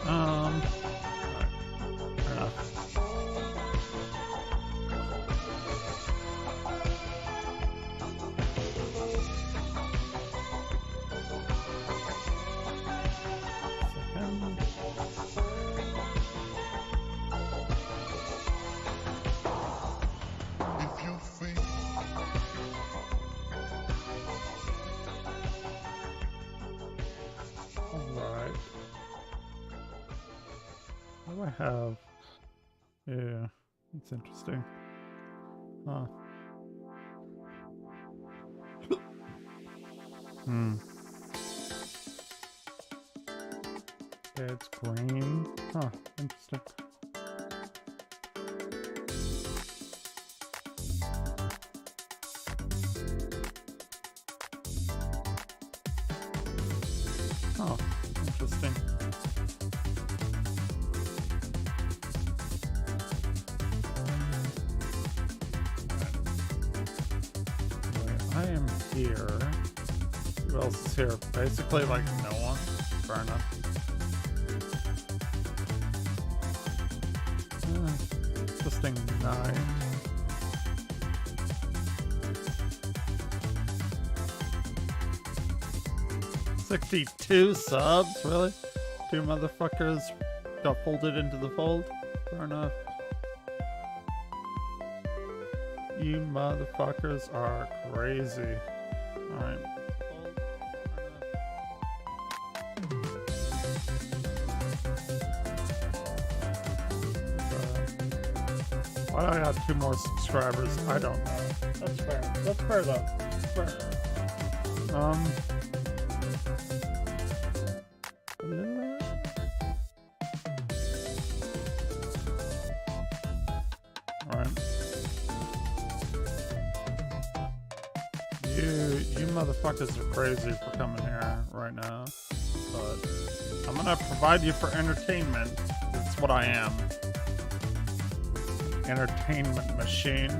Alright, fair enough. What do I have? Yeah, it's interesting. Huh. Okay, it's green. Huh, interesting. Oh, interesting. I am here. Who else is here? Basically, like, no one. Fair enough. Interesting night. $62 subs? Really? 2 motherfuckers got folded into the fold? Fair enough. You motherfuckers are crazy. Alright. Why do I have 2 more subscribers? I don't know. That's fair. That's fair though. That's fair. Alright. You motherfuckers are crazy for coming here right now. But I'm gonna provide you for entertainment. That's what I am. Entertainment machine.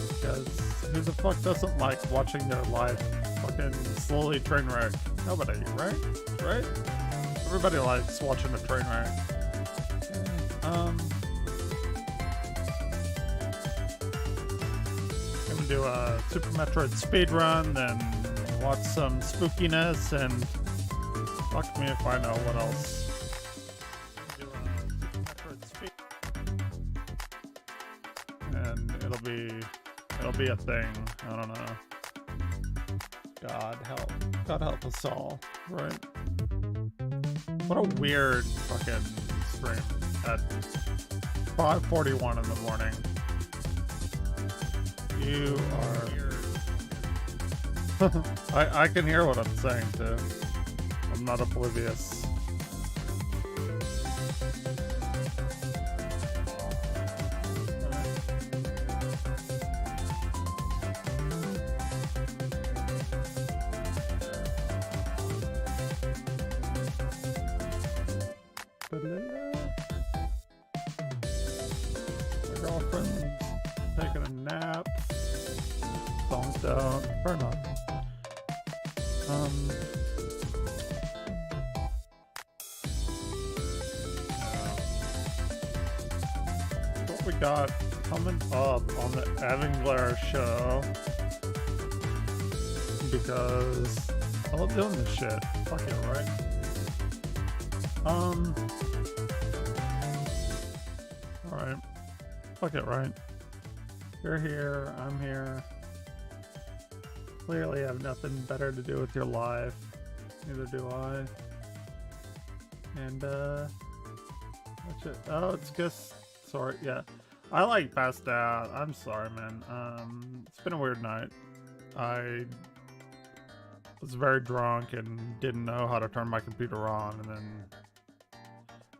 Because who the fuck doesn't like watching their life fucking slowly train wreck? Nobody, right? Right? Everybody likes watching a train wreck. I'm gonna do a Super Metroid speedrun, then watch some spookiness, and fuck me if I know what else. It'll be a thing. I don't know. God help us all, right? What a weird fucking stream at 5:41 in the morning. You are. I can hear what I'm saying too. I'm not oblivious. My girlfriend's taking a nap. Song's down. Fair enough. What we got coming up on the Evenglare show? Because I love doing this shit. Fuck it, right? Alright. Fuck it, right? You're here, I'm here. Clearly have nothing better to do with your life. Neither do I. And, that's it. Oh, it's just... Sorry, yeah. I, like, passed out. I'm sorry, man. It's been a weird night. I was very drunk and didn't know how to turn my computer on, and then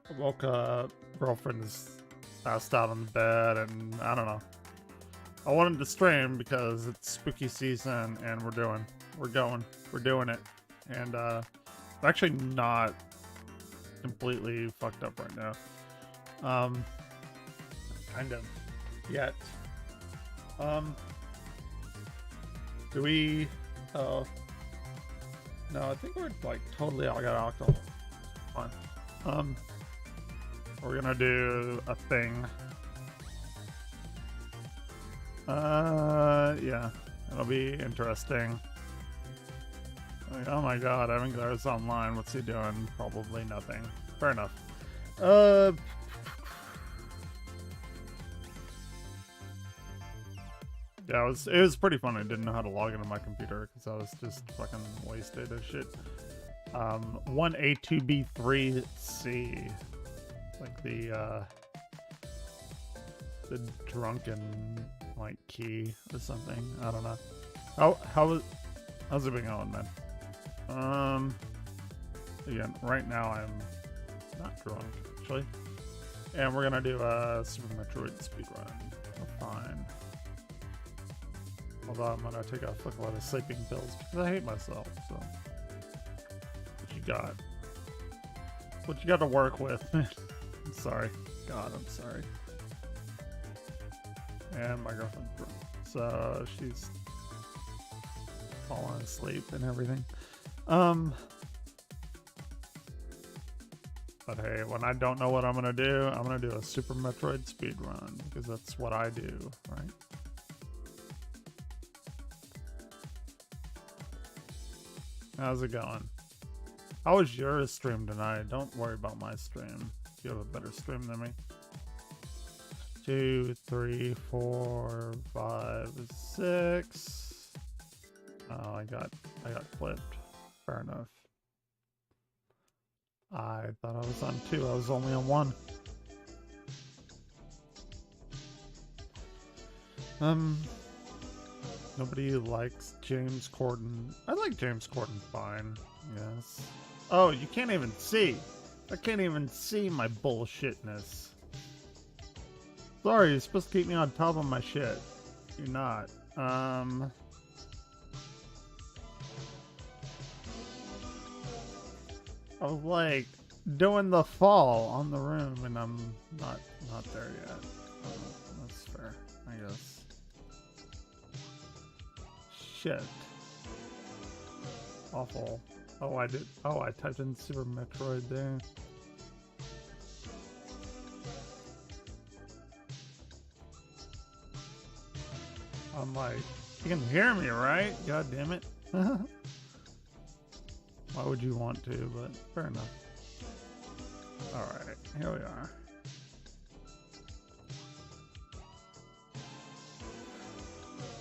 I woke up, girlfriend is passed out on the bed, and I don't know. I wanted to stream because it's spooky season and we're doing it. And I'm actually not completely fucked up right now. Kind of yet. Do we no, I think we're like totally all got alcohol. fine. We're gonna do a thing. Yeah, it'll be interesting. Like, oh my god, Evenglare's online. What's he doing? Probably nothing. Fair enough. Yeah, it was pretty fun. I didn't know how to log into my computer because I was just fucking wasted as shit. 1A2B3C, like the drunken like key or something. I don't know. How's it been going, man? Again, right now I'm not drunk actually, and we're gonna do a Super Metroid speedrun. We're fine. Although I'm gonna take a fuck lot of sleeping pills because I hate myself. So, what you got? What you got to work with? I'm sorry. God, I'm sorry. And my girlfriend's drunk, so she's falling asleep and everything. But hey, when I don't know what I'm gonna do a Super Metroid speedrun because that's what I do, right? How's it going? How was your stream tonight? Don't worry about my stream. You have a better stream than me. 2, 3, 4, 5, 6. Oh, I got flipped. Fair enough. I thought I was on 2. I was only on 1. Nobody likes James Corden. I like James Corden fine. Yes. Oh, you can't even see. I can't even see my bullshitness. Sorry, you're supposed to keep me on top of my shit. You're not. I was like doing the fall on the room and I'm not there yet. Oh, that's fair, I guess. Shit. Awful. Oh, I did. Oh, I typed in Super Metroid there. I'm like, you can hear me, right? God damn it. Why would you want to, but fair enough. Alright, here we are.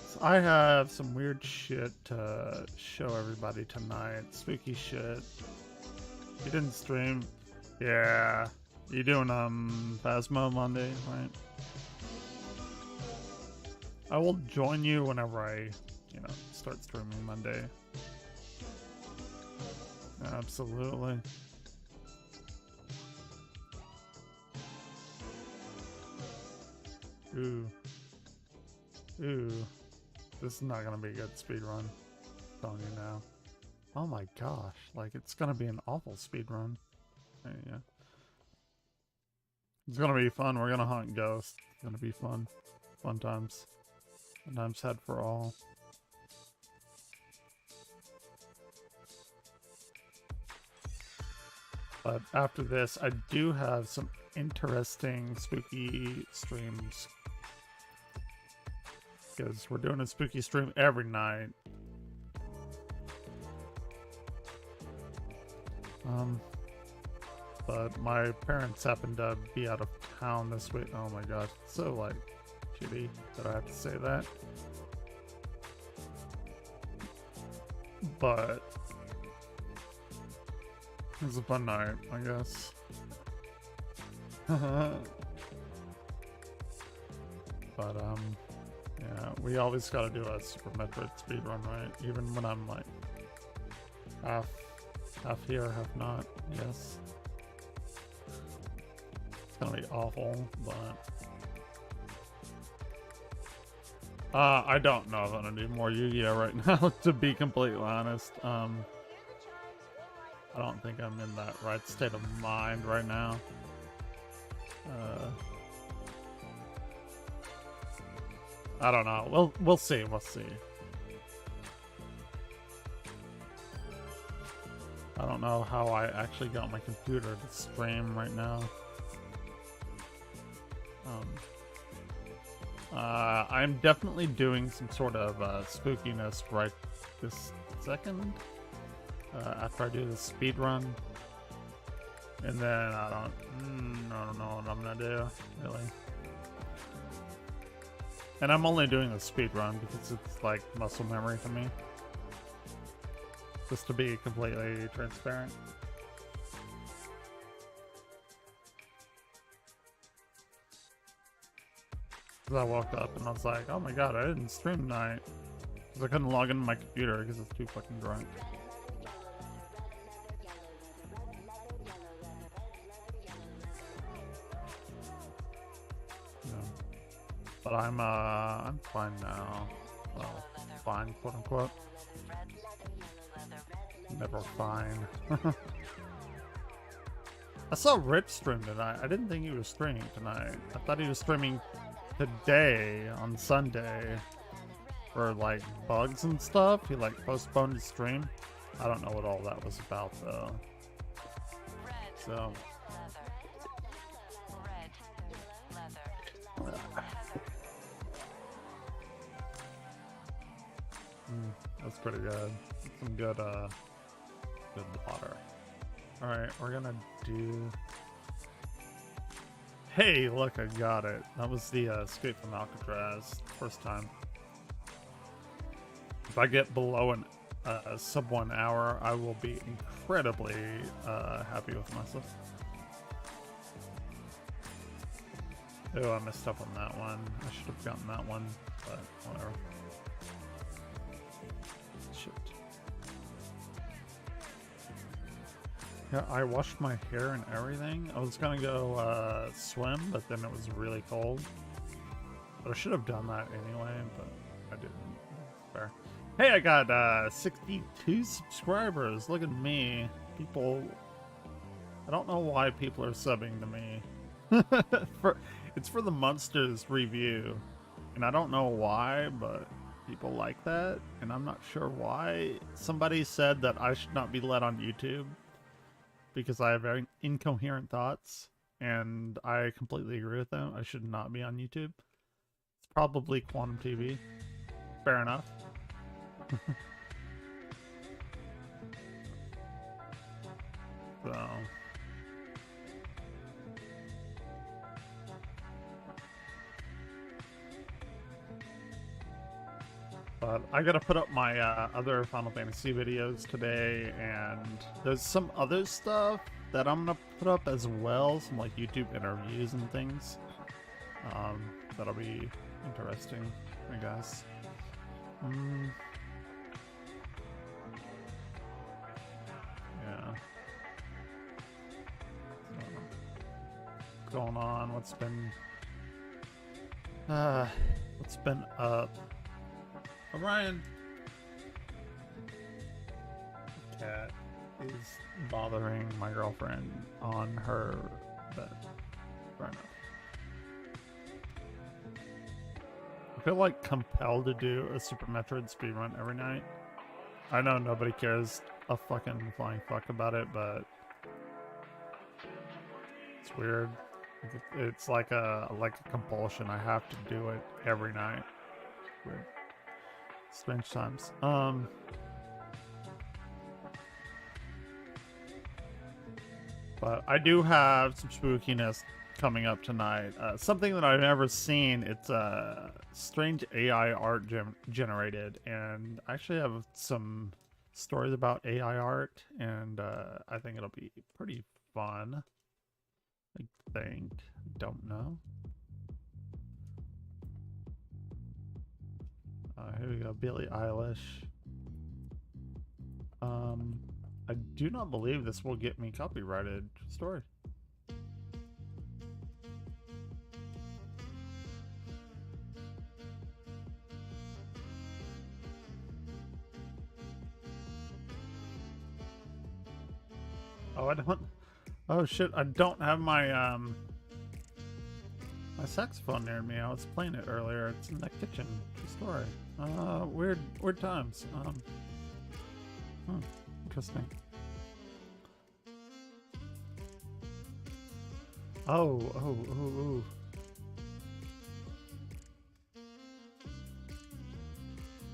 So I have some weird shit to show everybody tonight. Spooky shit. You didn't stream? Yeah. You doing Phasmo Monday, right? I will join you whenever I, start streaming Monday. Absolutely. Ooh. This is not gonna be a good speed run. I'm telling you now. Oh my gosh, like it's gonna be an awful speed run. Yeah. It's gonna be fun. We're gonna hunt ghosts. It's gonna be fun. Fun times. Fun times had for all. But after this, I do have some interesting spooky streams. Because we're doing a spooky stream every night. But my parents happen to be out of town this week. Oh my god, so like shitty that I have to say that. But it was a fun night, I guess. But yeah, we always gotta do a Super Metroid speedrun, right? Even when I'm like half here, half not, yes. It's gonna be awful, but I don't know if I'm gonna do more Yu-Gi-Oh right now, to be completely honest. I don't think I'm in that right state of mind right now. I don't know. We'll see. We'll see. I don't know how I actually got my computer to stream right now. I'm definitely doing some sort of spookiness right this second. After I do the speed run, and then I don't know what I'm gonna do really. And I'm only doing the speed run because it's like muscle memory to me. Just to be completely transparent. Because I woke up and I was like, oh my god, I didn't stream tonight. Because I couldn't log into my computer because it's too fucking drunk. But I'm fine now. Well, fine, quote unquote. Never fine. I saw Rich stream tonight. I didn't think he was streaming tonight. I thought he was streaming today on Sunday for like bugs and stuff. He like postponed his stream. I don't know what all that was about though. So that's pretty good. Some good good water. Alright, we're gonna do... Hey, look, I got it. That was the Escape from Alcatraz. First time. If I get below an sub 1 hour, I will be incredibly happy with myself. Oh, I messed up on that one. I should have gotten that one, but whatever. Shit. Yeah, I washed my hair and everything. I was gonna go swim, but then it was really cold. But I should have done that anyway, but I didn't. Fair. Hey, I got 62 subscribers. Look at me. People... I don't know why people are subbing to me. It's for the Monsters review. And I don't know why, but people like that. And I'm not sure why. Somebody said that I should not be let on YouTube because I have very incoherent thoughts. And I completely agree with them. I should not be on YouTube. It's probably Quantum TV. Fair enough. So... But I gotta put up my other Final Fantasy videos today, and there's some other stuff that I'm gonna put up as well, some like YouTube interviews and things. That'll be interesting, I guess. Yeah. What's going on? What's been up? Orion. The cat is bothering my girlfriend on her bed right now. I feel like compelled to do a Super Metroid speedrun every night. I know nobody cares a fucking flying fuck about it, but it's weird. It's like a compulsion. I have to do it every night. It's weird. Strange times. But I do have some spookiness coming up tonight. Something that I've never seen. It's strange AI art generated, and I actually have some stories about AI art, and I think it'll be pretty fun. I think. Don't know. Here we go, Billie Eilish. I do not believe this will get me copyrighted. Story. Oh, I don't. Oh shit! I don't have my my saxophone near me. I was playing it earlier. It's in the kitchen. True story. Weird times. Interesting. Oh.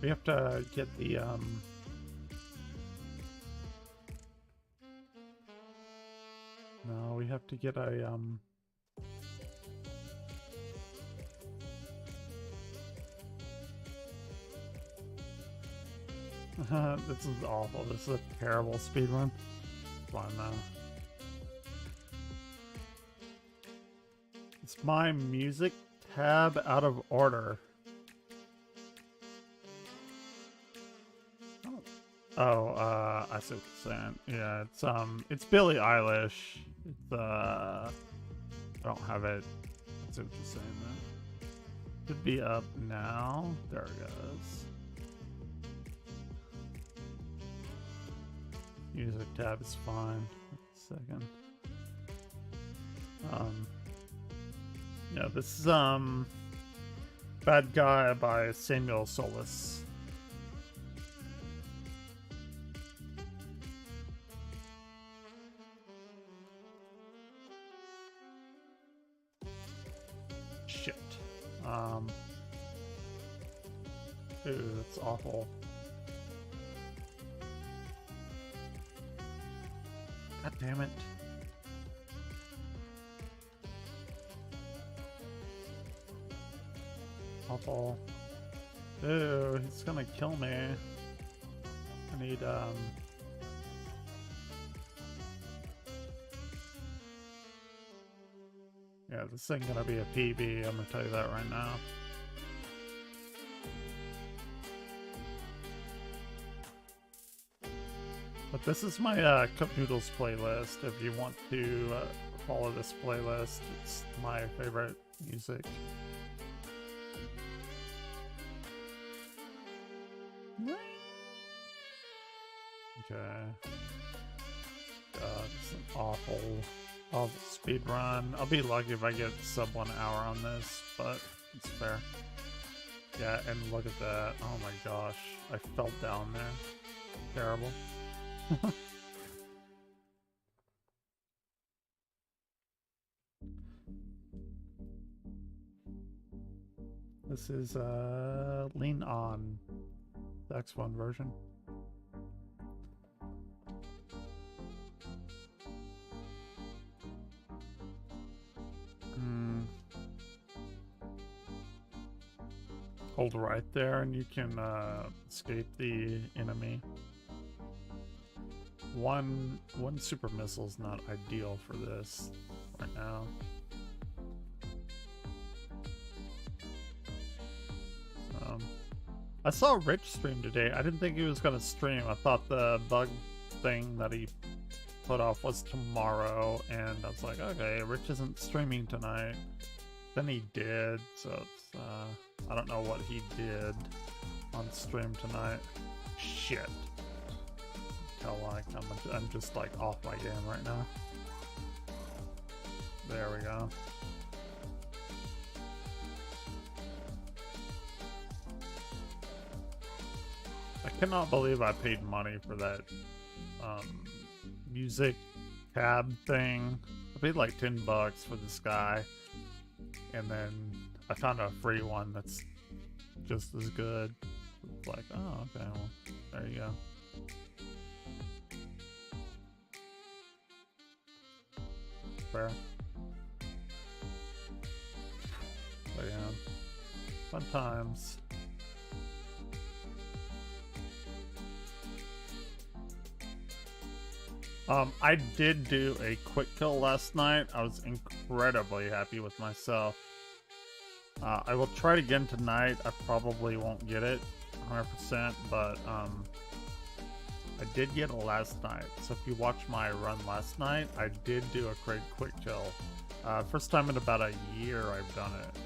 We have to get the, no, we have to get a, this is awful. This is a terrible speedrun. Fine now. It's my music tab out of order. Oh, I see what you're saying. Yeah, it's Billie Eilish. It's, I don't have it. I see what you're saying there. Should be up now. There it goes. Music tab is fine. Second. Yeah, this is, Bad Guy by Samuel Solis. Shit. Ooh, that's awful. God damn it. Awful. Ew, he's gonna kill me. I need, yeah, this thing gonna be a PB, I'm gonna tell you that right now. But this is my Cup Noodles playlist. If you want to follow this playlist, it's my favorite music. Okay. God, it's an awful speed run. I'll be lucky if I get sub 1 hour on this, but it's fair. Yeah, and look at that. Oh my gosh. I fell down there. Terrible. This is Lean On, the X1 version. Hold right there and you can escape the enemy. One super missile is not ideal for this right now. I saw Rich stream today. I didn't think he was gonna stream. I thought the bug thing that he put off was tomorrow, and I was like, okay, Rich isn't streaming tonight. Then he did, so it's I don't know what he did on stream tonight. Shit. Tell like I'm just like off my game right now. There we go. I cannot believe I paid money for that music tab thing. I paid like $10 for this guy, and then I found a free one that's just as good. It's like, oh, okay, well, there you go. Fair. But yeah, fun times. I did do a quick kill last night. I was incredibly happy with myself. I will try it again tonight. I probably won't get it 100%, but I did get it last night. So if you watched my run last night, I did do a quick kill. First time in about a year I've done it.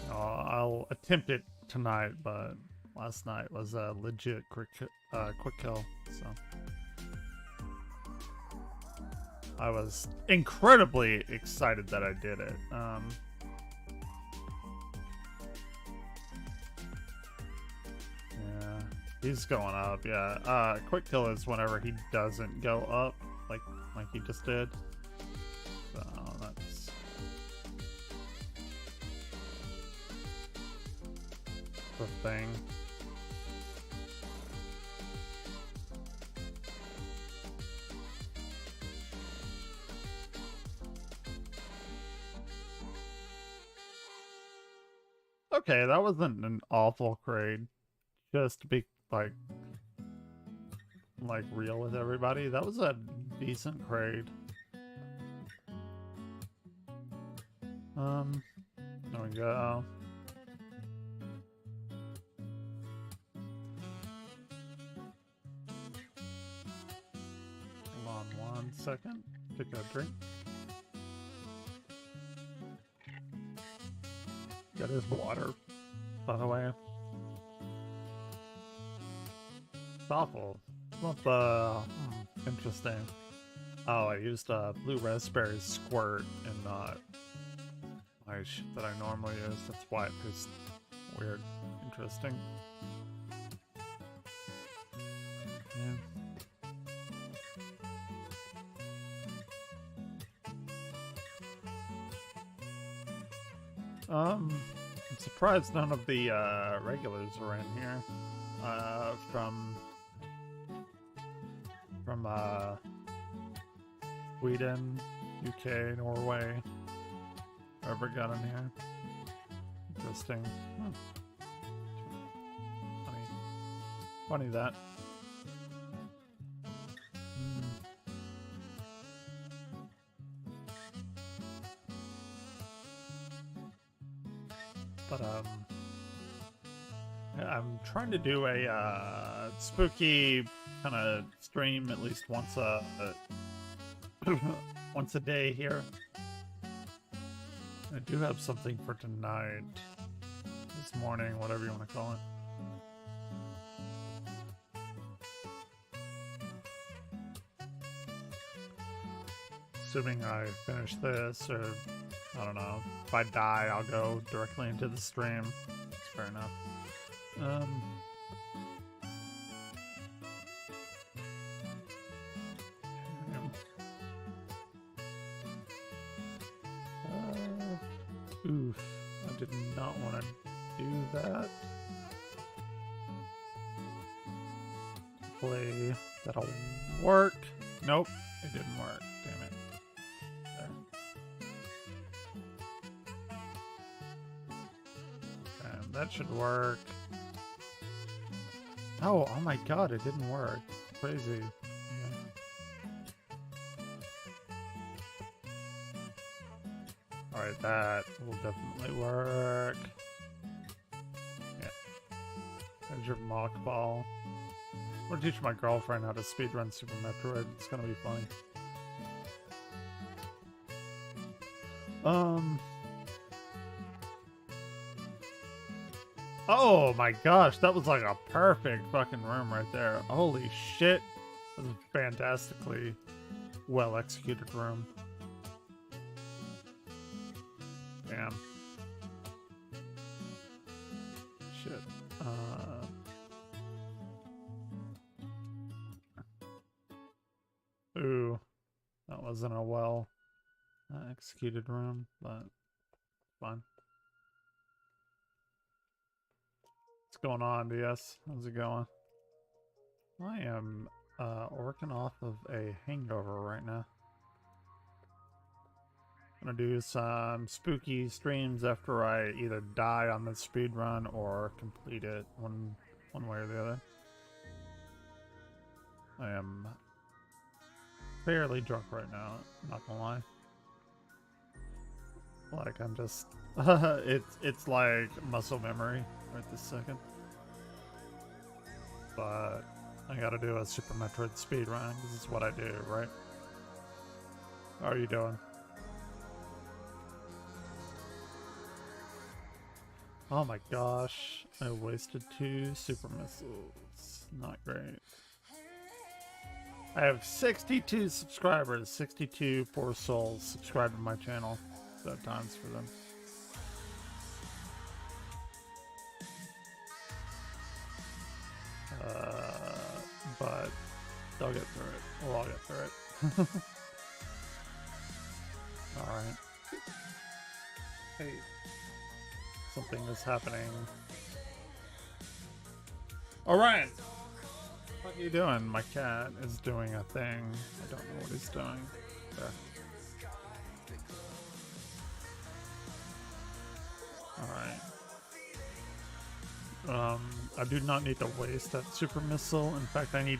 So, I'll attempt it tonight, but last night was a legit quick kill, so I was incredibly excited that I did it. Yeah, He's going up, yeah. Quick kill is whenever he doesn't go up, like he just did. So that's the thing. Okay, that wasn't an awful grade. Just to be like real with everybody, that was a decent grade. There we go. Hold on 1 second. Take a drink. Got his water, by the way. It's awful. It's not the interesting. Oh, I used blue raspberry squirt and not my shit that I normally use. That's why it tastes weird. Interesting. Yeah. I'm surprised none of the regulars are in here. From Sweden, UK, Norway. Ever got in here? Interesting. Funny that. But I'm trying to do a spooky kind of stream at least once a once a day here. I do have something for tonight, this morning, whatever you want to call it. Assuming I finish this, or I don't know, if I die, I'll go directly into the stream. That's fair enough. Oof, I did not want to do that. Hopefully that'll work. Nope, it didn't work. Damn it. There. And that should work. Oh my god, it didn't work. Crazy. Alright, that will definitely work. Yeah. There's your mock ball. I'm gonna teach my girlfriend how to speedrun Super Metroid. It's gonna be funny. Oh my gosh, that was like a perfect fucking room right there. Holy shit. That was a fantastically well executed room. Damn. Shit. Ooh. That wasn't a well executed room, but fine. What's going on, DS? How's it going? I am working off of a hangover right now. I'm gonna do some spooky streams after I either die on the speed run or complete it one way or the other. I am fairly drunk right now, not gonna lie. Like I'm just it's like muscle memory right this second. But I gotta do a Super Metroid speed run. This is what I do, right? How are you doing? Oh my gosh, I wasted 2 super missiles. Not great. I have 62 subscribers, 62 poor souls subscribed to my channel. That times for them. But they'll get through it. We'll all get through it. Alright. Hey. Something is happening. Orion! What are you doing? My cat is doing a thing. I don't know what he's doing. There. Alright. I do not need to waste that super missile. In fact, I need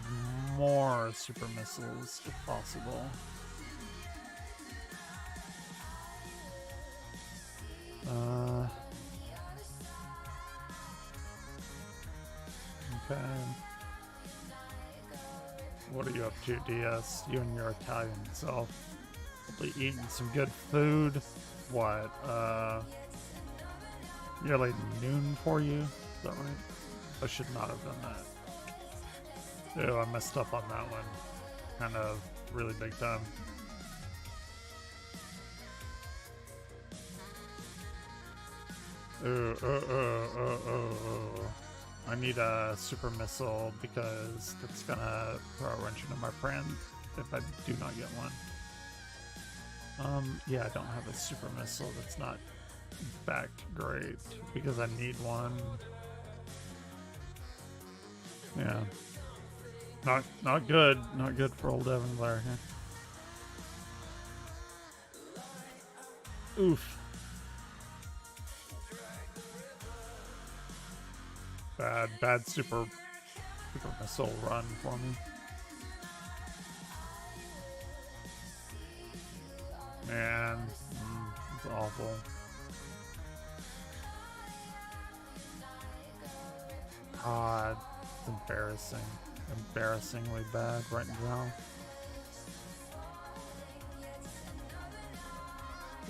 more super missiles if possible. Okay. What are you up to, DS? You and your Italian self. Probably eating some good food. What? Nearly noon for you? Is that right? I should not have done that. Ew, I messed up on that one. Kind of really big time. I need a super missile because that's gonna throw a wrench into my plan if I do not get one. Yeah, I don't have a super missile. That's not backed great because I need one. Yeah. Not good. Not good for old Evenglare here. Oof. Bad super missile run for me. Man, it's awful. God, it's embarrassing. Embarrassingly bad right now.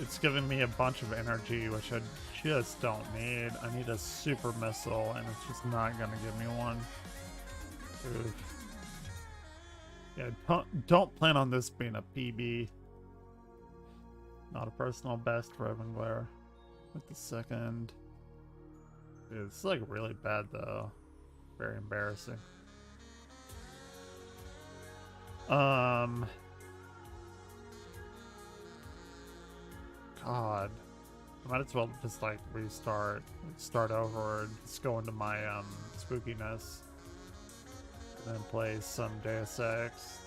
It's giving me a bunch of energy, which I just don't need. I need a super missile, and it's just not gonna give me one. Oof. Yeah, don't plan on this being a PB. Not a personal best for Evenglare. With the second. Dude, it's like really bad though. Very embarrassing. God. I might as well just like restart, start over, and just go into my spookiness, and then play some Deus Ex.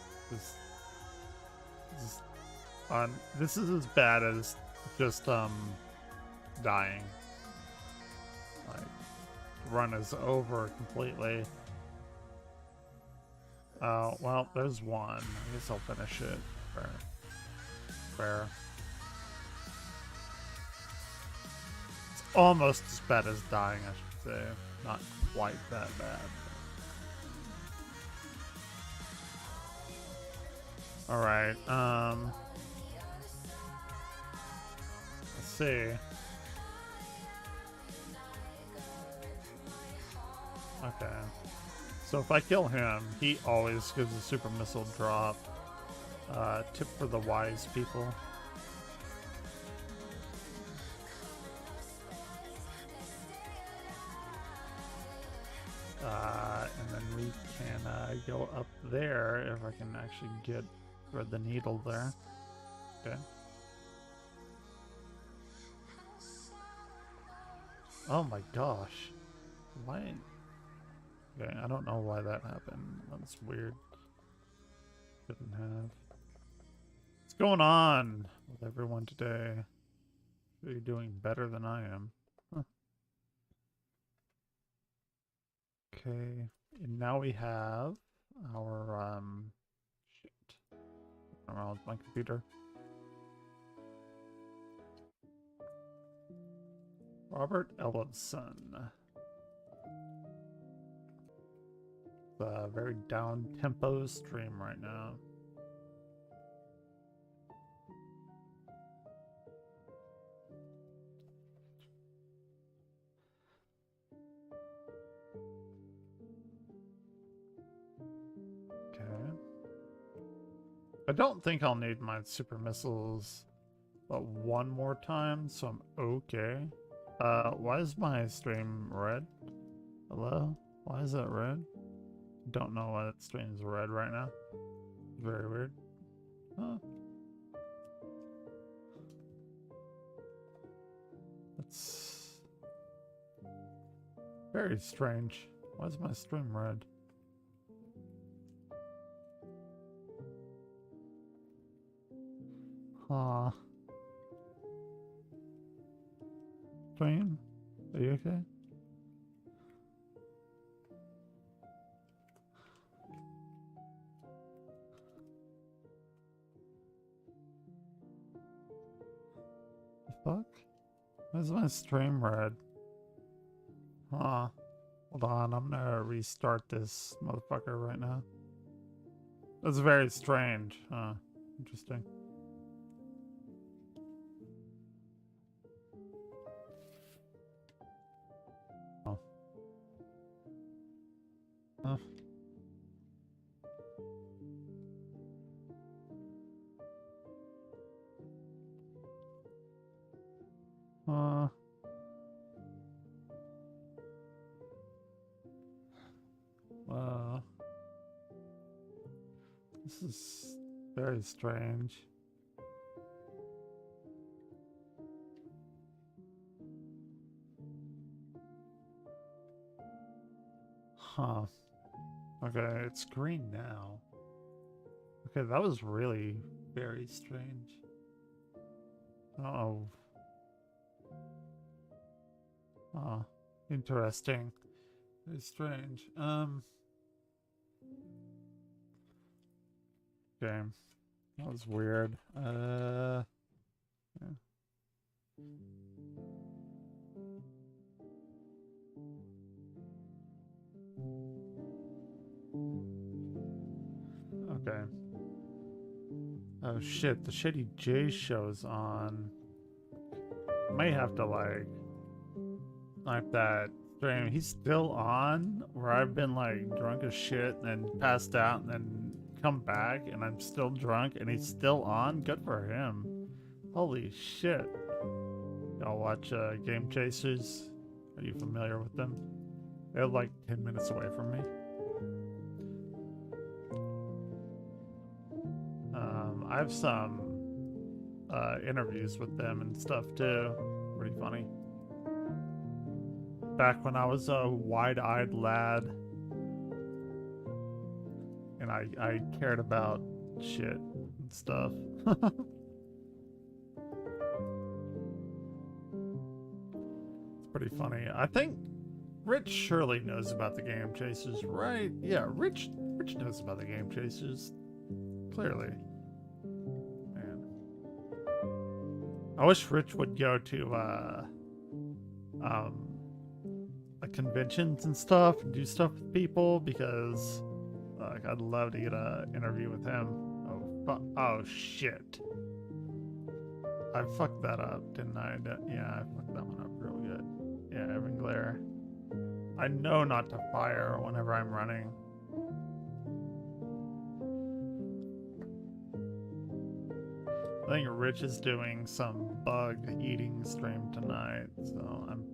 This is as bad as just dying. Like, the run is over completely. Oh well, there's one. I guess I'll finish it. Fair. Fair. Almost as bad as dying, I should say. Not quite that bad. Alright, let's see. Okay. So if I kill him, he always gives a super missile drop. Tip for the wise people. And then we can go up there if I can actually get thread the needle there. Okay. Oh my gosh. Why? Okay, I don't know why that happened. That's weird. Didn't have. What's going on with everyone today? Are you doing better than I am? Huh. Okay, and now we have our shit. Around my computer. Robert Ellison. It's a very down tempo stream right now. I don't think I'll need my super missiles but one more time, so I'm okay. Why is my stream red? Hello? Why is that red? Don't know why that stream is red right now. Very weird. Huh. That's very strange. Why is my stream red? Huh. Stream? Are you okay? The fuck? Why is my stream red? Huh. Hold on, I'm gonna restart this motherfucker right now. That's very strange. Huh. Interesting. Oh. Huh. Wow. This is very strange. Huh. Okay, it's green now. Okay, that was really very strange. Oh. Oh. Interesting. Very strange. Okay. That was weird. Yeah. Okay. Oh shit, the Shady J show's on. I may have to like that stream. He's still on where I've been like drunk as shit and then passed out and then come back and I'm still drunk and he's still on. Good for him. Holy shit. Y'all watch Game Chasers? Are you familiar with them? They're like 10 minutes away from me. I have some interviews with them and stuff too. Pretty funny. Back when I was a wide-eyed lad and I cared about shit and stuff. It's pretty funny. I think Rich surely knows about the Game Chasers, right? Yeah, Rich knows about the Game Chasers. Clearly. Man. I wish Rich would go to conventions and stuff and do stuff with people because like I'd love to get an interview with him. Oh shit. I fucked that up, didn't I? Yeah, I fucked that one up real good. Yeah, Evenglare. I know not to fire whenever I'm running. I think Rich is doing some bug eating stream tonight, so I'm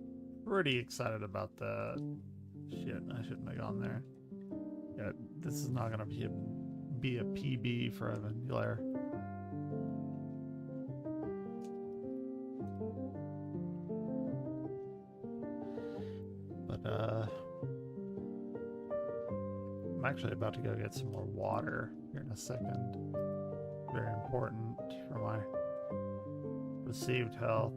pretty excited about that. Shit, I shouldn't have gone there. Yeah, this is not gonna be a PB for Evenglare. But I'm actually about to go get some more water here in a second. Very important for my perceived health.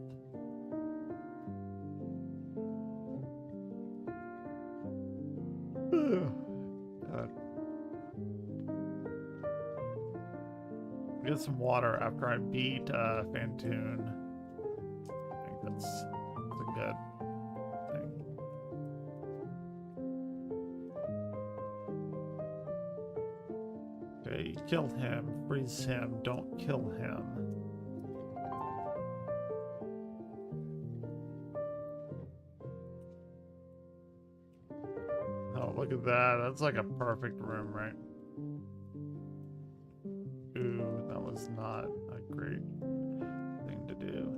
Get some water after I beat Fantoon. I think that's a good thing. Okay, kill him, freeze him, don't kill him. Oh, look at that. That's like a perfect room, right? Ooh, that was not a great thing to do.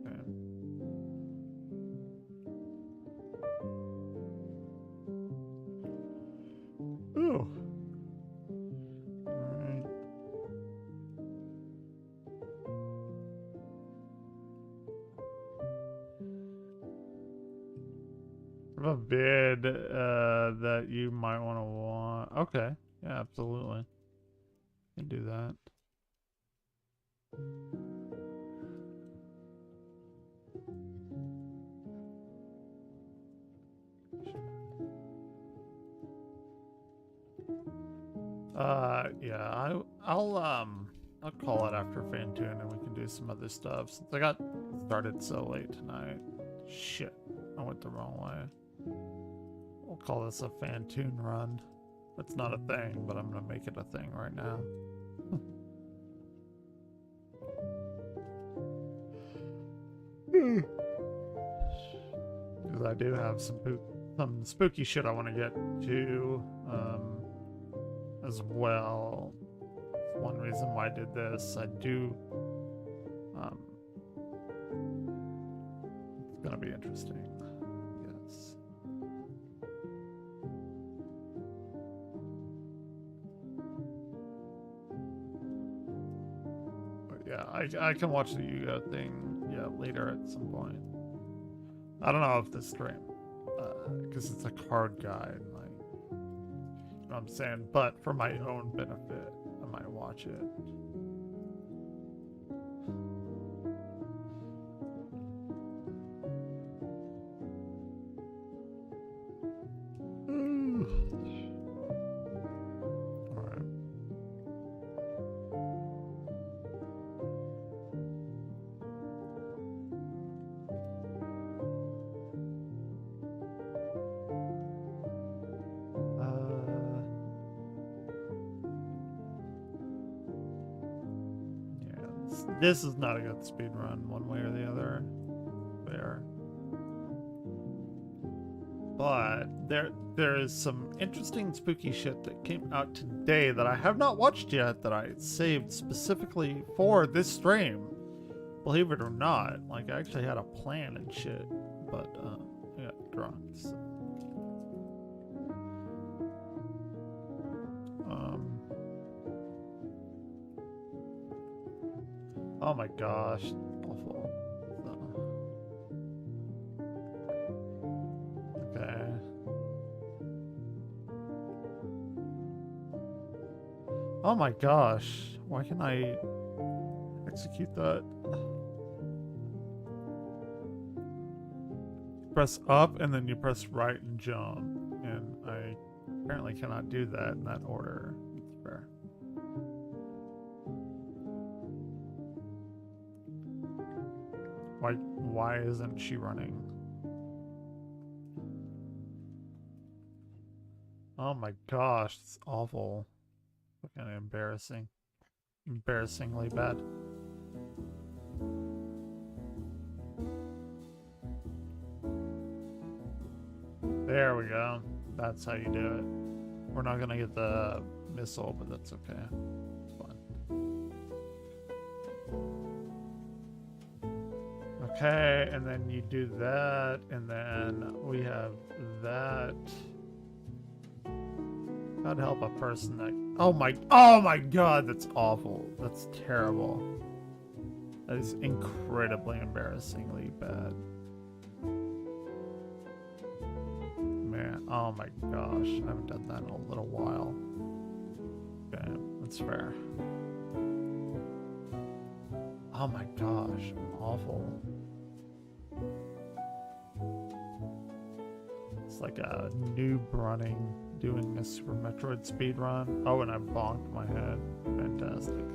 Okay. Ooh. a bid that you might want to watch. Okay, yeah, absolutely. You can do that. Yeah, I'll call it after Fantoon and we can do some other stuff since I got started so late tonight. Shit, I went the wrong way. We'll call this a Fantoon run. It's not a thing, but I'm gonna make it a thing right now. Because I do have some spooky shit I want to get to as well. One reason why I did this, I do it's gonna be interesting. Yes. But yeah, I can watch the Yuga thing later at some point. I don't know if this stream because it's a card guide, like, you know what I'm saying, but for my own benefit I might watch it. This is not a good speed run, one way or the other. Fair. But there is some interesting spooky shit that came out today that I have not watched yet that I saved specifically for this stream. Believe it or not, like I actually had a plan and shit, but I got drunk. So. Oh my gosh, awful. Okay. Oh my gosh, why can I execute that? Press up and then you press right and jump, and I apparently cannot do that in that order. It's fair. Why isn't she running? Oh my gosh, it's awful. Fucking embarrassing. Embarrassingly bad. There we go. That's how you do it. We're not gonna get the missile, but that's okay. It's fine. Okay, and then you do that, and then we have that. God help a person that... Oh my god, that's awful. That's terrible. That is incredibly embarrassingly bad. Man, oh my gosh, I haven't done that in a little while. Okay, that's fair. Oh my gosh, awful. It's like a noob running, doing a Super Metroid speedrun. Oh, and I bonked my head. Fantastic.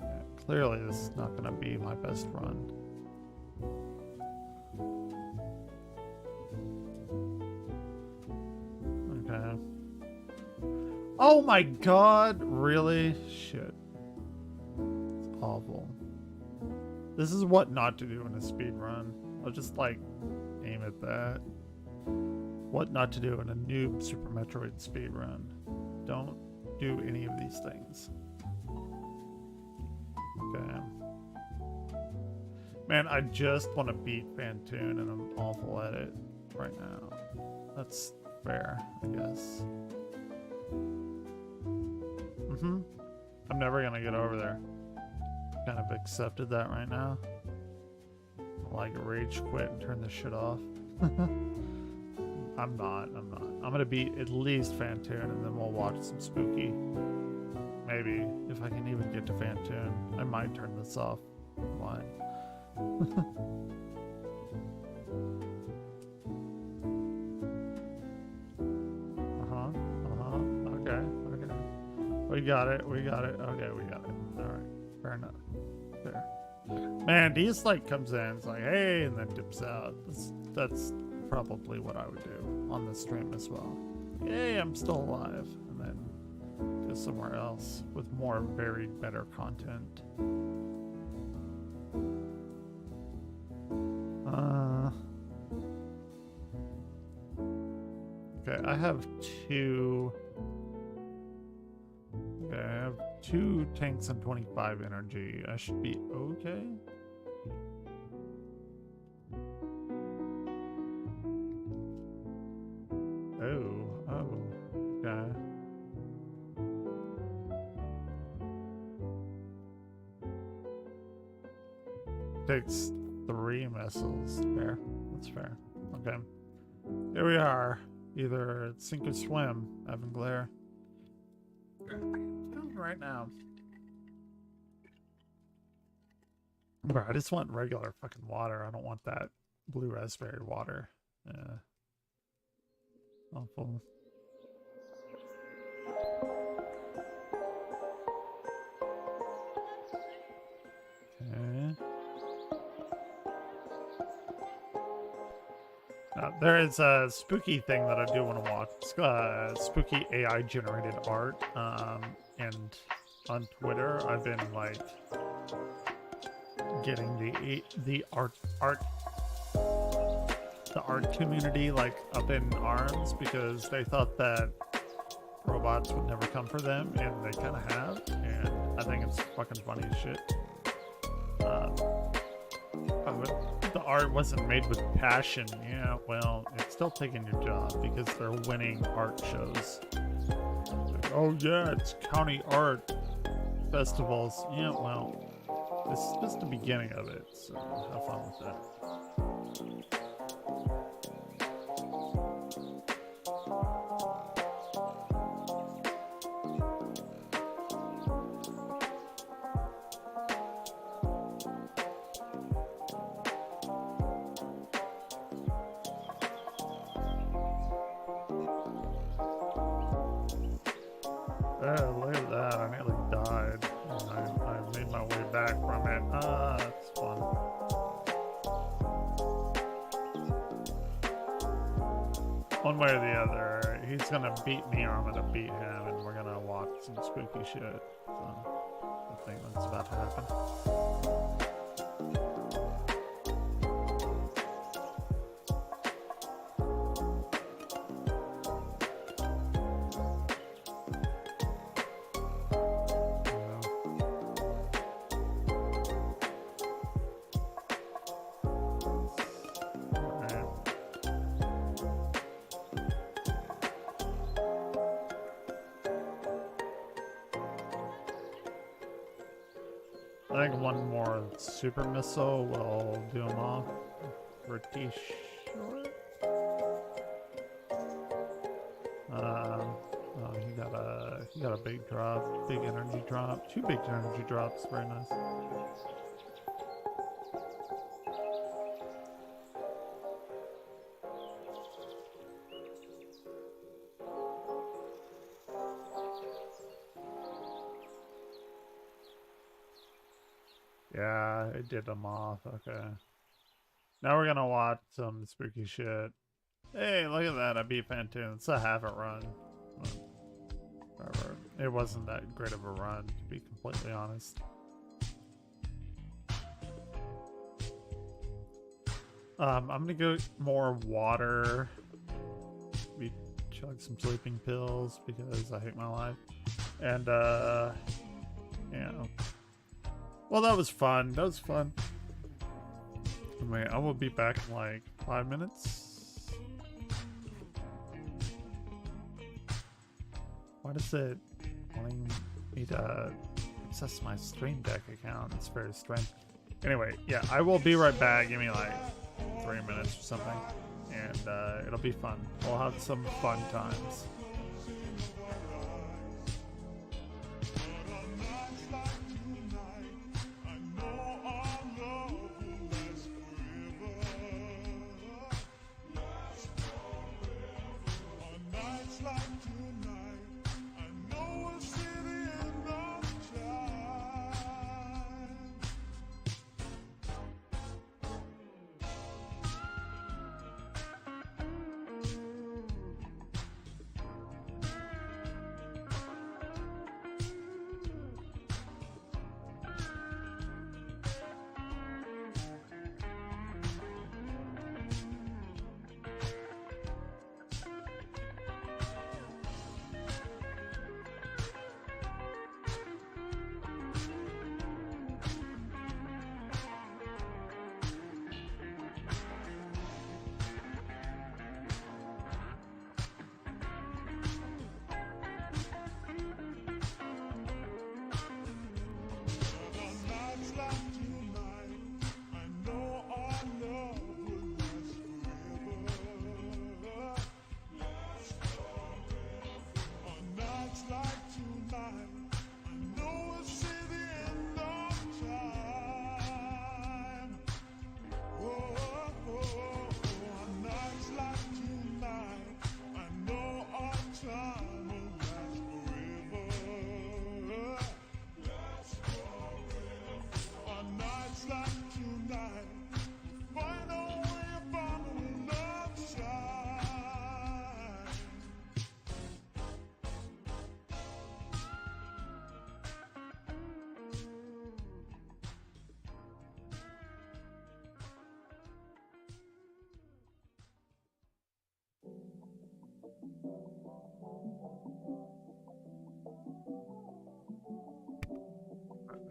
Yeah, clearly this is not going to be my best run. Okay. Oh my god, really? Shit. It's awful. This is what not to do in a speedrun. I'll just like aim at that. What not to do in a noob Super Metroid speedrun. Don't do any of these things. Okay. Man, I just want to beat Fantoon and I'm awful at it right now. That's fair, I guess. I'm never gonna get over there. Kind of accepted that right now. Like rage quit and turn this shit off. I'm not. I'm gonna beat at least Fantoon, and then we'll watch some spooky. Maybe, if I can even get to Fantoon. I might turn this off. Why? Okay. We got it. Okay, we got it. Alright, fair enough. Fair. Man, Deez like comes in, it's like, hey, and then dips out. That's probably what I would do on the stream as well. Hey, I'm still alive. And then go somewhere else with more varied, better content. Okay, I have two tanks and 25 energy. I should be okay. Okay. Takes 3 missiles. Fair. That's fair. Okay. Here we are. Either sink or swim, Evenglare. Right now. Bro, I just want regular fucking water. I don't want that blue raspberry water. Yeah. Awful. Okay. There is a spooky thing that I do want to watch. It's spooky AI generated art. And on Twitter, I've been like getting the art community like up in arms because they thought that robots would never come for them, and they kind of have. And I think it's fucking funny as shit. The art wasn't made with passion. Yeah, well, it's still taking your job because they're winning art shows. Like, oh yeah, it's county art festivals. Yeah, well, this is just the beginning of it, so have fun with that. Look at that, I nearly died. I made my way back from it. That's fun. One way or the other, he's gonna beat me or I'm gonna beat him, and we're gonna watch some spooky shit. So, I think that's about to happen. I think one more super missile will do him off. Pretty sure. Oh, he got a big drop, big energy drop, 2 big energy drops. Very nice. Yeah, it did them off. Okay. Now we're gonna watch some spooky shit. Hey, look at that. I beat Fantoon. It's a half a run. Whatever. It wasn't that great of a run, to be completely honest. I'm gonna go more water. Maybe chug some sleeping pills because I hate my life. And, yeah. Well, that was fun. That was fun. Anyway, I will be back in like 5 minutes. Why does it wanting me to access my Stream Deck account? It's very strange. Anyway, yeah, I will be right back. Give me like 3 minutes or something. and it'll be fun. We'll have some fun times.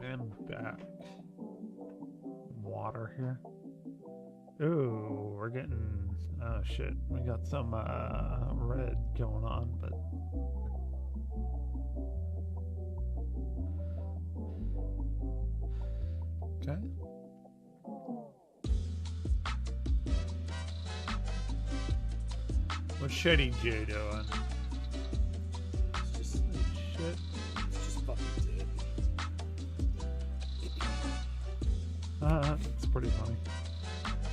And back. Water here. Ooh, we're getting... Oh shit, we got some red going on, but... Okay. What's Shitty J doing? It's just Shit. It's just fucking dead. It's pretty funny.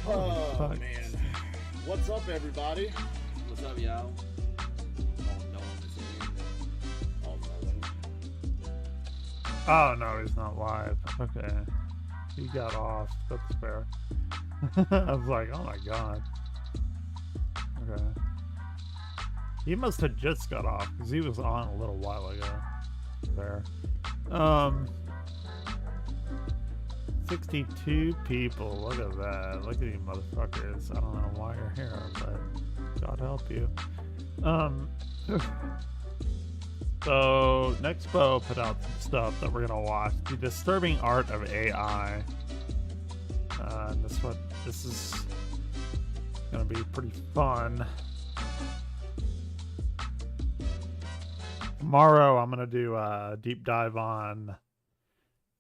Oh fuck. man. What's up, everybody? What's up, y'all? Oh, no one is here. Oh, no one. Oh no, he's not live. Okay. He got off. That's fair. I was like, oh my god. Okay. He must have just got off because he was on a little while ago. There. 62 people. Look at that. Look at you motherfuckers. I don't know why you're here, but God help you. So Nexpo put out some stuff that we're gonna watch. The Disturbing Art of AI. And this is gonna be pretty fun. Tomorrow I'm gonna do a deep dive on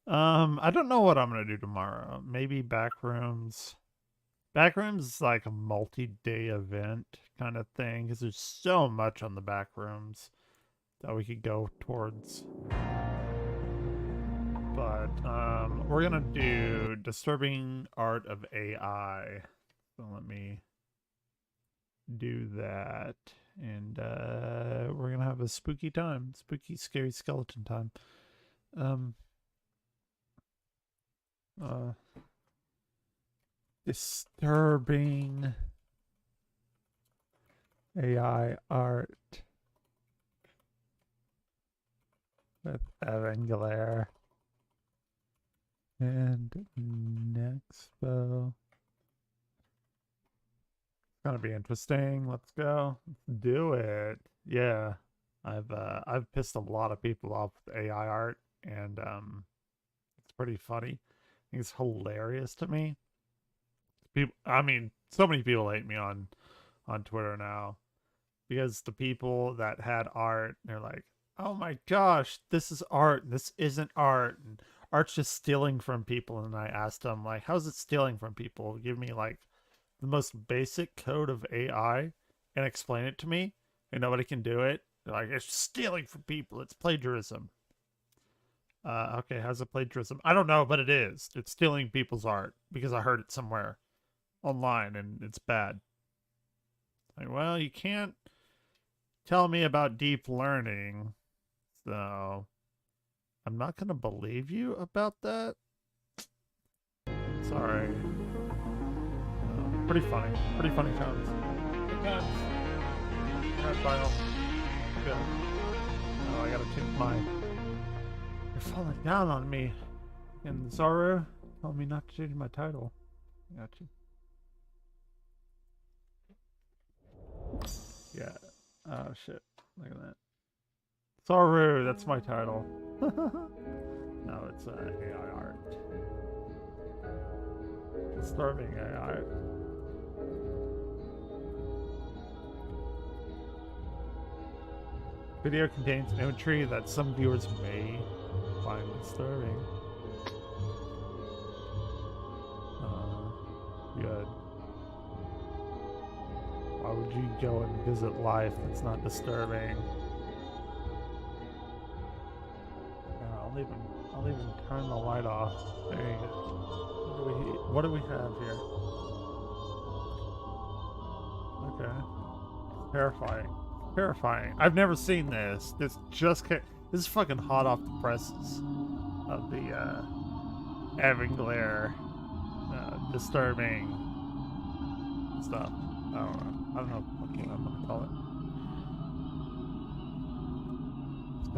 I don't know what I'm gonna do tomorrow. Maybe Backrooms. Backrooms is like a multi-day event kind of thing because there's so much on the Backrooms that we could go towards. But we're gonna do Disturbing Art of AI. So let me do that. And we're gonna have a spooky time. Spooky, scary skeleton time. Disturbing AI art with Evenglare and Nexpo. It's gonna be interesting. Let's go. Let's do it. Yeah, I've pissed a lot of people off with AI art, and it's pretty funny. I think it's hilarious to me. People, I mean, so many people hate me on Twitter now because the people that had art, they're like, "Oh my gosh, this is art. This isn't art. And art's just stealing from people." And I asked them, like, "How's it stealing from people? Give me like the most basic code of AI and explain it to me, and nobody can do it. They're like, it's stealing from people. It's plagiarism. Okay, how's it plagiarism? I don't know, but it is. It's stealing people's art because I heard it somewhere online and it's bad. Like, well, you can't tell me about deep learning, so I'm not gonna believe you about that. Sorry. Pretty funny times. Good times. Alright, final. Good. Oh, I gotta change mine. You're falling down on me. And Zoro told me not to change my title. Got you. Yeah. Oh shit. Look at that. Zoro, that's my title. No, it's AI art. Disturbing AI. Video contains imagery that some viewers may find disturbing. Good. Why would you go and visit life that's not disturbing? I'll even turn the light off. There you go. What do we have here? Okay. Terrifying. I've never seen this. This is fucking hot off the presses of the Evenglare disturbing stuff. I don't know what I'm gonna call it. It's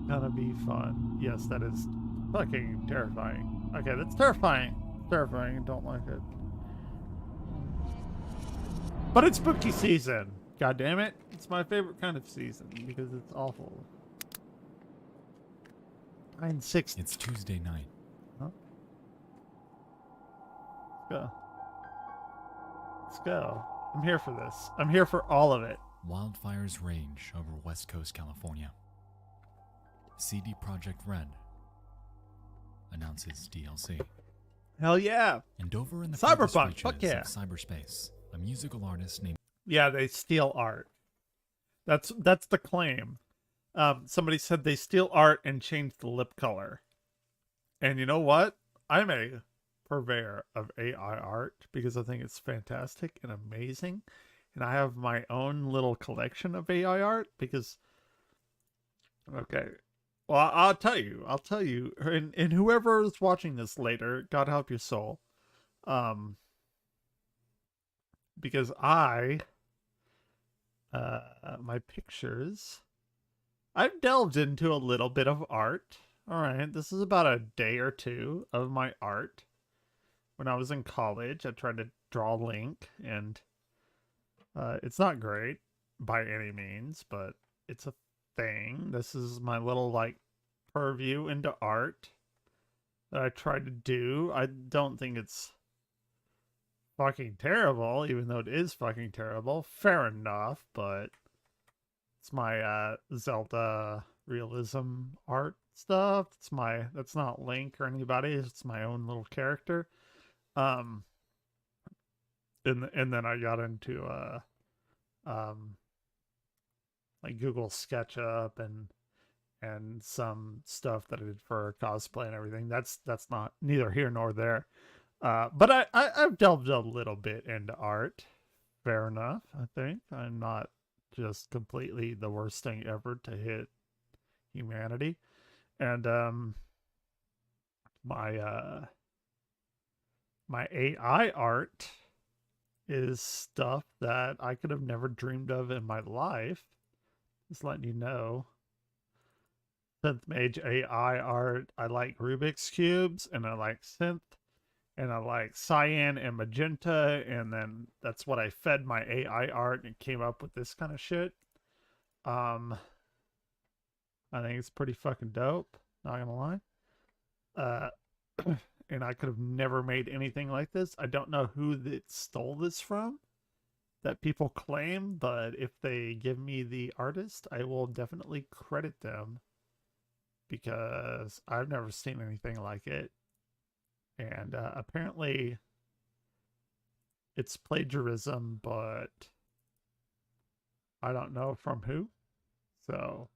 gonna be fun. Yes, that is fucking terrifying. Okay, that's terrifying. Terrifying. Don't like it. But it's spooky season. God damn it. It's my favorite kind of season because it's awful. 9/6. It's Tuesday night. Huh? Let's go. Let's go. I'm here for this. I'm here for all of it. Wildfires rage over West Coast California. CD Projekt Red announces DLC. Hell yeah. And over in the Cyberpunk, furthest fuck reaches yeah. of cyberspace, a musical artist named Yeah, they steal art. That's the claim. Somebody said they steal art and change the lip color. And you know what? I'm a purveyor of AI art because I think it's fantastic and amazing. And I have my own little collection of AI art because... Okay. Well, I'll tell you. And whoever is watching this later, God help your soul. Because my pictures, I've delved into a little bit of art. All right, this is about a day or two of my art. When I was in college, I tried to draw Link, and it's not great by any means, but it's a thing. This is my little, like, purview into art that I tried to do. I don't think it's fucking terrible, even though it is fucking terrible. Fair enough, but it's my Zelda realism art stuff. That's not Link or anybody. It's my own little character. And then I got into like Google SketchUp and some stuff that I did for cosplay and everything. That's not neither here nor there. But I've delved a little bit into art. Fair enough, I think. I'm not just completely the worst thing ever to hit humanity. And my AI art is stuff that I could have never dreamed of in my life. Just letting you know. Synth Mage AI art. I like Rubik's Cubes, and I like synth, and I like cyan and magenta, and then that's what I fed my AI art and came up with this kind of shit. I think it's pretty fucking dope, not gonna lie. And I could have never made anything like this. I don't know who that stole this from, that people claim, but if they give me the artist, I will definitely credit them because I've never seen anything like it. And apparently it's plagiarism, but I don't know from who. So,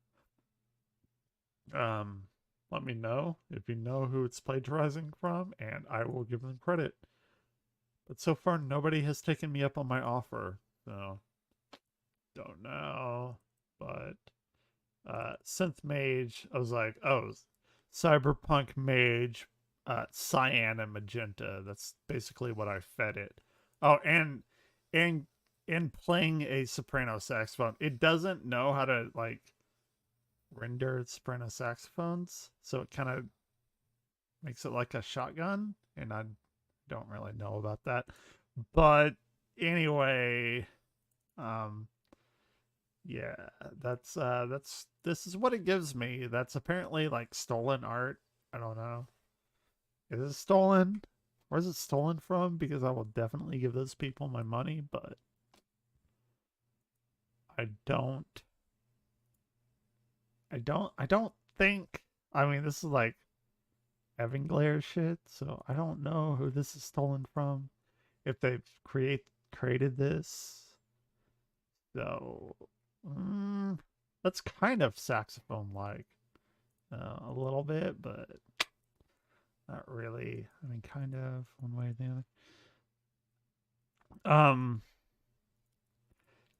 let me know if you know who it's plagiarizing from, and I will give them credit. But so far, nobody has taken me up on my offer, so don't know. But Synth Mage, I was like, oh, Cyberpunk Mage, Cyan and Magenta. That's basically what I fed it. Oh, and playing a soprano saxophone, it doesn't know how to like render soprano saxophones, so it kind of makes it like a shotgun, and I don't really know about that. But anyway, yeah, that's this is what it gives me. That's apparently like stolen art. I don't know. Is it stolen? Where is it stolen from? Because I will definitely give those people my money, but I don't think, I mean, this is like Evenglare shit, so I don't know who this is stolen from, if they've created this. So, that's kind of saxophone like, a little bit, but not really. I mean, kind of one way or the other.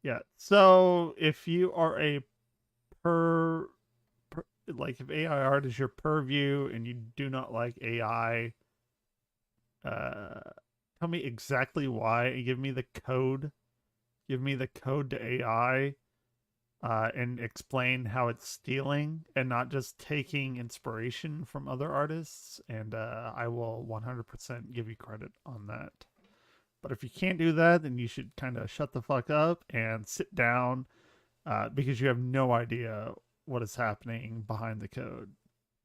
Yeah. So if you are a per like if AI art is your purview and you do not like AI, tell me exactly why and give me the code. Give me the code to AI, and explain how it's stealing and not just taking inspiration from other artists, and I will 100% give you credit on that. But if you can't do that, then you should kind of shut the fuck up and sit down, because you have no idea what is happening behind the code.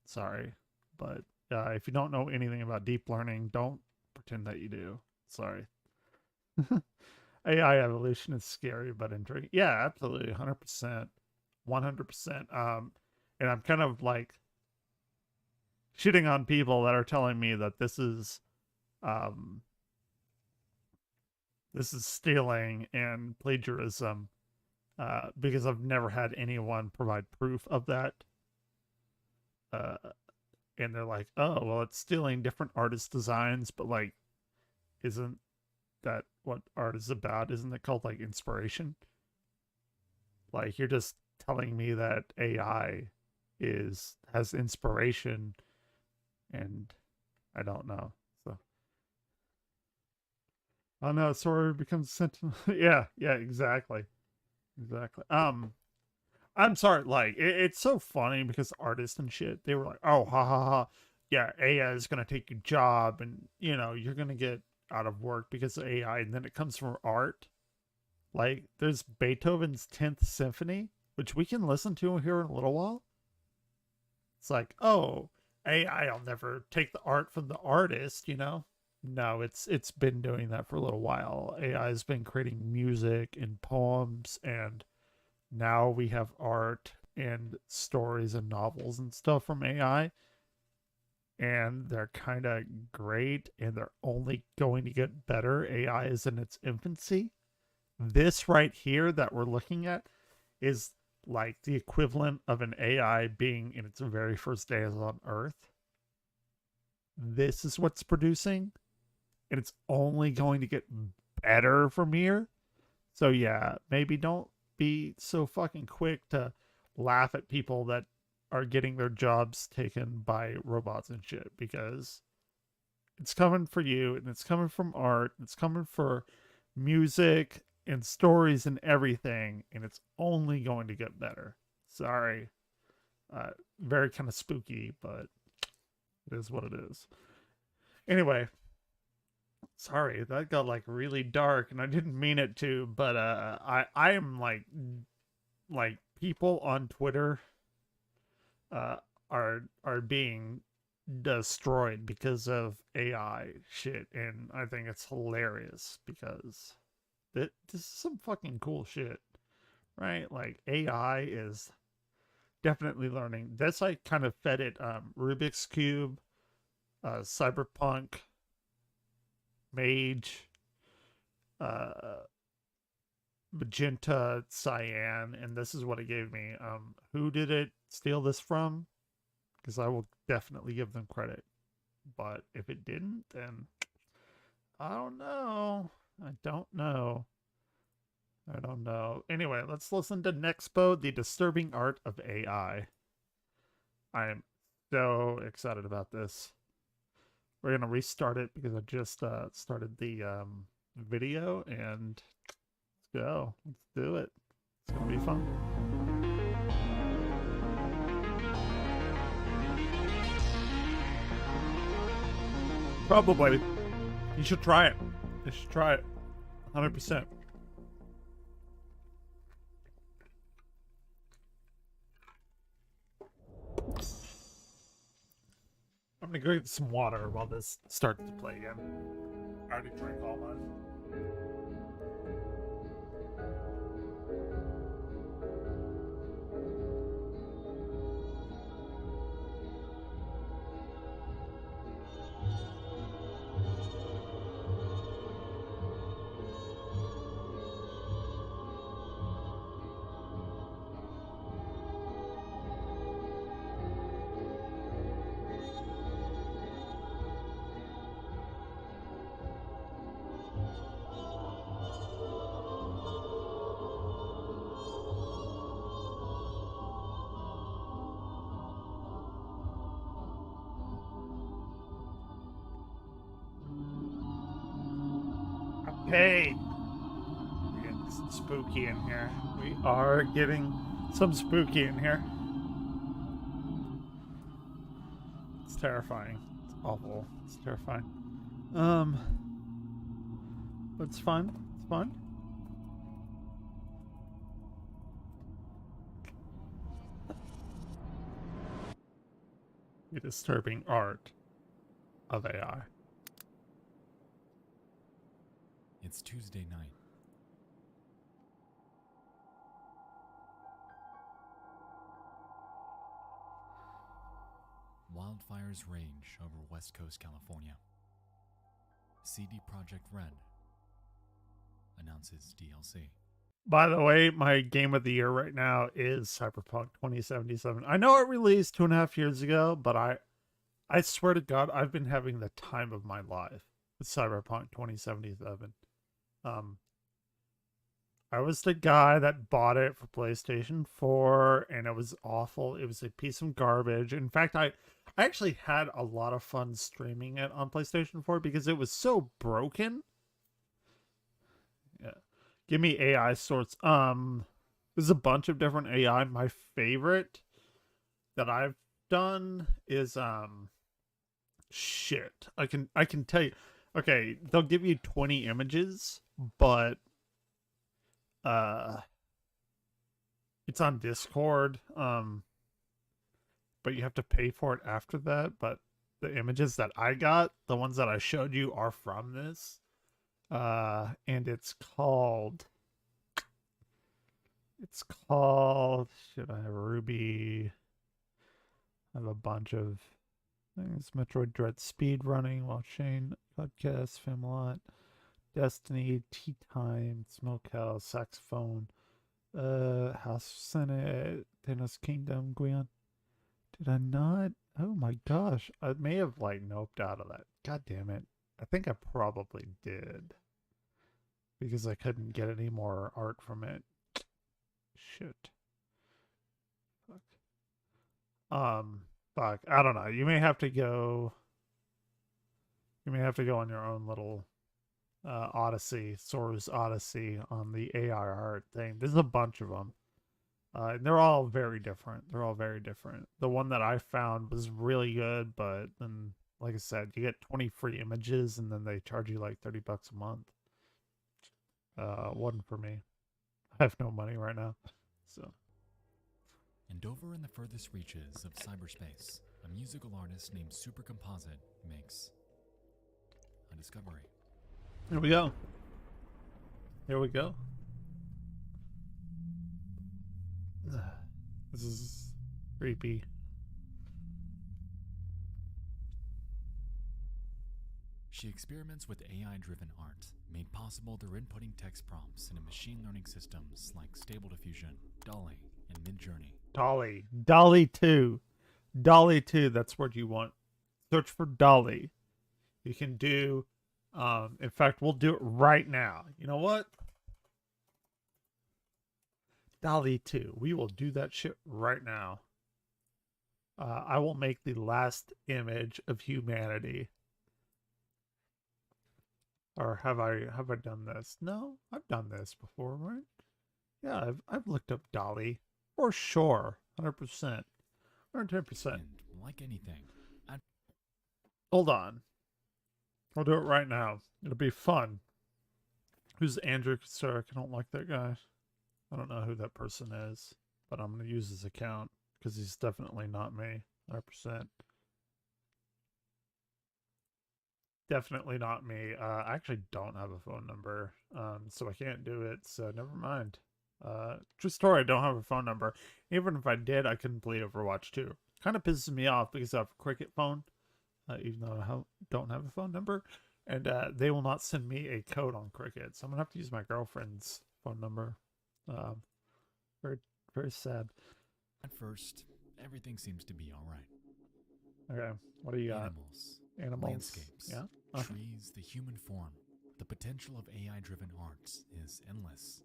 Sorry. But if you don't know anything about deep learning, don't pretend that you do. Sorry. AI evolution is scary but intriguing. Yeah, absolutely. 100%. 100%. And I'm kind of like shitting on people that are telling me that this is stealing and plagiarism, because I've never had anyone provide proof of that. And they're like, oh, well, it's stealing different artists' designs, but like, isn't that what art is about? Isn't it called like inspiration? Like, you're just telling me that AI has inspiration, and I don't know. So, oh no, Sora becomes sentinel. Yeah, exactly. I'm sorry, like it's so funny because artists and shit, they were like, oh, ha ha ha, yeah, AI is gonna take your job, and you're gonna get out of work because of AI, and then it comes from art. Like, there's Beethoven's 10th Symphony, which we can listen to here in a little while. It's like, oh, AI will never take the art from the artist. No, it's been doing that for a little while. AI has been creating music and poems, and now we have art and stories and novels and stuff from AI, and they're kind of great, and they're only going to get better. AI is in its infancy. This right here that we're looking at is like the equivalent of an AI being in its very first days on Earth. This is what's producing, and it's only going to get better from here. So yeah, maybe don't be so fucking quick to laugh at people that are getting their jobs taken by robots and shit, because it's coming for you, and it's coming from art, it's coming for music and stories and everything, and it's only going to get better. Sorry. Very kind of spooky, but it is what it is. Anyway, sorry, that got like really dark, and I didn't mean it to, but I am like people on Twitter are being destroyed because of AI shit, and I think it's hilarious because this is some fucking cool shit, right? Like, AI is definitely learning. This, I kind of fed it Rubik's Cube, Cyberpunk, Mage, magenta, cyan, and this is what it gave me. Who did it steal this from? Because I will definitely give them credit. But if it didn't, then I don't know. I don't know. I don't know. Anyway, let's listen to Nexpo, The Disturbing Art of AI. I am so excited about this. We're going to restart it because I just started the video, and let's go. Let's do it. It's going to be fun. Probably. You should try it. You should try it. 100%. I'm gonna go get some water while this starts to play again. I already drank all mine. Okay. We're getting some spooky in here. We are getting some spooky in here. It's terrifying. It's awful. It's terrifying. But it's fun. It's fun. The disturbing art of AI. It's Tuesday night. Wildfires rage over West Coast, California. CD Projekt Red announces DLC. By the way, my game of the year right now is Cyberpunk 2077. I know it released 2.5 years ago, but I swear to God, I've been having the time of my life with Cyberpunk 2077. I was the guy that bought it for PlayStation 4, and it was awful. It was a piece of garbage. In fact, I actually had a lot of fun streaming it on PlayStation 4 because it was so broken. Yeah. Give me AI sorts. There's a bunch of different AI. My favorite that I've done is shit. I can tell you. Okay, they'll give you 20 images, but it's on Discord. But you have to pay for it after that. But the images that I got, the ones that I showed you, are from this. And it's called should I have Ruby? I have a bunch of things. Metroid Dread speed running while Shane podcast, Famelot, Destiny, Tea Time, Smokehouse, Saxophone, House Senate, Thanos Kingdom, Gwion. Did I not? Oh my gosh. I may have like noped out of that. God damn it. I think I probably did. Because I couldn't get any more art from it. Shit. Fuck. Fuck. I don't know. You may have to go on your own little Odyssey, Sora's Odyssey on the AI art thing. There's a bunch of them. And they're all very different. The one that I found was really good, but then, like I said, you get 20 free images and then they charge you like $30 a month. Wasn't for me. I have no money right now. So. And over in the furthest reaches of cyberspace, a musical artist named Super Composite makes a discovery. Here we go. Here we go. This is creepy. She experiments with AI-driven art, made possible through inputting text prompts into machine learning systems like Stable Diffusion, DALL-E, and Midjourney. Dolly. Dolly 2. Dolly 2, that's what you want. Search for Dolly. You can do, in fact, we'll do it right now. You know what? Dolly 2. We will do that shit right now. I will make the last image of humanity. Or have I done this? No, I've done this before, right? Yeah, I've looked up Dolly for sure, 100%, 110%. And like anything, Hold on, I'll do it right now. It'll be fun. Who's Andrew Stark? I don't like that guy. I don't know who that person is, but I'm gonna use his account because he's definitely not me, 100%. Definitely not me. I actually don't have a phone number, so I can't do it, so never mind. True story, I don't have a phone number. Even if I did, I couldn't play Overwatch 2. Kind of pisses me off because I have a Cricket phone, even though I don't have a phone number, and they will not send me a code on Cricket, so I'm gonna have to use my girlfriend's phone number. Very, very sad. at first, everything seems to be alright. Okay, what do you got? Animals. Landscapes, Yeah. trees, the human form. The potential of AI-driven art is endless.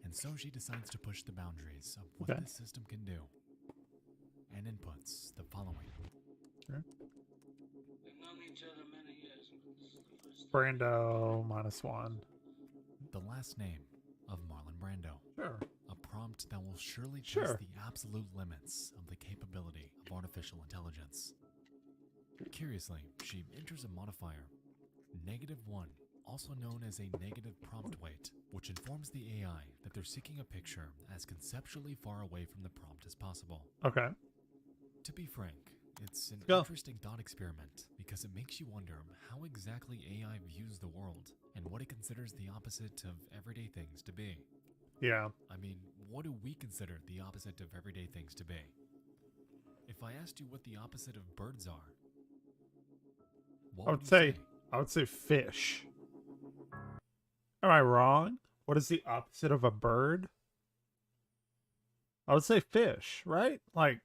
And so she decides to push the boundaries of what Okay. this system can do, and inputs the following. Sure. We've known each other many years, but this is the first time. Brando -1. The last name of Marlon Brando. Sure. A prompt that will surely test Sure. the absolute limits of the capability of artificial intelligence. Curiously, she enters a modifier, -1, also known as a negative prompt weight, which informs the AI that they're seeking a picture as conceptually far away from the prompt as possible. Okay. To be frank, it's an Go. interesting thought experiment because it makes you wonder how exactly AI views the world and what it considers the opposite of everyday things to be. Yeah. I mean, what do we consider the opposite of everyday things to be? If I asked you what the opposite of birds are, what I would would you say, say? I would say fish. Am I wrong? What is the opposite of a bird? I would say fish, right? Like,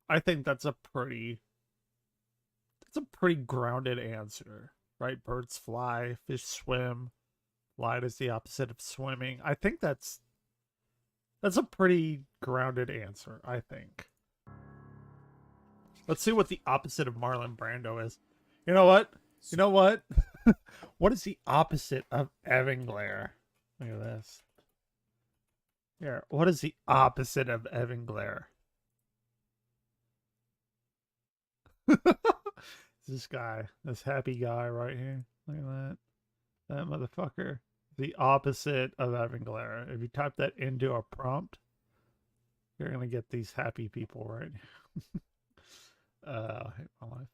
I think that's a pretty grounded answer, right? Birds fly, fish swim. Flight is the opposite of swimming. I think that's a pretty grounded answer, I think. Let's see what the opposite of Marlon Brando is. You know what? You know what? What is the opposite of Evenglare? Look at this. Here, what is the opposite of Evenglare? This guy, this happy guy right here. Look at that. That motherfucker. The opposite of Evenglare. If you type that into a prompt, you're gonna get these happy people right now. I hate my life.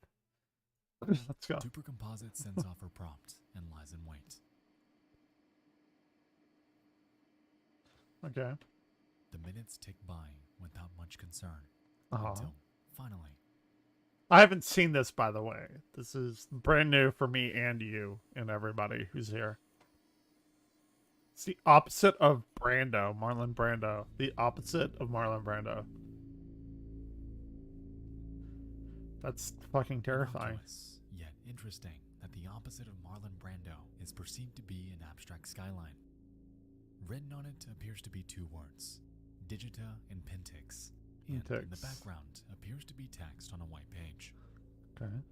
Let's go. Supercomposite sends off her prompt and lies in wait. Okay. The minutes tick by without much concern Uh-huh. until, finally, I haven't seen this, by the way. This is brand new for me and you and everybody who's here. It's the opposite of Brando, Marlon Brando. The opposite of Marlon Brando. That's fucking terrifying. innocuous, yet interesting that the opposite of Marlon Brando is perceived to be an abstract skyline. Written on it appears to be two words, Digita and Pintix, and in the Pintix. background appears to be text on a white page. Okay.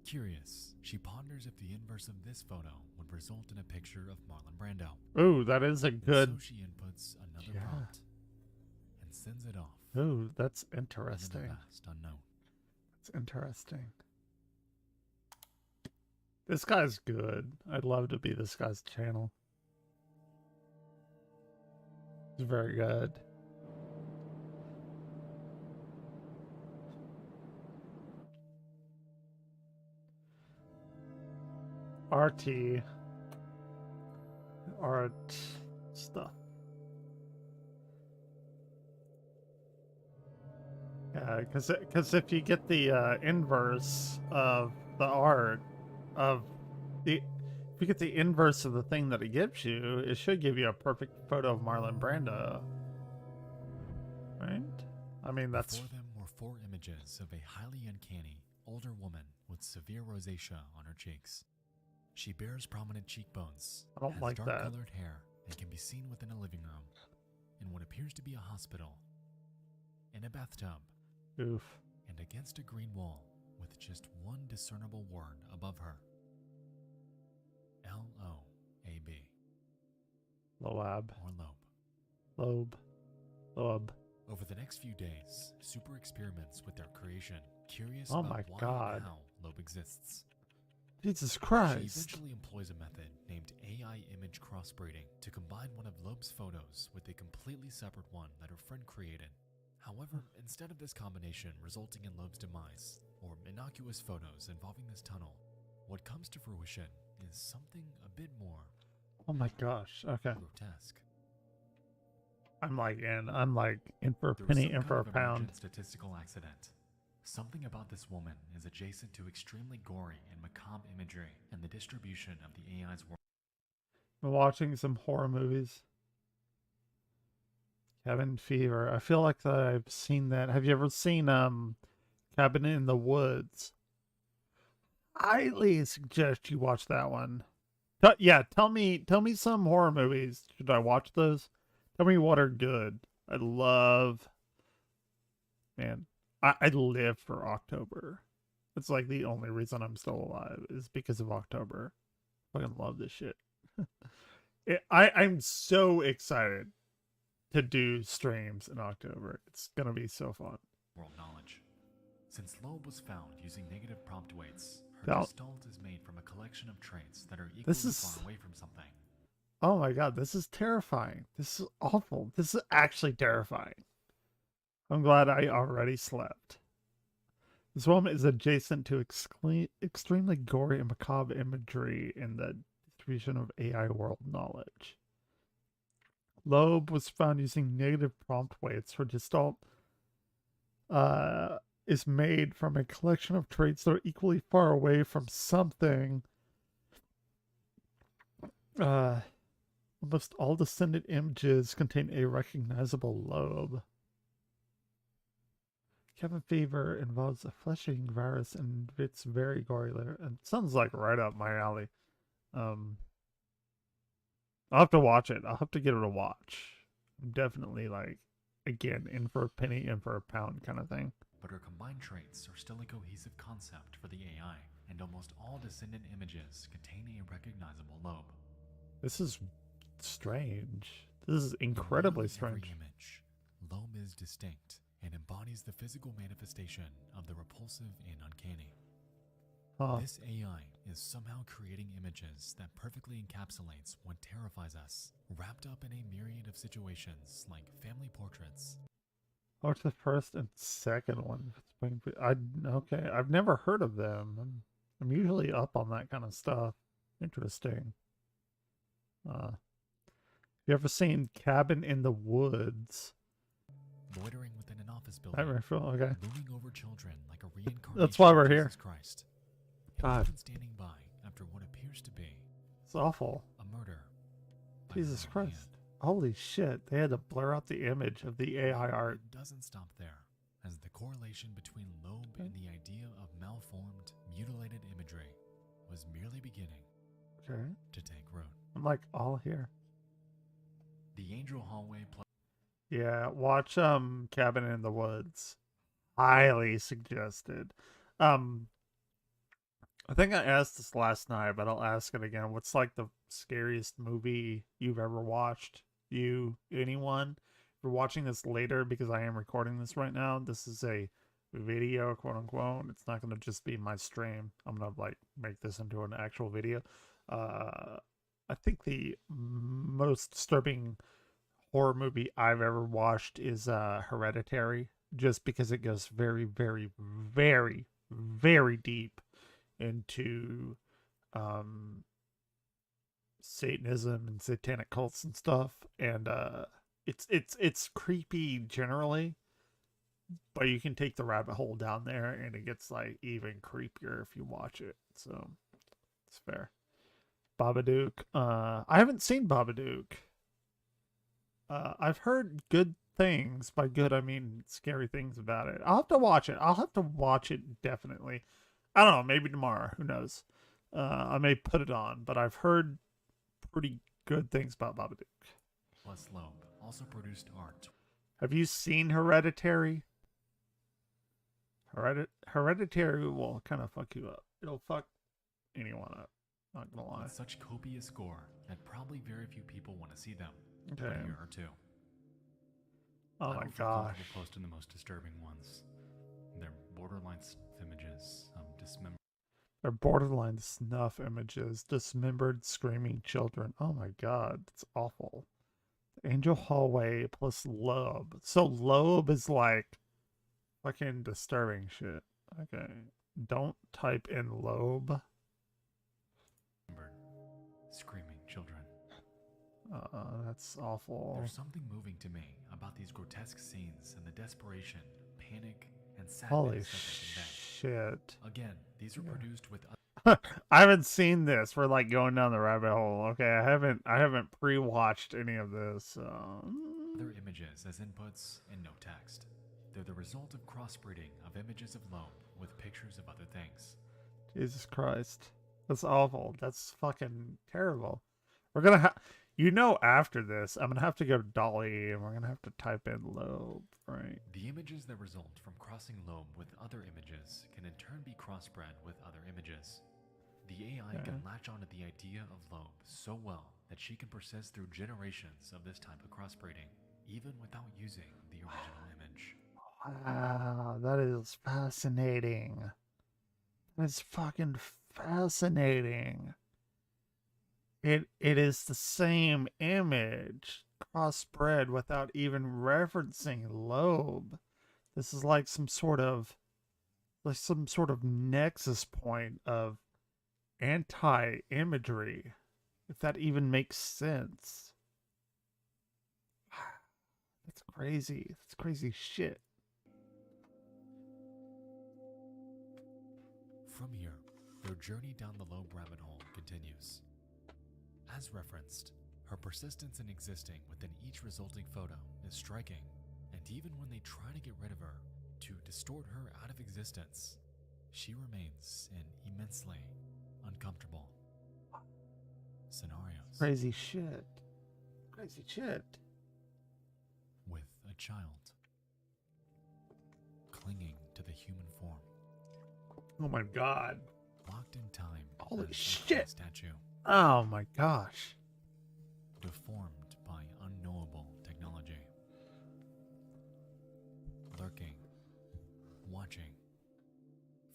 Curious, she ponders if the inverse of this photo would result in a picture of Marlon Brando. Ooh, that is a good. So she inputs another Yeah. prompt and sends it off Ooh, that's into the interesting. vast unknown. That's interesting. This guy's good. I'd love to be this guy's channel. He's very good. RT. Art stuff. Yeah, because if you get the inverse of the art, of the. If you get the inverse of the thing that it gives you, it should give you a perfect photo of Marlon Brando. Right? I mean, that's. Before them were 4 images of a highly uncanny, older woman with severe rosacea on her cheeks. She bears prominent cheekbones, I don't has like that. dark-colored hair, and can be seen within a living room, in what appears to be a hospital, in a bathtub, Oof. and against a green wall with just one discernible word above her. L-O-A-B. Loab. Or Loeb. Loeb. Loeb. Over the next few days, Super experiments with their creation, curious Oh about my why God. and how Loeb exists. Jesus She Christ. eventually employs a method named AI image crossbreeding to combine one of Loeb's photos with a completely separate one that her friend created. However, instead of this combination resulting in Loeb's demise, or innocuous photos involving this tunnel, what comes to fruition is something a bit more Oh my gosh. Okay. grotesque. I'm like in for a There was penny, some in kind for a of emergent pound. statistical accident. Something about this woman is adjacent to extremely gory and macabre imagery and the distribution of the AI's world. Been watching some horror movies. Cabin Fever. I feel like that I've seen that. Have you ever seen Cabin in the Woods? Highly suggest you watch that one. Yeah, tell me some horror movies. Should I watch those? Tell me what are good. I love, man, I live for October. It's like the only reason I'm still alive is because of October. I fucking love this shit. I'm so excited to do streams in October. It's gonna be so fun. Knowledge. Since Loeb was found using negative prompt weights, her Now- gestalt is made from a collection of traits that are equally This is- far away from something. Oh my god, this is terrifying. This is awful. This is actually terrifying. I'm glad I already slept. This woman is adjacent to extremely gory and macabre imagery in the distribution of AI world knowledge. Loeb was found using negative prompt weights. Her gestalt is made from a collection of traits that are equally far away from something. Almost all descendant images contain a recognizable Loeb. Cabin fever involves a flesh-eating virus and it's very gory. It sounds like right up my alley. I'll have to watch it. I'll have to give it a watch. I'm definitely like, again, in for a penny, in for a pound kind of thing. But her combined traits are still a cohesive concept for the AI, and almost all descendant images contain a recognizable Loeb. This is strange. This is incredibly In strange. every image, Loeb is distinct and embodies the physical manifestation of the repulsive and uncanny. Huh. This AI is somehow creating images that perfectly encapsulates what terrifies us, wrapped up in a myriad of situations like family portraits. What's the first and second one? Okay. I've never heard of them. I'm usually up on that kind of stuff. Interesting. You ever seen Cabin in the Woods? Loitering within an office Nightmare building, Fuel, okay. looming over children like a reincarnation That's why we're of here. Jesus Christ. And God. often standing by after what appears to be It's awful. a murder. by Jesus her own Christ. hand. Holy shit. They had to blur out the image of the AI art. It doesn't stop there, as the correlation between Loeb and the idea of malformed, mutilated imagery was merely beginning Okay. to take root. I'm like all here. The Angel Hallway Yeah, watch Cabin in the Woods. Highly suggested. I think I asked this last night, but I'll ask it again. What's like the scariest movie you've ever watched? Anyone? If you're watching this later, because I am recording this right now, this is a video, quote unquote. It's not gonna just be my stream. I'm gonna like make this into an actual video. I think the most disturbing horror movie I've ever watched is Hereditary, just because it goes very, very, very, very deep into Satanism and satanic cults and stuff, and it's creepy generally, but you can take the rabbit hole down there and it gets like even creepier if you watch it. So It's fair. Babadook. I haven't seen Babadook. I've heard good things. By good, I mean scary things about it. I'll have to watch it. I'll have to watch it definitely. I don't know. Maybe tomorrow. Who knows? I may put it on, but I've heard pretty good things about Babadook. Plus Loeb also produced art. Have you seen Hereditary? Hereditary will kind of fuck you up. It'll fuck anyone up. Not gonna lie. With such copious gore that probably very few people want to see them. Okay. But here are two. Oh I my don't feel comfortable gosh. posting the most disturbing ones. They're borderline images of dismembered. They're borderline snuff images, dismembered, screaming children. Oh my god, it's awful. Angel Hallway plus Loeb. So Loeb is like fucking disturbing shit. Okay. Don't type in Loeb. Screaming children. That's awful. There's something moving to me about these grotesque scenes and the desperation, panic, and sadness Holy that they convey. shit. Again, these are produced with I haven't seen this. We're like going down the rabbit hole. Okay, I haven't pre-watched any of this. other images as inputs and no text. They're the result of crossbreeding of images of Loeb with pictures of other things. Jesus Christ. That's awful. That's fucking terrible. We're gonna have, after this, I'm gonna have to go to Dolly and we're gonna have to type in Loeb, right? The images that result from crossing Loeb with other images can in turn be crossbred with other images. The AI can latch onto the idea of Loeb so well that she can persist through generations of this type of crossbreeding, even without using the original image. Wow, that is fascinating. That's fucking fascinating. It is the same image crossbred without even referencing Loeb. This is like some sort of nexus point of anti-imagery, if that even makes sense. That's crazy. That's crazy shit. From here, their journey down the Loeb rabbit hole continues. As referenced, her persistence in existing within each resulting photo is striking, and even when they try to get rid of her, to distort her out of existence, she remains in immensely uncomfortable scenarios. Crazy shit. Crazy shit. With a child clinging to the human form, Oh my god. locked in time. Holy as a shit. statue, Oh my gosh. deformed by unknowable technology, lurking, watching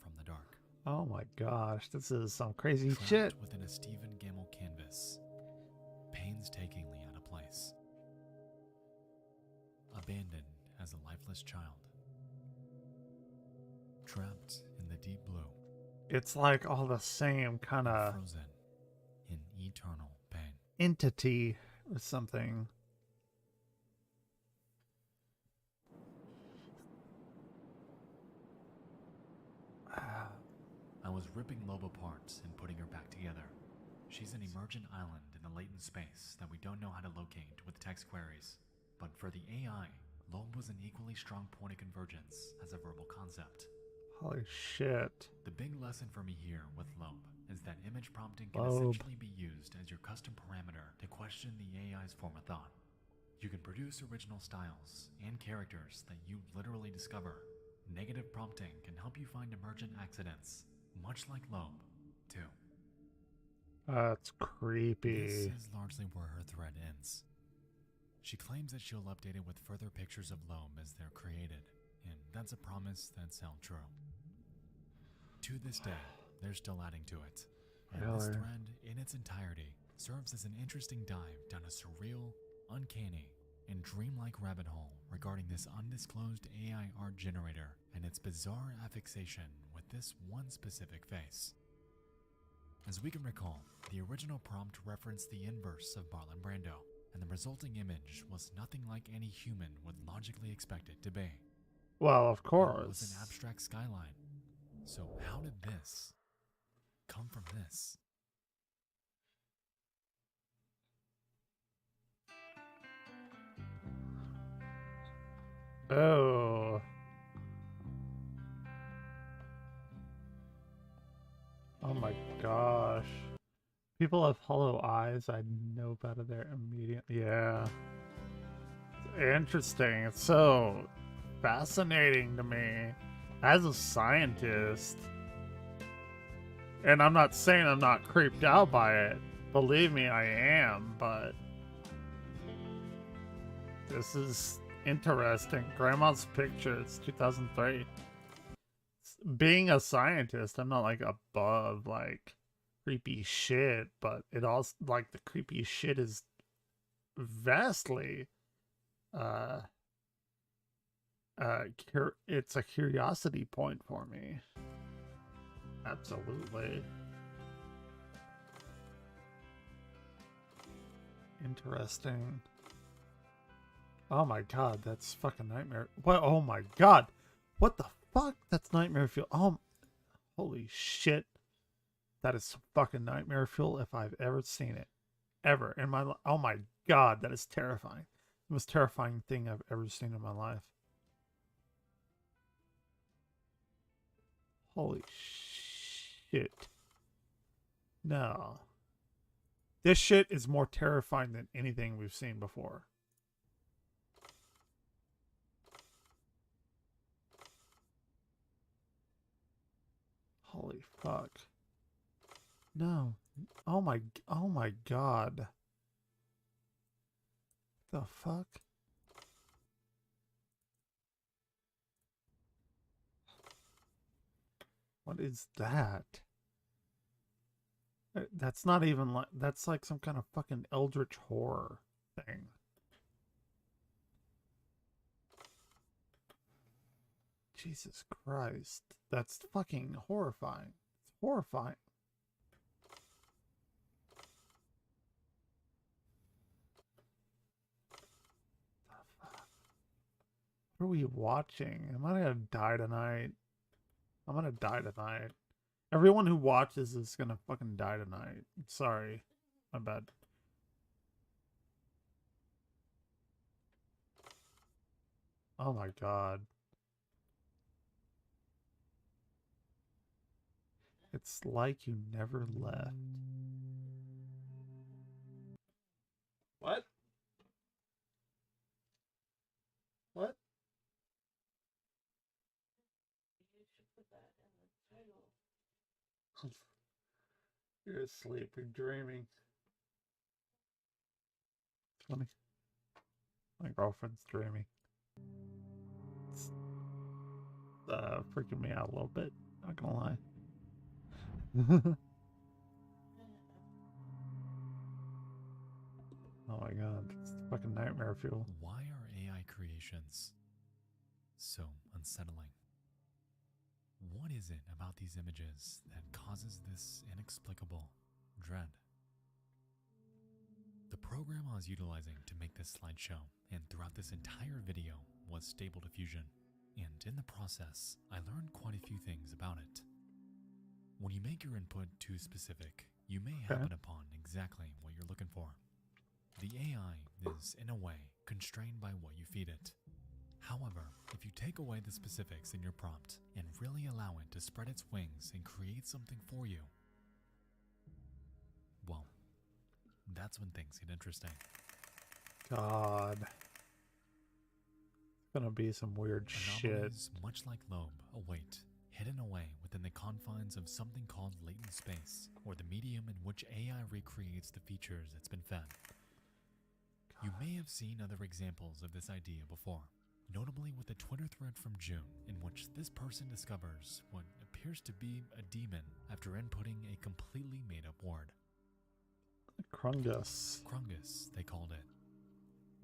from the dark. Oh my gosh. This is some crazy Trapped shit. within a Stephen Gamble canvas, painstakingly out of place, abandoned as a lifeless child, trapped in the deep blue, It's like all the same kind of frozen in eternal pain. entity or something. I was ripping Loeb apart and putting her back together. She's an emergent island in a latent space that we don't know how to locate with text queries. But for the AI, Loeb was an equally strong point of convergence as a verbal concept. Holy shit. The big lesson for me here with Loeb is that image prompting can Loeb. essentially be used as your custom parameter to question the AI's form of thought. You can produce original styles and characters that you literally discover. Negative prompting can help you find emergent accidents, much like Loeb, too. That's creepy. This is largely where her thread ends. She claims that she'll update it with further pictures of Loeb as they're created, and that's a promise that's held true. To this day, they're still adding to it, and this Really? thread, in its entirety, serves as an interesting dive down a surreal, uncanny, and dreamlike rabbit hole regarding this undisclosed AI art generator and its bizarre affixation with this one specific face. As we can recall, the original prompt referenced the inverse of Marlon Brando, and the resulting image was nothing like any human would logically expect it to be. Well, of It was an course. abstract skyline. So how did this come from this? Oh. Oh my gosh. People have hollow eyes. I know better there immediately. Yeah. Interesting. It's so fascinating to me as a scientist. And I'm not saying I'm not creeped out by it. Believe me, I am, but this is interesting. Grandma's picture, it's 2003. Being a scientist, I'm not like above like creepy shit, but it also like the creepy shit is vastly it's a curiosity point for me. Absolutely. Interesting. Oh my god, that's fucking nightmare. What? Oh my god. What the fuck? That's nightmare fuel. Oh, holy shit. That is fucking nightmare fuel if I've ever seen it. Ever in my life. Oh my god, that is terrifying. The most terrifying thing I've ever seen in my life. Holy shit. No. This shit is more terrifying than anything we've seen before. Holy fuck. No. Oh my god. The fuck? What is that? That's not even like, that's like some kind of fucking eldritch horror thing. Jesus Christ. That's fucking horrifying. It's horrifying. What are we watching? Am I gonna die tonight? I'm gonna die tonight. Everyone who watches is gonna fucking die tonight. Sorry. My bad. Oh my god. It's like you never left. What? What? You're asleep. You're dreaming. It's funny. My girlfriend's dreaming. It's freaking me out a little bit. Not gonna lie. Oh my god. It's fucking nightmare fuel. Why are AI creations so unsettling? What is it about these images that causes this inexplicable dread? The program I was utilizing to make this slideshow and throughout this entire video was Stable Diffusion, and in the process, I learned quite a few things about it. When you make your input too specific, you may happen upon exactly what you're looking for. The AI is, in a way, constrained by what you feed it. However, if you take away the specifics in your prompt and really allow it to spread its wings and create something for you, well, that's when things get interesting. God. It's gonna be some weird shit. Anomalies, much like Loeb, await, hidden away within the confines of something called latent space, or the medium in which AI recreates the features it's been fed. You may have seen other examples of this idea before, notably with a Twitter thread from June in which this person discovers what appears to be a demon after inputting a completely made-up word. Krungus. Krungus, they called it,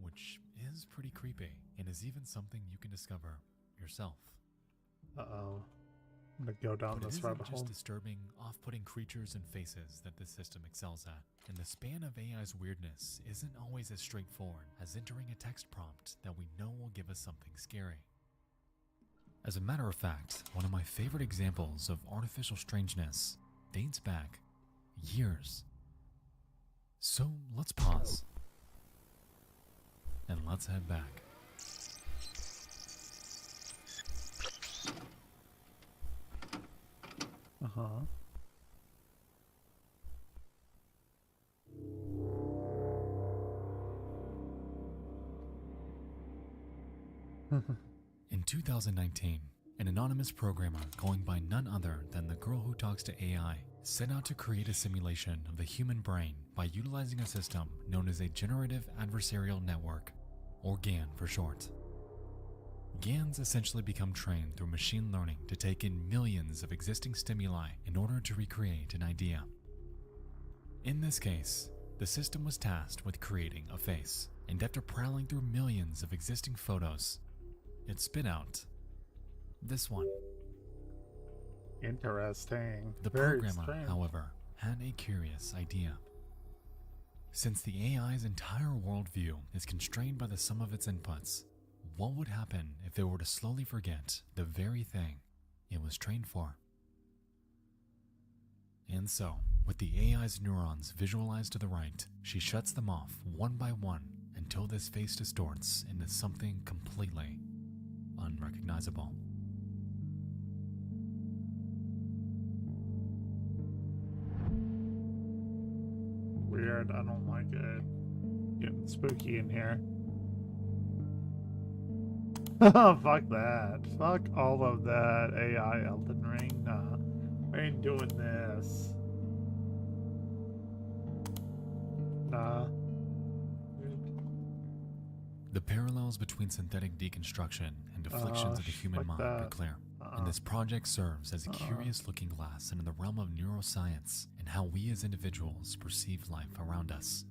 which is pretty creepy and is even something you can discover yourself. Uh-oh. I'm gonna go down But this it rabbit isn't hole. just disturbing, off-putting creatures and faces that this system excels at, and the span of AI's weirdness isn't always as straightforward as entering a text prompt that we know will give us something scary. As a matter of fact, one of my favorite examples of artificial strangeness dates back years. So let's pause and let's head back. Uh-huh. In 2019, an anonymous programmer going by none other than the girl who talks to AI set out to create a simulation of the human brain by utilizing a system known as a Generative Adversarial Network, or GAN for short. GANs essentially become trained through machine learning to take in millions of existing stimuli in order to recreate an idea. In this case, the system was tasked with creating a face, and after prowling through millions of existing photos, it spit out this one. Interesting. The Very programmer, strange. however, had a curious idea. Since the AI's entire worldview is constrained by the sum of its inputs, what would happen if it were to slowly forget the very thing it was trained for? And so, with the AI's neurons visualized to the right, she shuts them off one by one until this face distorts into something completely unrecognizable. Weird. I don't like it. Getting spooky in here. Fuck that. Fuck all of that AI Elden Ring. Nah. I ain't doing this. Nah. The parallels between synthetic deconstruction and afflictions of the human like mind are that. clear, and this project serves as a curious looking glass into the realm of neuroscience and how we as individuals perceive life around us.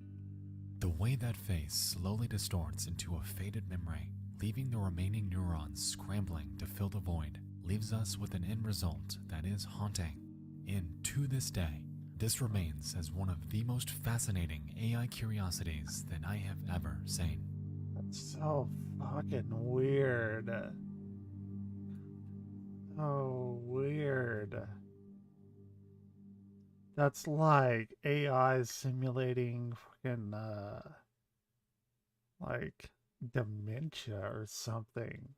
The way that face slowly distorts into a faded memory, leaving the remaining neurons scrambling to fill the void, leaves us with an end result that is haunting. And to this day, this remains as one of the most fascinating AI curiosities that I have ever seen. That's so fucking weird. So weird. That's like AI simulating fucking like dementia or something.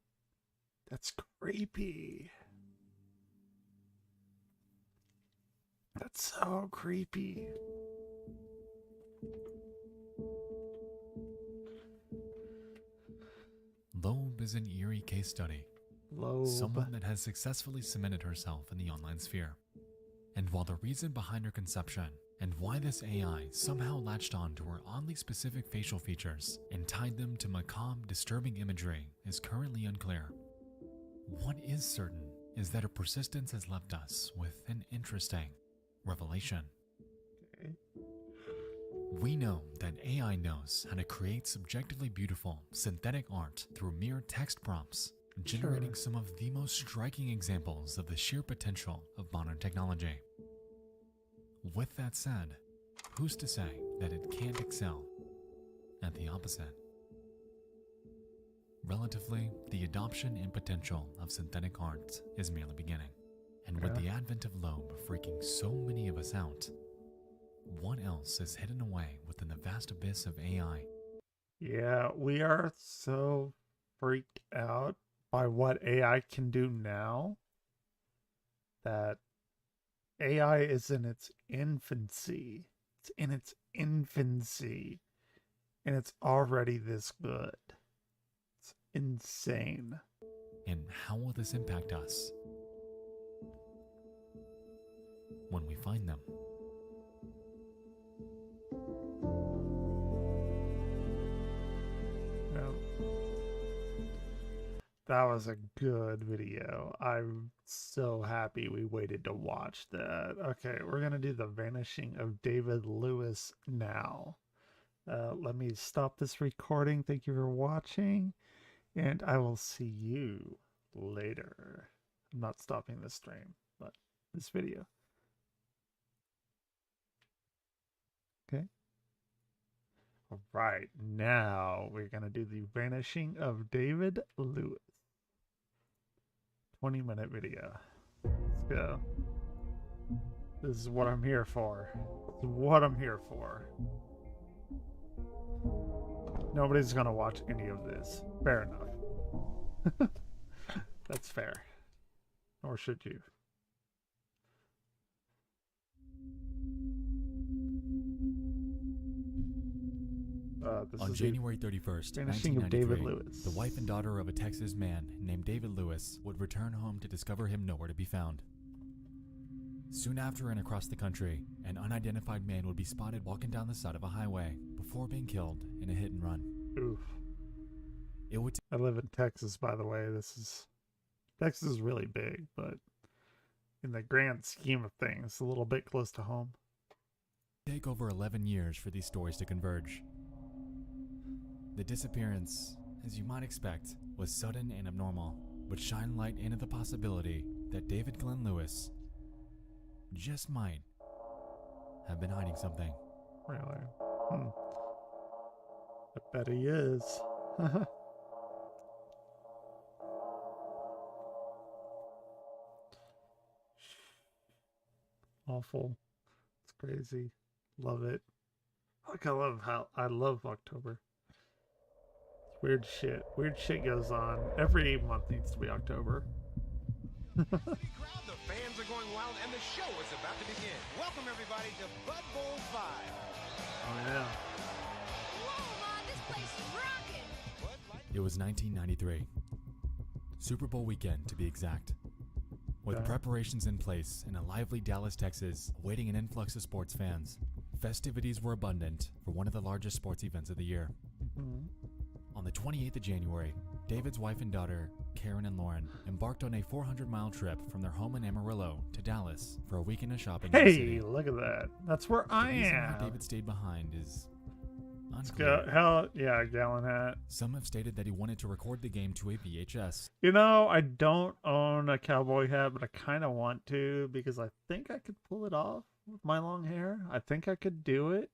That's creepy. That's so creepy. Loeb is an eerie case study. Loeb. Someone that has successfully cemented herself in the online sphere. And while the reason behind her conception and why this AI somehow latched on to her oddly specific facial features and tied them to macabre, disturbing imagery is currently unclear. What is certain is that her persistence has left us with an interesting revelation. Okay. We know that AI knows how to create subjectively beautiful synthetic art through mere text prompts, generating some of the most striking examples of the sheer potential of modern technology. With that said, who's to say that it can't excel at the opposite? Relatively, the adoption and potential of synthetic art is merely beginning. And with the advent of Loeb freaking so many of us out, what else is hidden away within the vast abyss of AI? Yeah, we are so freaked out by what AI can do now that AI is in its infancy. It's in its infancy. And it's already this good. It's insane. And how will this impact us when we find them? That was a good video. I'm so happy we waited to watch that. Okay, we're going to do the vanishing of David Lewis now. Let me stop this recording. Thank you for watching, and I will see you later. I'm not stopping this stream, but this video. Okay. All right, now we're going to do the vanishing of David Lewis. 20-minute video. Let's go. This is what I'm here for. This is what I'm here for. Nobody's gonna watch any of this. Fair enough. That's fair. Nor should you. This On is January 31st, vanishing of 1993, David Lewis. the wife and daughter of a Texas man named David Lewis would return home to discover him nowhere to be found. Soon after and across the country, an unidentified man would be spotted walking down the side of a highway before being killed in a hit and run. Oof. It would I live in Texas, by the way. Texas is really big, but in the grand scheme of things, a little bit close to home. take over 11 years for these stories to converge. The disappearance, as you might expect, was sudden and abnormal, but shine light into the possibility that David Glenn Lewis just might have been hiding something. Really? I bet he is. Awful. It's crazy. Love it. Like I love October. It's weird shit. Weird shit goes on. Every month needs to be October. Crowd, the fans are going wild, and the show is about to begin. Welcome everybody to Bud Bowl 5. Oh yeah. Whoa, Ma, this place is rocking! It was 1993. Super Bowl weekend, to be exact. With Okay. preparations in place in a lively Dallas, Texas, awaiting an influx of sports fans, festivities were abundant for one of the largest sports events of the year. Mhm. On the 28th of January, David's wife and daughter, Karen and Lauren, embarked on a 400-mile trip from their home in Amarillo to Dallas for a weekend of shopping in the Hey, city. look at that. That's where I The reason why am. David stayed behind is Let's unclear. go. Hell yeah, gallon hat. Some have stated that he wanted to record the game to a VHS. You know, I don't own a cowboy hat, but I kind of want to because I think I could pull it off with my long hair. I think I could do it,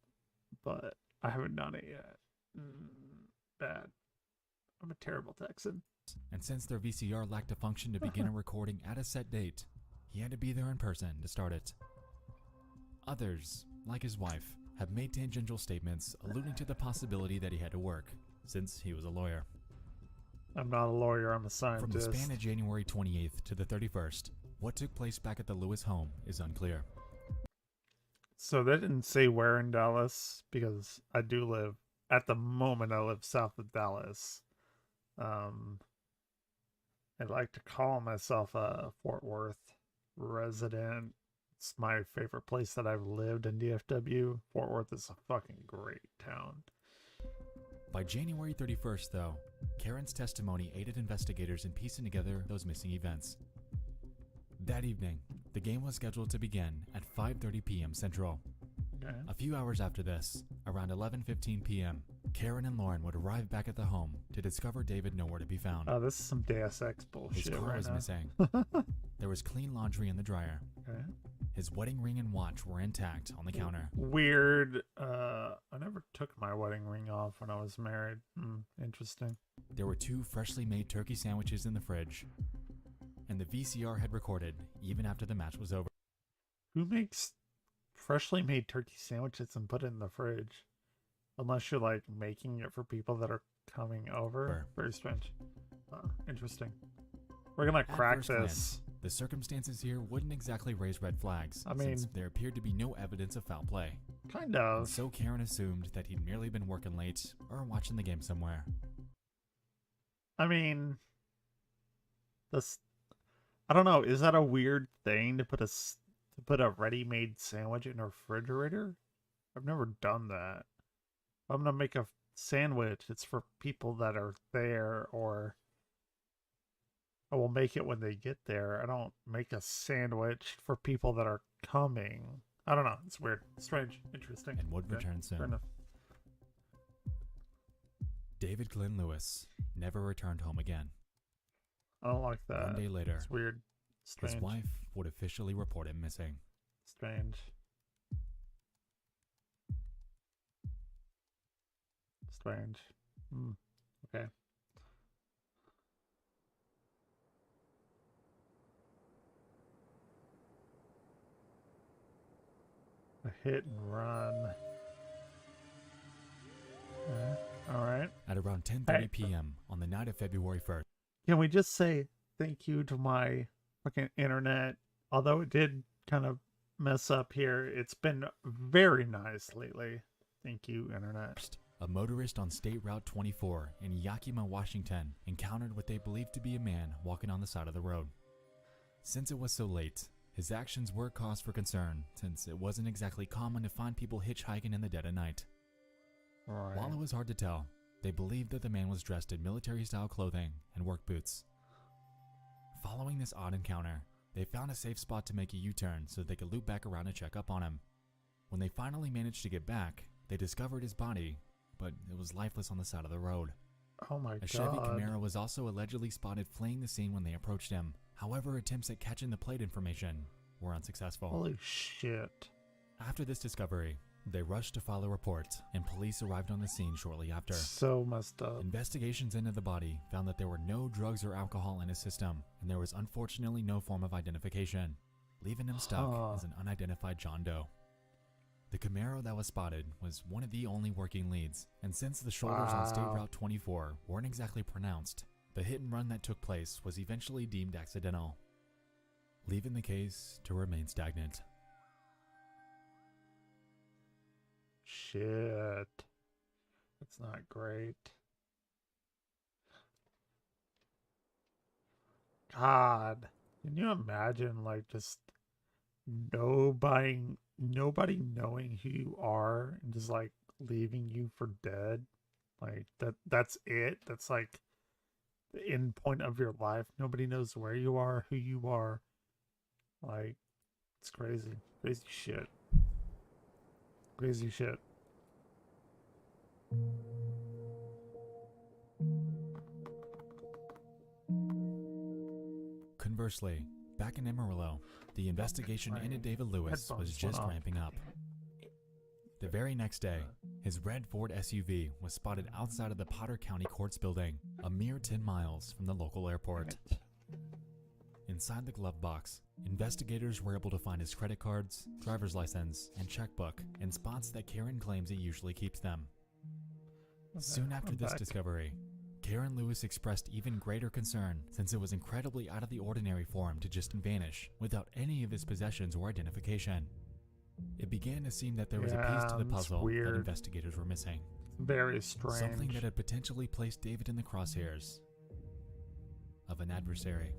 but I haven't done it yet. Bad. I'm a terrible Texan. And since their VCR lacked a function to begin a recording at a set date, he had to be there in person to start it. Others, like his wife, have made tangential statements alluding to the possibility that he had to work, since he was a lawyer. I'm not a lawyer, I'm a From the scientist. span of January 28th to the 31st, what took place back at the Lewis home is unclear. So they didn't say where in Dallas because I do live, at the moment, I live south of Dallas. I like to call myself a Fort Worth resident. It's my favorite place that I've lived in DFW. Fort Worth is a fucking great town. By January 31st, though, Karen's testimony aided investigators in piecing together those missing events. That evening, the game was scheduled to begin at 5:30 p.m. Central. Okay. A few hours after this, around 11:15 p.m., Karen and Lauren would arrive back at the home to discover David nowhere to be found. Oh, this is some Deus Ex His bullshit car right was now. missing. There was clean laundry in the dryer. Okay. His wedding ring and watch were intact on the counter. Weird. I never took my wedding ring off when I was married. Interesting. There were 2 freshly made turkey sandwiches in the fridge. And the VCR had recorded even after the match was over. Who makes freshly made turkey sandwiches and put it in the fridge? Unless you're like making it for people that are coming over. Sure. Very strange. Interesting. We're gonna At crack first this. glance, the circumstances here wouldn't exactly raise red flags, I mean- since there appeared to be no evidence of foul play. Kind And of. so Karen assumed that he'd merely been working late or watching the game somewhere. I mean, this. I don't know. Is that a weird thing to put a ready-made sandwich in a refrigerator? I've never done that. If I'm gonna make a sandwich, it's for people that are there, or I will make it when they get there. I don't make a sandwich for people that are coming. I don't know. It's weird, strange, interesting. And would Okay, return soon. fair enough. David Glenn Lewis never returned home again. I don't like that. One day later, It's weird. Strange. his wife would officially report him missing. Strange. Strange. Okay. A hit and run. Okay. All right. At around 10:30 Hey. p.m. on the night of February 1st, Can we just say thank you to my fucking internet? Although it did kind of mess up here, it's been very nice lately. Thank you, internet. A motorist on State Route 24 in Yakima, Washington encountered what they believed to be a man walking on the side of the road. Since it was so late, his actions were cause for concern, since it wasn't exactly common to find people hitchhiking in the dead of night. Right. While it was hard to tell, they believed that the man was dressed in military-style clothing and work boots. Following this odd encounter, they found a safe spot to make a U-turn so they could loop back around and check up on him. When they finally managed to get back, they discovered his body, but it was lifeless on the side of the road. Oh my A god. Chevy Camaro was also allegedly spotted fleeing the scene when they approached him. However, attempts at catching the plate information were unsuccessful. Holy shit. After this discovery, they rushed to file a report, and police arrived on the scene shortly after. So messed up. Investigations into the body found that there were no drugs or alcohol in his system, and there was unfortunately no form of identification, leaving him stuck as an unidentified John Doe. The Camaro that was spotted was one of the only working leads, and since the shoulders on State Route 24 weren't exactly pronounced, the hit and run that took place was eventually deemed accidental, leaving the case to remain stagnant. Shit. That's not great. God. Can you imagine like just nobody knowing who you are and just like leaving you for dead? Like that's it. That's like the end point of your life. Nobody knows where you are, who you are. Like it's crazy. Crazy shit. Crazy shit. Conversely, back in Amarillo, the investigation into David Lewis was Headphones just went off. ramping up. The very next day, his red Ford SUV was spotted outside of the Potter County Courts building, a mere 10 miles from the local airport. Inside the glove box, investigators were able to find his credit cards, driver's license, and checkbook in spots that Karen claims he usually keeps them. Soon after I'm this back. discovery, Karen Lewis expressed even greater concern since it was incredibly out of the ordinary for him to just vanish without any of his possessions or identification. It began to seem that there was a piece to the it's puzzle that weird. investigators were missing. Very strange. Something that had potentially placed David in the crosshairs of an adversary.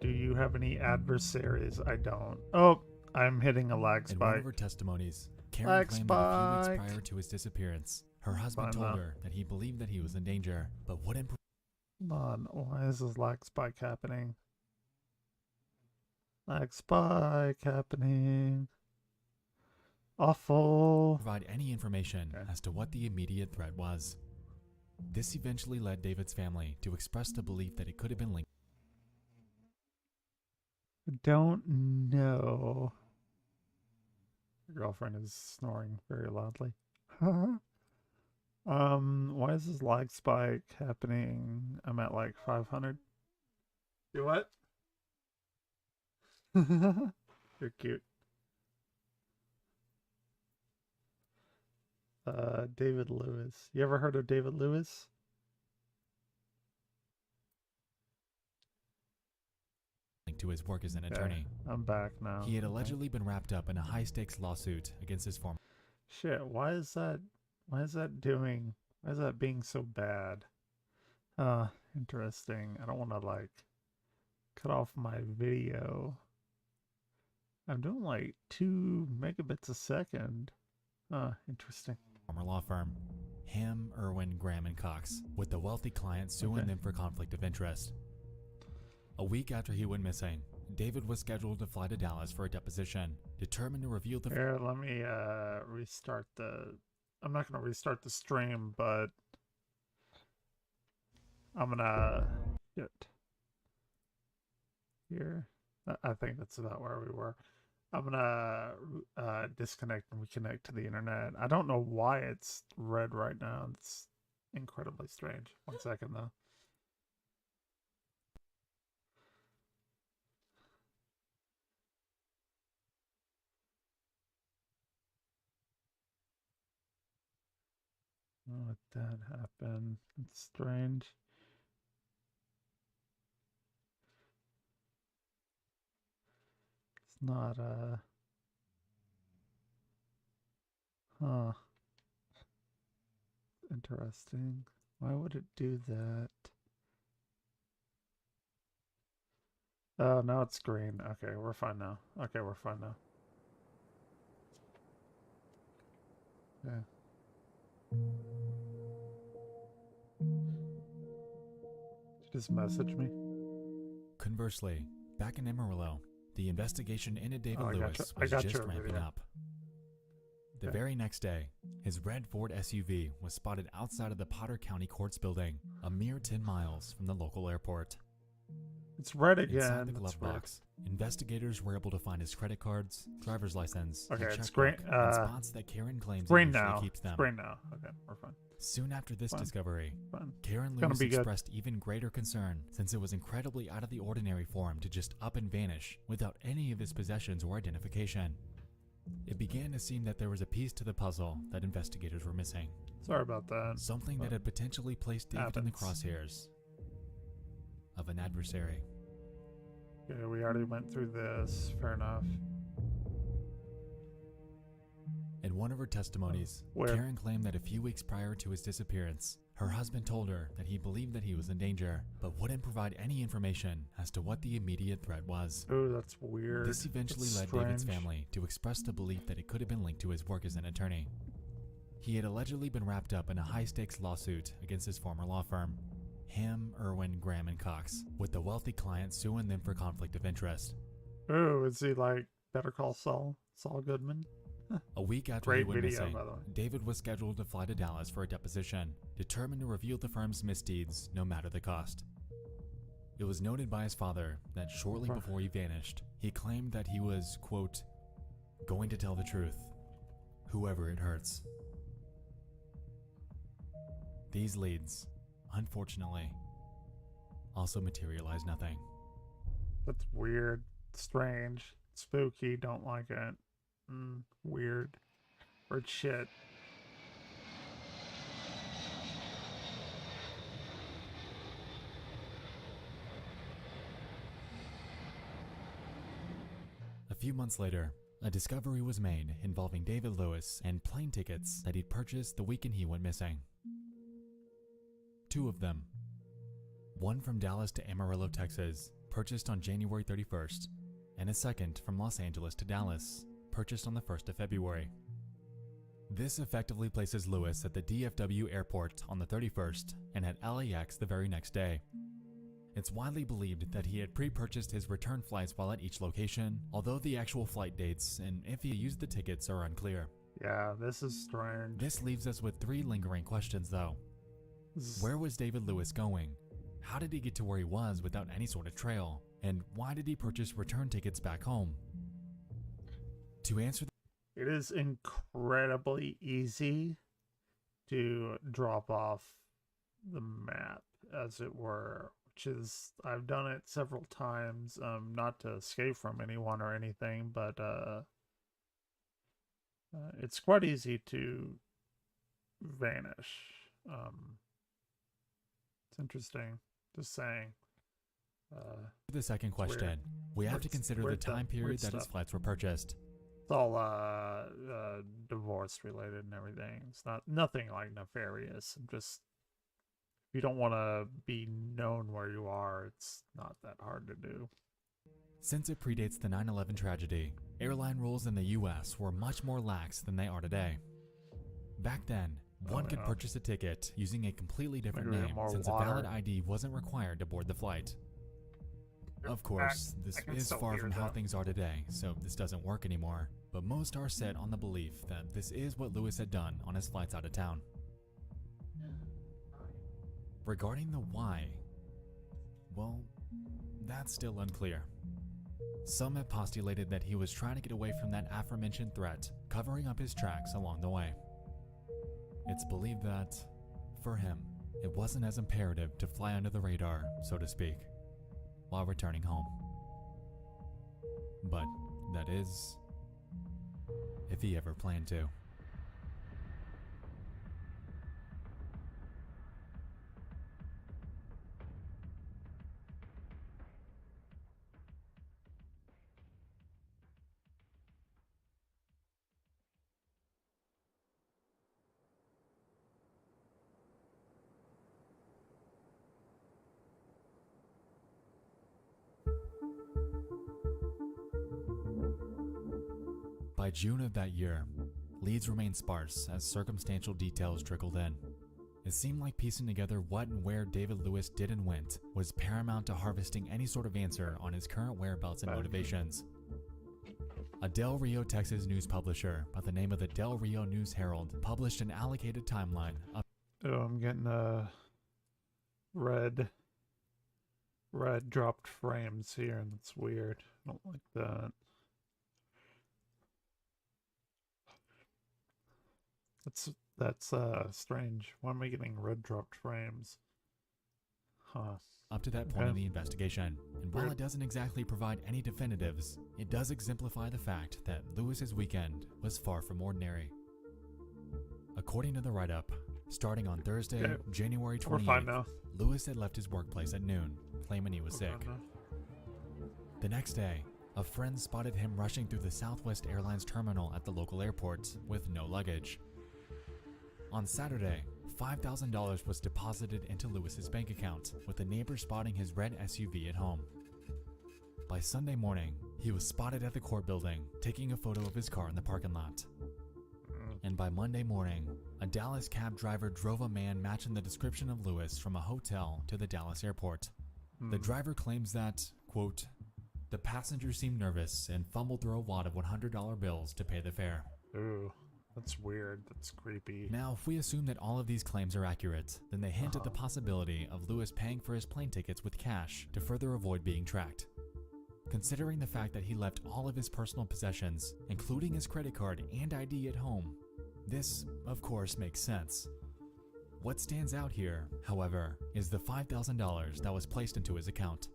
Do you have any adversaries? I don't. Oh, I'm hitting a lag In one spike. of her testimonies, Karen Lag claimed that a few spike. weeks prior to his disappearance, her husband Fine told now. her that he believed that he was in danger, but wouldn't Hold on. Why is this lag spike happening? Lag spike happening. Awful. provide any information Okay. as to what the immediate threat was. This eventually led David's family to express the belief that it could have been linked Don't know. Your girlfriend is snoring very loudly. Why is this lag spike happening? I'm at like 500. Do what? You're cute. David Lewis. You ever heard of David Lewis? to his work as an Okay, attorney. I'm back now. He had Okay. allegedly been wrapped up in a high-stakes lawsuit against his former Shit, why is that being so bad? Interesting. I don't want to like cut off my video. I'm doing like 2 megabits a second. Interesting. law firm, Ham, Irwin, Graham, and Cox, with the wealthy client suing Okay. them for conflict of interest. A week after he went missing, David was scheduled to fly to Dallas for a deposition, determined to reveal the Here, let me restart the I'm not gonna restart the stream, but I'm gonna shit. Here. I think that's about where we were. I'm gonna disconnect and reconnect to the internet. I don't know why it's red right now. It's incredibly strange. 1 second though. Oh, what that happened? It's strange. It's not huh. Interesting. Why would it do that? Oh, now it's green. Okay, we're fine now. Okay, we're fine now. Yeah. Just message me. Conversely, back in Amarillo, the investigation into David Oh, I Lewis gotcha. I was got just your ramping video. up. The Okay. very next day, his red Ford SUV was spotted outside of the Potter County Courts building, a mere 10 miles from the local airport. It's red Inside again. the That's glove weird. box, investigators were able to find his credit cards, driver's license, Okay, a it's checkbook, green. and spots that Karen claims he Green usually now. keeps It's them. green now. Okay, we're fine. Soon after this Fine. discovery, Fine. Karen Gonna Lewis be good. expressed even greater concern since it was incredibly out of the ordinary for him to just up and vanish without any of his possessions or identification. It began to seem that there was a piece to the puzzle that investigators were missing. Sorry about that. Something that had potentially placed David in the crosshairs of an adversary. Okay, we already went through this. Fair enough. In one of her testimonies, Where? Karen claimed that a few weeks prior to his disappearance, her husband told her that he believed that he was in danger, but wouldn't provide any information as to what the immediate threat was. Ooh, that's weird. This eventually That's led David's strange. family to express the belief that it could have been linked to his work as an attorney. He had allegedly been wrapped up in a high-stakes lawsuit against his former law firm, Ham, Irwin, Graham & Cox, with the wealthy client suing them for conflict of interest. Ooh, is he like Better Call Saul? Saul Goodman? A week after he Great went video, missing, by the way. David was scheduled to fly to Dallas for a deposition, determined to reveal the firm's misdeeds no matter the cost. It was noted by his father that shortly before he vanished, he claimed that he was, quote, going to tell the truth, whoever it hurts. These leads, unfortunately, also materialized nothing. That's weird. Strange. Spooky. Don't like it. Weird. Weird shit. A few months later, a discovery was made involving David Lewis and plane tickets that he'd purchased the weekend he went missing. Two of them. One from Dallas to Amarillo, Texas, purchased on January 31st, and a second from Los Angeles to Dallas, purchased on the 1st of February. This effectively places Lewis at the DFW airport on the 31st and at LAX the very next day. It's widely believed that he had pre-purchased his return flights while at each location, although the actual flight dates and if he used the tickets are unclear. Yeah, this is strange. This leaves us with three lingering questions though. Where was David Lewis going? How did he get to where he was without any sort of trail? And why did he purchase return tickets back home? To answer It is incredibly easy to drop off the map, as it were, which is, I've done it several times, not to escape from anyone or anything, but it's quite easy to vanish. It's interesting, just saying. the second question, we have to consider the time period that his flights were purchased. It's all divorce related and everything. It's nothing like nefarious. Just if you don't want to be known where you are, it's not that hard to do. Since it predates the 9/11 tragedy, airline rules in the US were much more lax than they are today. Back then, one could purchase a ticket using a completely different Maybe name more since water. a valid ID wasn't required to board the flight. Of course, this can is still far hear from how that. things are today, so this doesn't work anymore, but most are set on the belief that this is what Lewis had done on his flights out of town. Regarding the why, well, that's still unclear. Some have postulated that he was trying to get away from that aforementioned threat, covering up his tracks along the way. It's believed that, for him, it wasn't as imperative to fly under the radar, so to speak, while returning home. But that is, if he ever planned to. By June of that year, leads remained sparse as circumstantial details trickled in. It seemed like piecing together what and where David Lewis did and went was paramount to harvesting any sort of answer on his current whereabouts and motivations. A Del Rio, Texas news publisher by the name of the Del Rio News Herald published an allocated timeline of Oh, I'm getting red dropped frames here, and that's weird. I don't like that. That's strange. Why am I getting red dropped frames? Huh. up to that point in the investigation, and while it doesn't exactly provide any definitives, it does exemplify the fact that Lewis's weekend was far from ordinary. According to the write-up, starting on Thursday, January 28th, Lewis had left his workplace at noon, claiming he was sick. The next day, a friend spotted him rushing through the Southwest Airlines terminal at the local airport with no luggage. On Saturday, $5,000 was deposited into Lewis's bank account, with a neighbor spotting his red SUV at home. By Sunday morning, he was spotted at the court building, taking a photo of his car in the parking lot. And by Monday morning, a Dallas cab driver drove a man matching the description of Lewis from a hotel to the Dallas airport. The driver claims that, quote, the passenger seemed nervous and fumbled through a wad of $100 bills to pay the fare. Ooh, that's weird. That's creepy. Now, if we assume that all of these claims are accurate, then they hint at the possibility of Lewis paying for his plane tickets with cash to further avoid being tracked. Considering the fact that he left all of his personal possessions, including his credit card and ID at home, this, of course, makes sense. What stands out here, however, is the $5,000 that was placed into his account.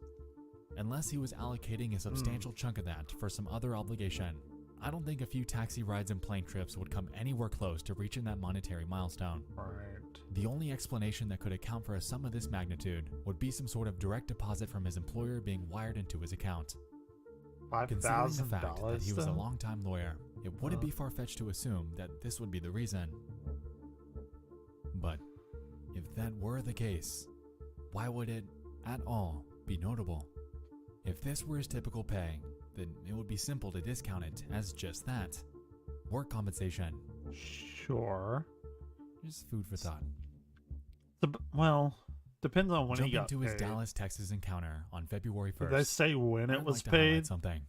Unless he was allocating a substantial chunk of that for some other obligation, I don't think a few taxi rides and plane trips would come anywhere close to reaching that monetary milestone. Right. The only explanation that could account for a sum of this magnitude would be some sort of direct deposit from his employer being wired into his account. Considering the fact that he was a longtime lawyer, it wouldn't be far-fetched to assume that this would be the reason. But if that were the case, why would it, at all, be notable? If this were his typical pay, then it would be simple to discount it as just that. Work compensation. Sure. Just food for thought. Well, depends on when he Jumping got to paid. his Dallas, Texas encounter on February 1st. Did they say when it was I'd like to highlight paid? something.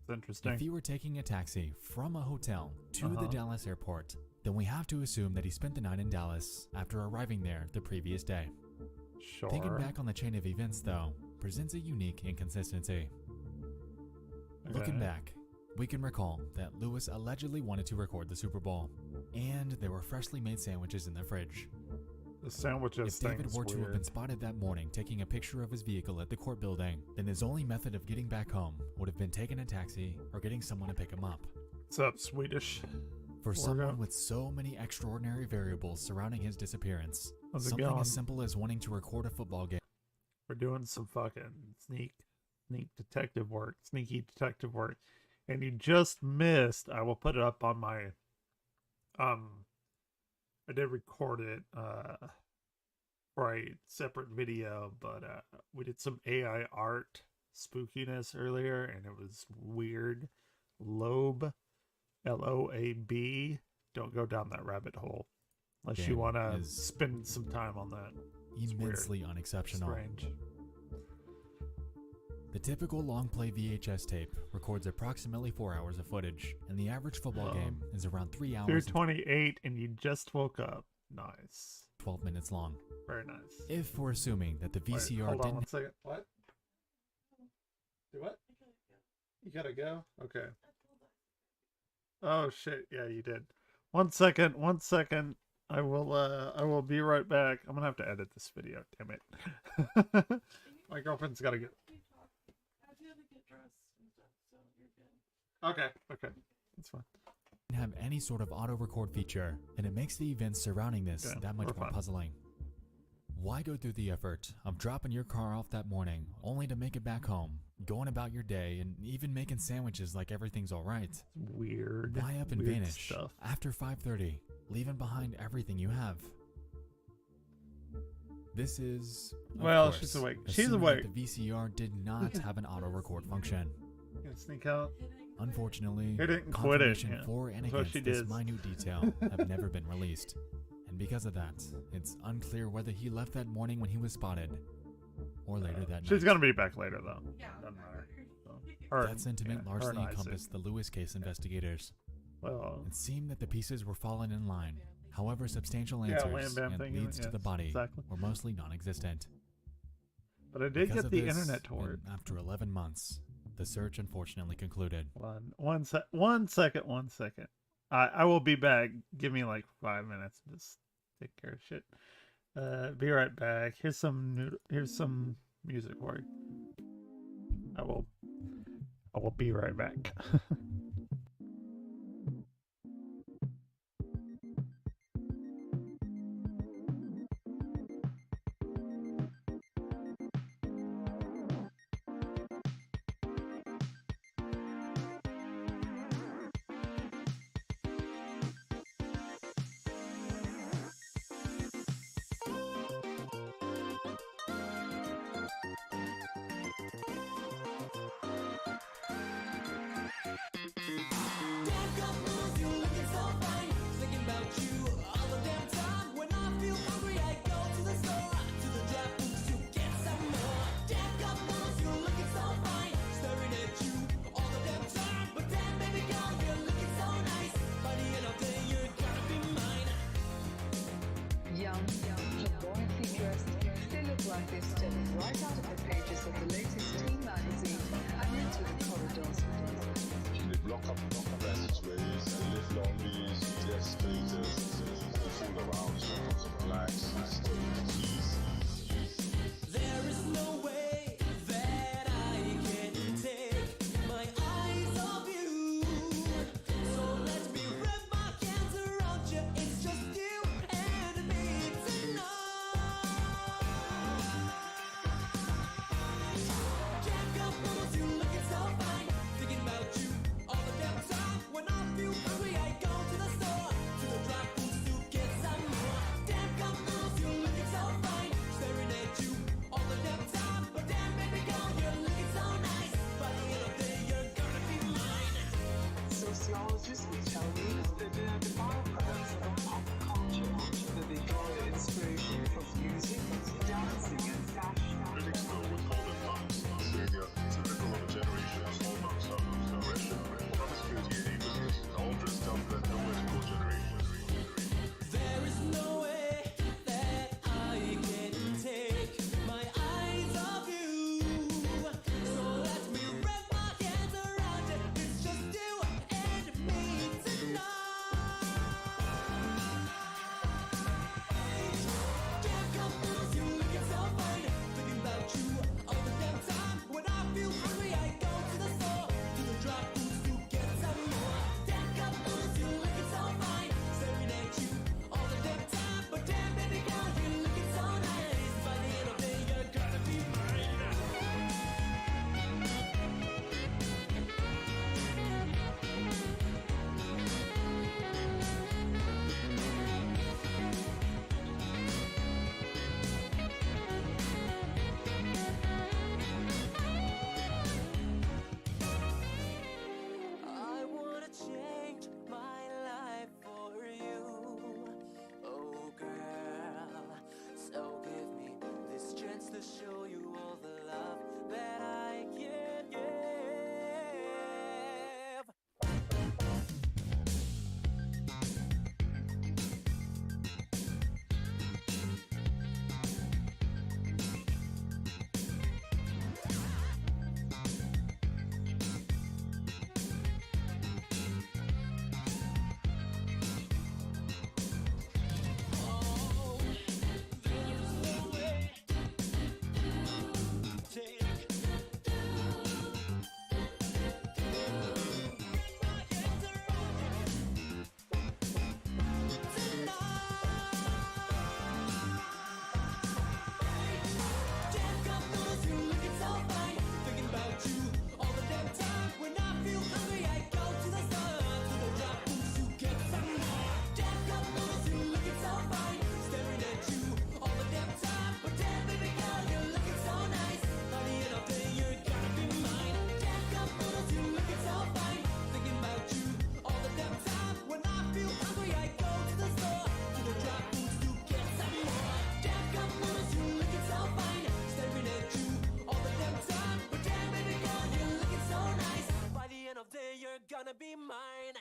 It's interesting. If he were taking a taxi from a hotel to the Dallas airport, then we have to assume that he spent the night in Dallas after arriving there the previous day. Sure. Thinking back on the chain of events, though, presents a unique inconsistency. Looking back, we can recall that Lewis allegedly wanted to record the Super Bowl, and there were freshly made sandwiches in the fridge. The sandwiches If David were to have been spotted that morning taking a picture of his vehicle at the court building, then his only method of getting back home would have been taking a taxi or getting someone to pick him up. What's up, Swedish? For someone with so many extraordinary variables surrounding his disappearance, How's it something going? as simple as wanting to record a football game. We're doing some fucking sneaky detective work, and you just missed. I will put it up on my. I did record it for a separate video, but we did some AI art spookiness earlier, and it was weird. Loab, Loab. Don't go down that rabbit hole unless you want to spend some time on that. Immensely unexceptional. Strange. The typical long play VHS tape records approximately 4 hours of footage, and the average football game is around 3 hours. You're 28 and you just woke up. Nice. 12 minutes long. Very nice. If we're assuming that the VCR hold on didn't. 1 second. What? Do what? You gotta go? Okay. Oh shit! Yeah, you did. 1 second. 1 second. I will be right back. I'm gonna have to edit this video. Damn it. My girlfriend's gotta get. Okay. That's fine. Have any sort of auto record feature, and it makes the events surrounding this that much more puzzling. Why go through the effort of dropping your car off that morning only to make it back home, going about your day, and even making sandwiches like everything's alright? Weird. Why up and weird vanish stuff. after 5:30, leaving behind everything you have? This is, of Well, course, she's awake. She's assuming awake. that the VCR did not have an auto record function. You gonna sneak out? Unfortunately, He didn't quit it, confirmation yeah. for and That's what against she this did. minute detail have never been released. And because of that, it's unclear whether he left that morning when he was spotted, or later that night. She's gonna be back later though. Doesn't matter. So, her- That sentiment yeah, her largely and Isaac. encompassed the Lewis case investigators. Well, It seemed that the pieces were falling in line. However, substantial Yeah, answers wham, bam and thing, leads to yes, the body exactly. were mostly non-existent. but I did Because get of the this, internet toward. and after 11 months, the search unfortunately concluded. One second. I will be back. Give me like 5 minutes. Just take care of shit. Be right back. Here's some music for you. I will be right back. Young, flamboyantly dressed, they look like they've stepped right out of the pages of the latest teen magazine and into the corridors. They block up passageways, they live lonely, their status, they fool around, lots of flags, keys. There is no way that I can take my eyes off you. So let me wrap my hands around you. It's just you and me tonight. Jack up, almost you looking so fine. Thinking about you all the damn time. When I feel hungry, I go to the store, to the dry food to get some more. Damn, come almost you looking so fine. gonna be mine.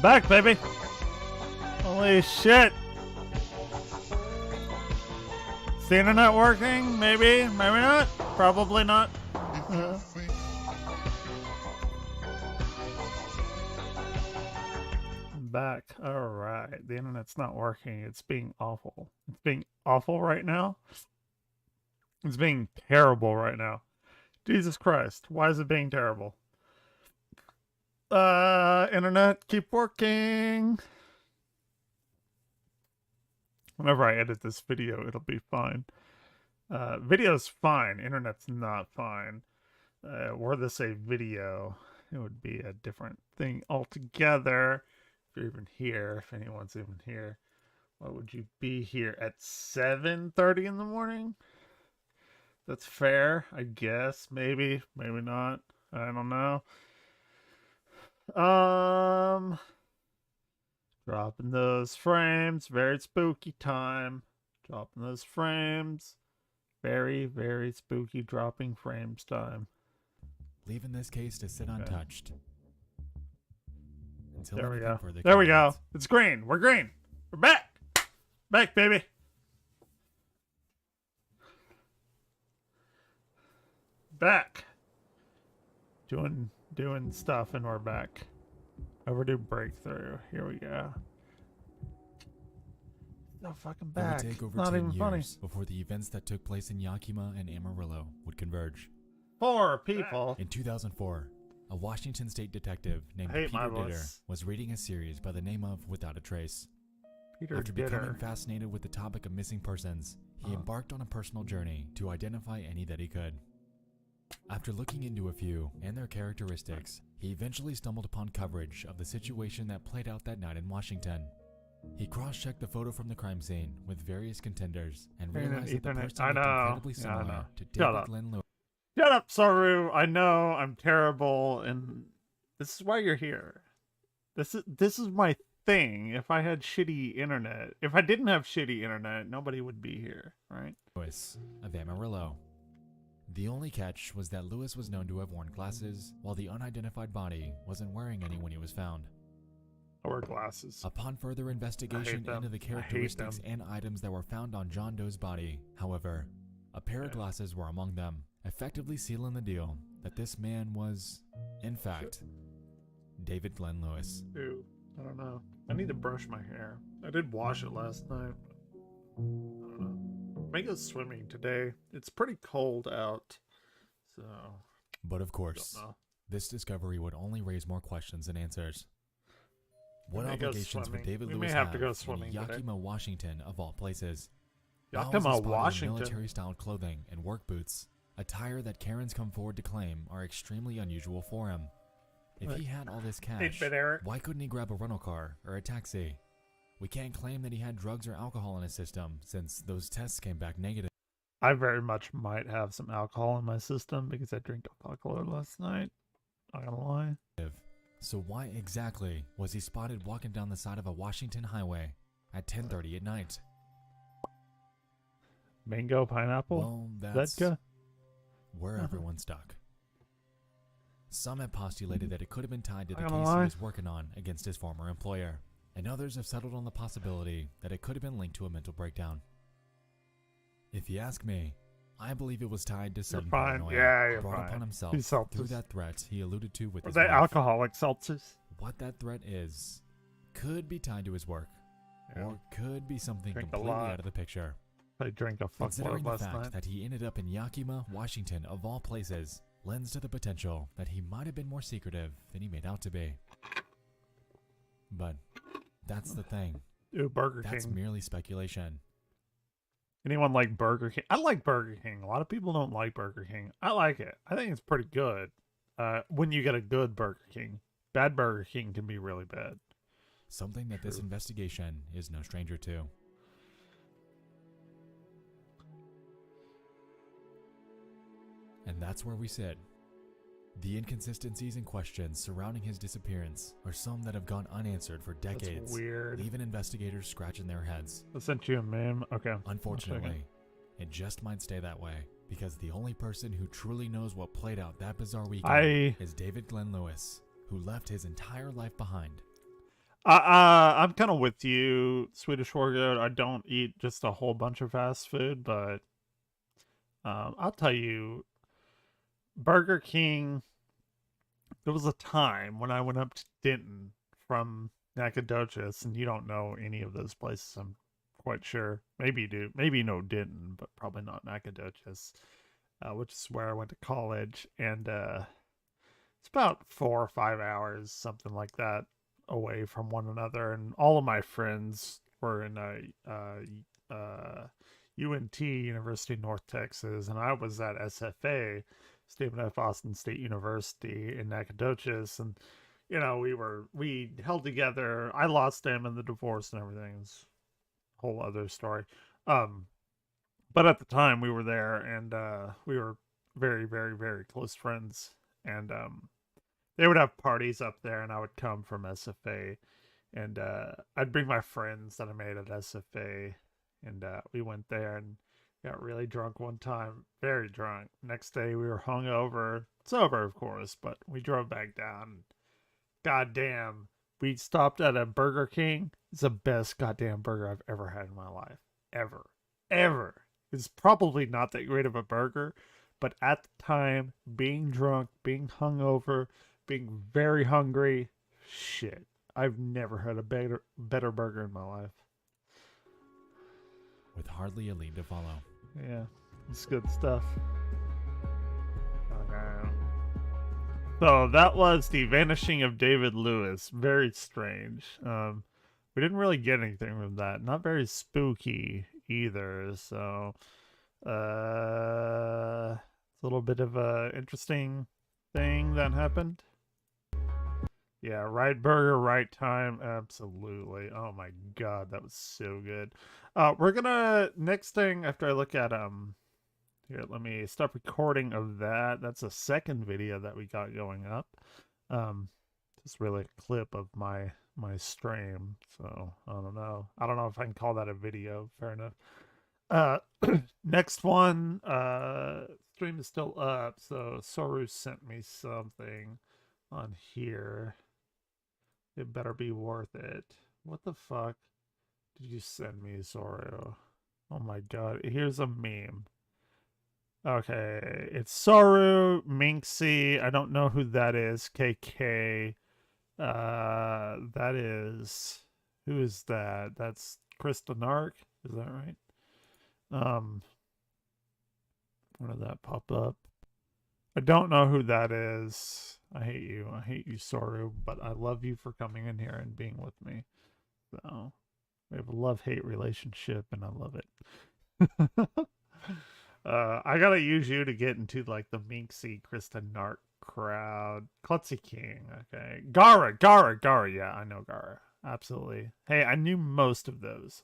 Back, baby. Holy shit. Is the internet working? Maybe, maybe not. Probably not. Back. All right. The internet's not working. It's being awful. It's being awful right now. It's being terrible right now. Jesus Christ. Why is it being terrible? Internet, keep working. Whenever I edit this video, it'll be fine. Video's fine. Internet's not fine. Were this a video, it would be a different thing altogether. If you're even here, if anyone's even here, why would you be here at 7:30 in the morning? That's fair, I guess. Maybe, maybe not. I don't know. Dropping those frames. Very spooky time. Dropping those frames. Very, very spooky dropping frames time. Leaving this case to sit untouched. Until There we anything go. further There we go. comments. It's green. We're green. We're back. Back, baby. Back. Doing stuff and we're back. Overdue breakthrough. Here we go. No fucking It back. would take over Not 10 even funny. years before the events that took place in Yakima and Amarillo would converge. 4 people. In 2004, a Washington state detective named I hate my Peter Ditter voice. was reading a series by the name of Without a Trace. Peter After becoming Ditter. fascinated with the topic of missing persons, he embarked on a personal journey to identify any that he could. After looking into a few and their characteristics, he eventually stumbled upon coverage of the situation that played out that night in Washington. He cross-checked the photo from the crime scene with various contenders and realized that the Ethernet. person I looked know. incredibly Yeah, I similar know. to Shut David up. Glenn Lewis. Shut up, Saru. I know I'm terrible, and this is why you're here. This is my thing. If I had shitty internet, if I didn't have shitty internet, nobody would be here, right? Of Amarillo. The only catch was that Lewis was known to have worn glasses, while the unidentified body wasn't wearing any when he was found. I wear glasses. Upon further investigation them. into the I hate characteristics them. and items that were found on John Doe's body, however, a pair of glasses were among them, effectively sealing the deal that this man was, in fact, David Glenn Lewis. Ew. I don't know. I need to brush my hair. I did wash it last night. I don't know. May go swimming today. It's pretty cold out, so. But of course, Don't know. this discovery would only raise more questions than answers. What may go obligations would swimming. David We Lewis may have to go in swimming today. Yakima, Washington, of all places? Miles is Yakima, spotted in Washington. military-styled clothing and work boots, attire that Karens come forward to claim are extremely unusual for him. If he had all this cash, 8-bit Eric. why couldn't he grab a rental car or a taxi? We can't claim that he had drugs or alcohol in his system, since those tests came back negative. I very much might have some alcohol in my system because I drank a fuckload last night. Not gonna lie. So why exactly was he spotted walking down the side of a Washington highway at 10:30 at night? Mango, pineapple, Well, that's vodka. where everyone's stuck. Some have postulated that it could have been tied to the Not case gonna he lie. was working on against his former employer, and others have settled on the possibility that it could have been linked to a mental breakdown. If you ask me, I believe it was tied to sudden fine. paranoia Yeah, you're brought fine. upon himself These through seltzers. that threat he alluded to with Are his they wife. alcoholic seltzers? What that threat is could be tied to his work, Yeah. or could be something Drink a completely lot. out of the picture. I drank a Considering fuckload the last fact night. that he ended up in Yakima, Washington, of all places, lends to the potential that he might have been more secretive than he made out to be. But that's the thing. Ooh, Burger That's King. merely speculation. Anyone like Burger King? I like Burger King. A lot of people don't like Burger King. I like it. I think it's pretty good. When you get a good Burger King. Bad Burger King can be really bad. Something that this investigation is no stranger to. And that's where we sit. The inconsistencies and questions surrounding his disappearance are some that have gone unanswered for decades, That's weird. leaving investigators scratching their heads. I sent you a meme. Okay. Unfortunately, it just might stay that way, because the only person who truly knows what played out that bizarre weekend is David Glenn Lewis, who left his entire life behind. I'm kind of with you, Swedish Wargoat. I don't eat just a whole bunch of fast food, but I'll tell you, Burger King, there was a time when I went up to Denton from Nacogdoches, and you don't know any of those places, I'm quite sure. Maybe you do. Maybe you know Denton, but probably not Nacogdoches, which is where I went to college. And it's about 4 or 5 hours, something like that, away from one another. And all of my friends were in UNT, University of North Texas, and I was at SFA, Stephen F. Austin State University in Nacogdoches, and you know, we held together. I lost him in the divorce and everything. It's a whole other story. But at the time we were there, and we were very, very, very close friends. And they would have parties up there, and I would come from SFA, and I'd bring my friends that I made at SFA, and we went there and got really drunk one time, very drunk. Next day we were hungover, sober of course, but we drove back down. God damn, we stopped at a Burger King. It's the best goddamn burger I've ever had in my life. Ever. It's probably not that great of a burger, but at the time, being drunk, being hungover, being very hungry, shit, I've never had a better burger in my life. With hardly a lead to follow. Yeah, it's good stuff. Okay. So that was the vanishing of David Lewis. Very strange. We didn't really get anything from that. Not very spooky either. So, it's a little bit of a interesting thing that happened. Yeah, right burger, right time. Absolutely. Oh my god, that was so good. We're gonna, next thing after I look at here, let me stop recording of that. That's a second video that we got going up. Just really a clip of my stream. So I don't know if I can call that a video. Fair enough. Next one, stream is still up, so Soru sent me something on here. It better be worth it. What the fuck did you send me, Soru? Oh my god, here's a meme. Okay, it's Soru, Minxie, I don't know who that is, KK. That is, who is that? That's Krista Nark, is that right? Where did that pop up? I don't know who that is. I hate you. I hate you, Soru, but I love you for coming in here and being with me. So we have a love-hate relationship, and I love it. I gotta use you to get into like the Minxie Krista Nart crowd. Klutzy King, okay. Gara. Yeah, I know Gara. Absolutely. Hey, I knew most of those.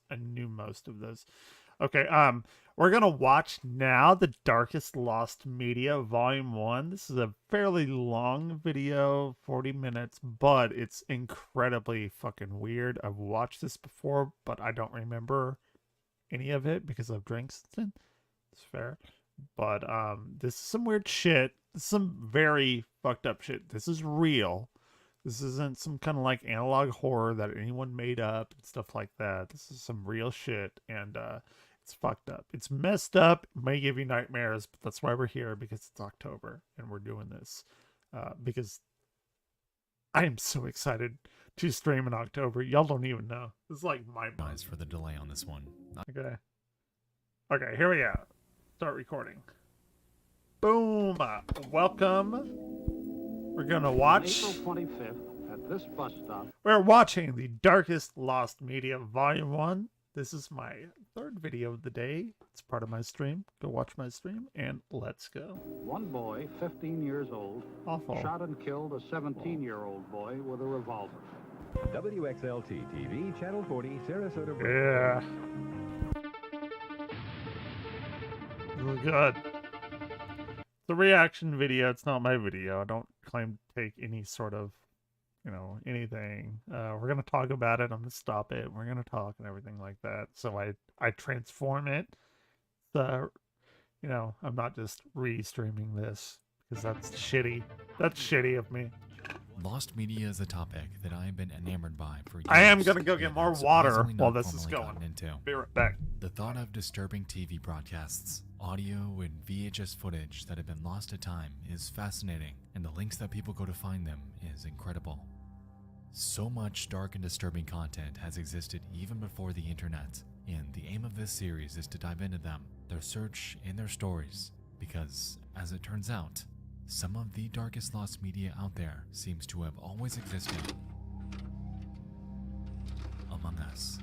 Okay, we're gonna watch now The Darkest Lost Media Volume 1. This is a fairly long video, 40 minutes, but it's incredibly fucking weird. I've watched this before, but I don't remember any of it because I've drank since. It's fair. But this is some weird shit. This is some very fucked up shit. This is real. This isn't some kind of like analog horror that anyone made up and stuff like that. This is some real shit, and it's fucked up. It's messed up. It may give you nightmares, but that's why we're here, because it's October and we're doing this because I am so excited to stream in October. Y'all don't even know. This is like my Apologize for the delay on this one. Okay, here we go. Start recording. Boom. Welcome. We're gonna watch. April 25th at this bus stop. We're watching The Darkest Lost Media Volume 1. This is my third video of the day. It's part of my stream. Go watch my stream and let's go. One boy, 15 years old, Awful. shot and killed a 17-year-old boy with a revolver. WXLT TV, Channel 40, Sarasota. Yeah. This is good. The reaction video, it's not my video. I don't claim to take any sort of, anything. We're going to talk about it. I'm going to stop it. We're going to talk and everything like that. So I transform it. So, I'm not just re-streaming this because that's shitty. That's shitty of me. Lost media is a topic that I have been enamored by for years. I am going to go get more water surprisingly while not this is formally going. gotten into. Be right back. The thought of disturbing TV broadcasts, audio and VHS footage that have been lost to time is fascinating, and the links that people go to find them is incredible. So much dark and disturbing content has existed even before the internet, and the aim of this series is to dive into them, their search, and their stories, because, as it turns out, some of the darkest lost media out there seems to have always existed among us.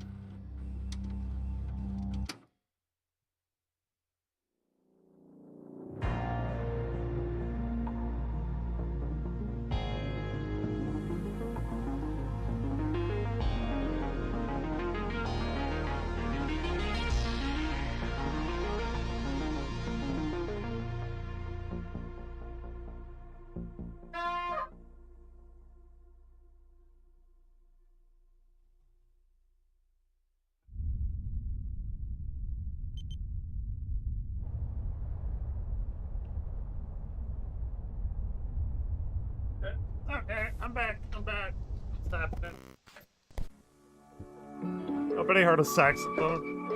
Okay, I'm back. What's happening? Nobody heard a saxophone.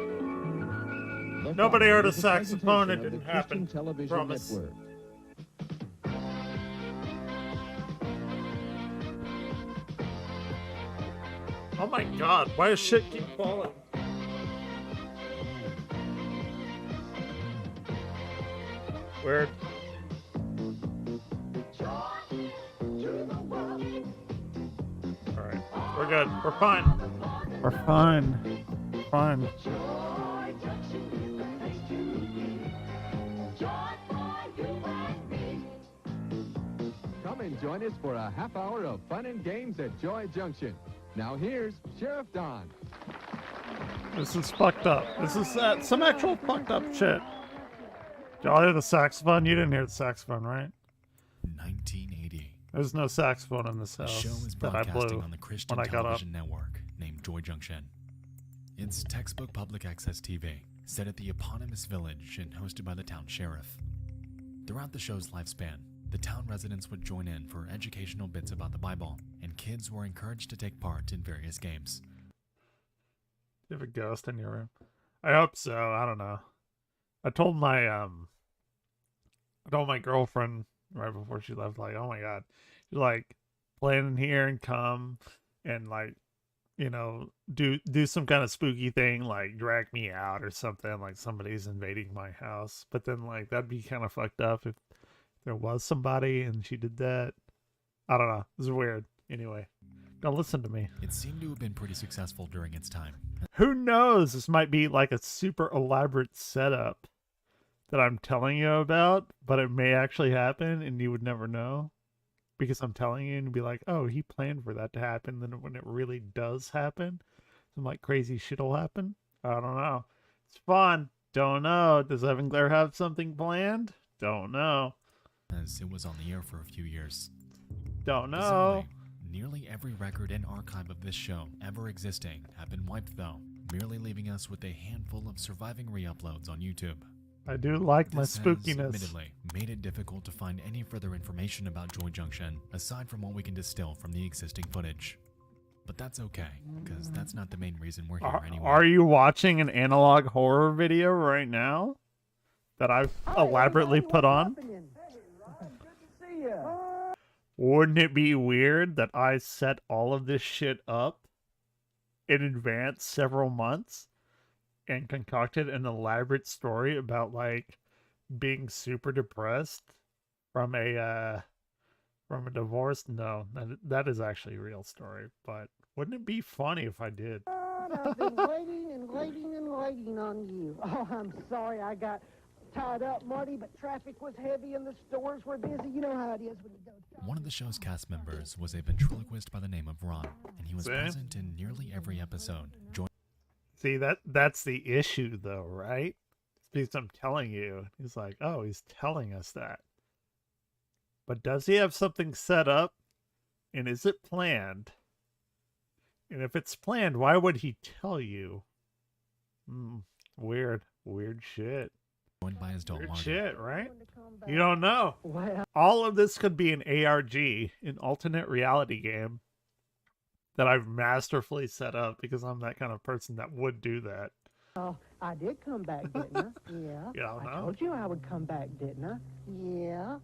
Nobody heard a saxophone. It didn't happen. Promise. Network. Oh my god, why does shit keep falling? Weird. Alright, we're good. We're fine. We're fine. Fine. Come and join us for a half hour of fun and games at Joy Junction. Now here's Sheriff Don. This is fucked up. This is some actual fucked up shit. Did y'all hear the saxophone? You didn't hear the saxophone, right? 1980. There's no saxophone in this The house show is that I broadcasting blew on the Christian when I got up. television network named Joy Junction. It's textbook public access TV, set at the eponymous village and hosted by the town sheriff. Throughout the show's lifespan, the town residents would join in for educational bits about the Bible, and kids were encouraged to take part in various games. You have a ghost in your room? I hope so. I don't know. I told my girlfriend right before she left, like, oh my god, you're like playing in here and come and like, do some kind of spooky thing, like drag me out or something, like somebody's invading my house. But then like that'd be kind of fucked up if there was somebody and she did that. I don't know. This is weird. Anyway, don't listen to me. It seemed to have been pretty successful during its time. Who knows? This might be like a super elaborate setup that I'm telling you about, but it may actually happen and you would never know because I'm telling you and you'd be like, oh, he planned for that to happen. Then when it really does happen, some like crazy shit will happen. I don't know. It's fun. Don't know. Does Evenglare have something planned? Don't know. As it was on the air for a few years. Don't know. Bizarrely, nearly every record and archive of this show ever existing have been wiped though, merely leaving us with a handful of surviving re-uploads on YouTube. I do like my This has, spookiness. admittedly, made it difficult to find any further information about Joy Junction, aside from what we can distill from the existing footage. But that's okay, because that's not the main reason we're here anyway. Are you watching an analog horror video right now that I've elaborately put on? Wouldn't it be weird that I set all of this shit up in advance several months and concocted an elaborate story about like being super depressed from a divorce? No, that is actually a real story, but wouldn't it be funny if I did? I've been waiting and waiting and waiting on you. Oh, I'm sorry I got tied up, Marty, but traffic was heavy and the stores were busy. You know how it is when you go. One of the show's cast members was a ventriloquist by the name of Ron, and he was present in nearly every episode. See, that's the issue, though, right? Because I'm telling you, he's like, oh, he's telling us that. But does he have something set up? And is it planned? And if it's planned, why would he tell you? Weird shit. Joined by his dog Weird Marty. shit, right? You don't know. All of this could be an ARG, an alternate reality game that I've masterfully set up because I'm that kind of person that would do that. Oh, I did come back, didn't I? Yeah. You don't know. I told you I would come back, didn't I? Yeah.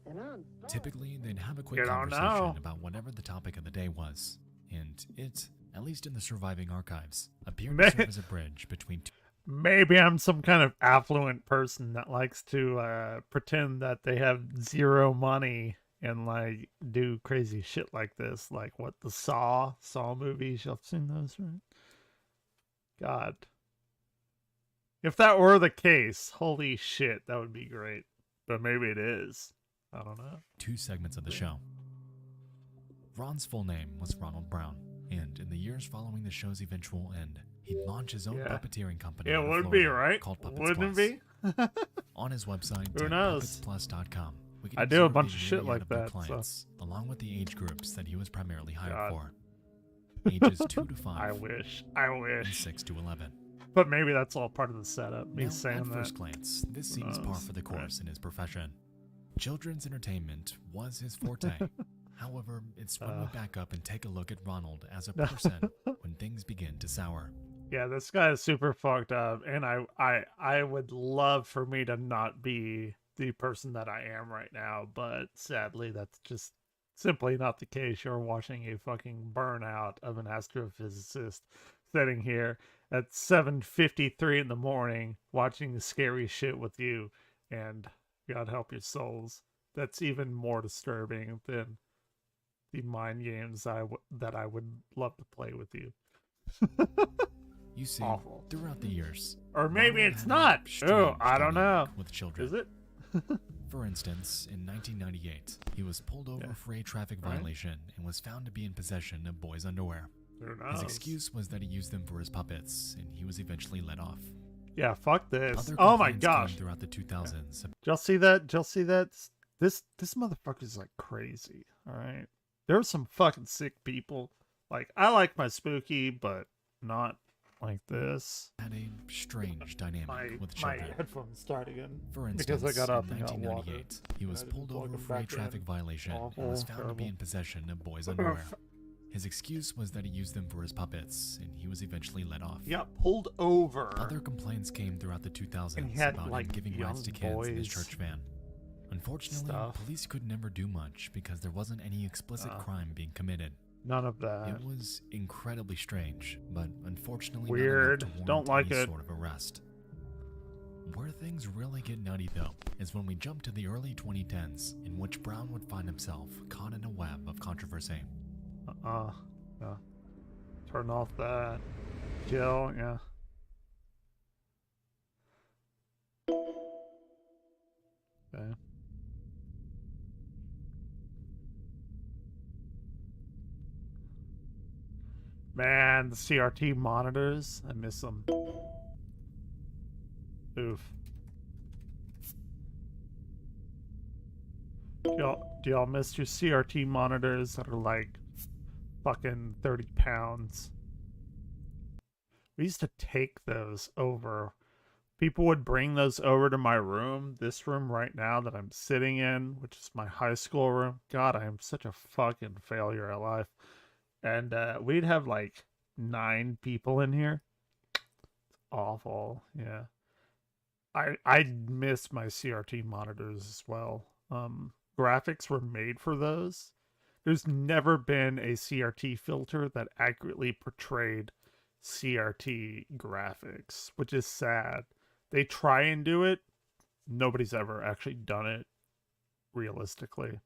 And I'm Typically, they'd have a quick conversation about whatever the topic of the day was, and it, at least in the surviving archives, appeared to serve as a bridge between two. Maybe I'm some kind of affluent person that likes to pretend that they have zero money and like do crazy shit like this, like what the Saw movies. Y'all seen those, right? God, if that were the case, holy shit, that would be great. But maybe it is. I don't know. Two segments of the show. Ron's full name was Ronald Brown, and in the years following the show's eventual end, he'd launch his own puppeteering company. It would be, right? Called Puppets Wouldn't Plus. it be? On his website, Who knows? puppetsplus.com, we can I do a observe bunch the of shit myriad like of their that, so. clients, along with the age groups that he was primarily hired for. Ages 2 to 5. I wish. And 6 to 11. But maybe that's all part of the setup. Me Now, saying at that. first glance, this seems par for the course in his profession. Children's entertainment was his forte. However, it's when we back up and take a look at Ronald as a person when things begin to sour. Yeah, this guy is super fucked up, and I would love for me to not be the person that I am right now, but sadly that's just simply not the case. You're watching a fucking burnout of an astrophysicist sitting here at 7:53 in the morning watching the scary shit with you, and God help your souls. That's even more disturbing than the mind games that I would love to play with you. You see, throughout the years, or maybe Ronald it's had not. a strange Oh, I don't know. dynamic with children. Is it? For instance, in 1998, he was pulled over for a traffic violation and was found to be in possession of boys' underwear. Who His knows? excuse was that he used them for his puppets, and he was eventually let off. Yeah, fuck this. Other Oh my complaints gosh. came throughout the 2000s. Did y'all see that? Did y'all see that? This motherfucker's like crazy. All right. There are some fucking sick people. Like, I like my spooky, but not like this. Had a strange dynamic with My children. headphones start again. For instance, because I got up in and got water. 1998, he was I pulled didn't plug over them for a back traffic in. violation Awful, and was found to be terrible. in possession of boys' underwear. His excuse was that he used them for his puppets, and he was eventually let off. Yeah, pulled over. Other complaints came throughout the 2000s And he had, about like, him giving rides to young kids in his boys church van. Unfortunately, stuff. police could never do much because there wasn't any explicit crime being committed. None of that. It was incredibly strange, but unfortunately Weird. not enough to Don't warrant like any it. sort of arrest. Where things really get nutty though is when we jump to the early 2010s, in which Brown would find himself caught in a web of controversy. Yeah. Turn off that. Kill, yeah. Okay. Man, the CRT monitors, I miss them. Oof. Do y'all miss your CRT monitors that are like fucking 30 pounds? We used to take those over. People would bring those over to my room, this room right now that I'm sitting in, which is my high school room. God, I am such a fucking failure at life. And we'd have like 9 people in here. It's awful, yeah. I miss my CRT monitors as well. Graphics were made for those. There's never been a CRT filter that accurately portrayed CRT graphics, which is sad. They try and do it. Nobody's ever actually done it realistically.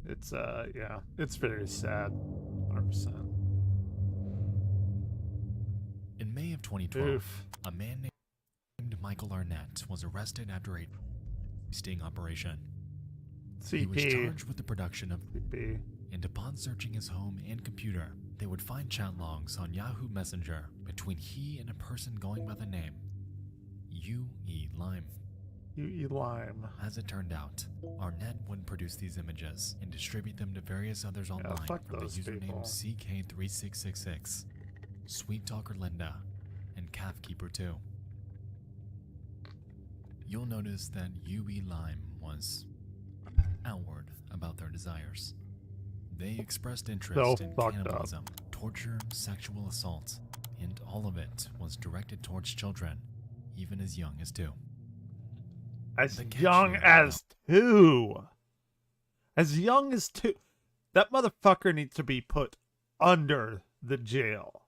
It's yeah, it's very sad. 100%. In May of 2012, Oof. a man named Michael Arnett was arrested after a sting operation. He was charged with the production of CP. And upon searching his home and computer, they would find chat logs on Yahoo Messenger between he and a person going by the name U.E. Lime. U.E. Lime. As it turned out, Arnett would produce these images and distribute them to various others online from the username CK3666, Sweet Talker Linda, and Calfkeeper2. You'll notice that U.E. Lime was outward about their desires. They expressed interest in cannibalism, torture, sexual assault, and all of it was directed towards children, even as young as 2. As young as 2? As young as 2? That motherfucker needs to be put under the jail.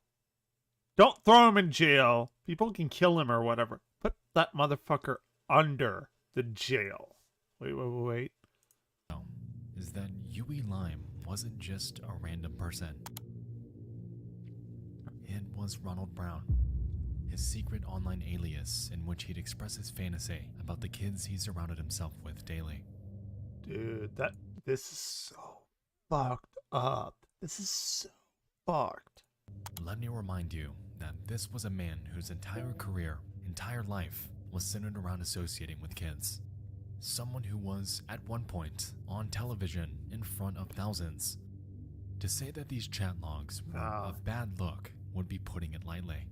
Don't throw him in jail. People can kill him or whatever. Put that motherfucker under the jail. Wait. Is that U.E. Lime wasn't just a random person. It was Ronald Brown, his secret online alias in which he'd express his fantasy about the kids he surrounded himself with daily. Dude, this is so fucked up. This is so fucked. Let me remind you that this was a man whose entire career, entire life, was centered around associating with kids. Someone who was, at one point, on television in front of thousands. To say that these chat logs were a bad look would be putting it lightly.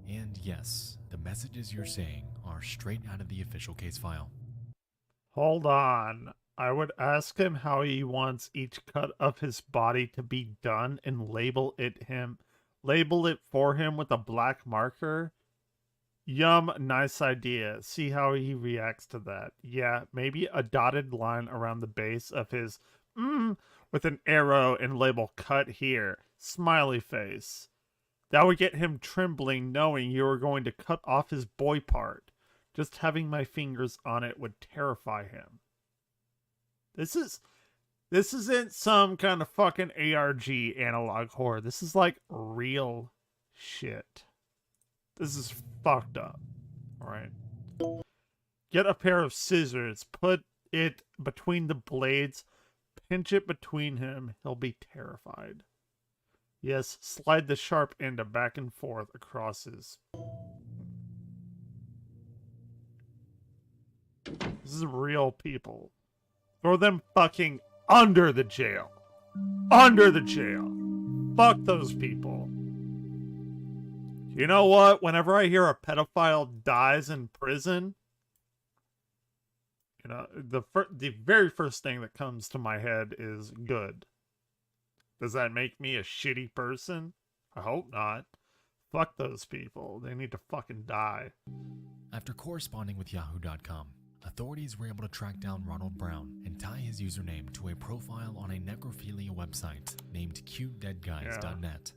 And yes, the messages you're seeing are straight out of the official case file. Hold on. I would ask him how he wants each cut of his body to be done and label it for him with a black marker. Yum, nice idea. See how he reacts to that. Yeah, maybe a dotted line around the base of his with an arrow and label cut here. Smiley face. That would get him trembling knowing you were going to cut off his boy part. Just having my fingers on it would terrify him. This isn't some kind of fucking ARG analog horror. This is like real shit. This is fucked up. Alright. Get a pair of scissors. Put it between the blades. Pinch it between him. He'll be terrified. Yes, slide the sharp end back and forth across his... This is real people. Throw them fucking under the jail. Under the jail. Fuck those people. You know what? Whenever I hear a pedophile dies in prison, you know, the very first thing that comes to my head is good. Does that make me a shitty person? I hope not. Fuck those people. They need to fucking die. After corresponding with Yahoo.com, authorities were able to track down Ronald Brown and tie his username to a profile on a necrophilia website named cutedeadguys.net.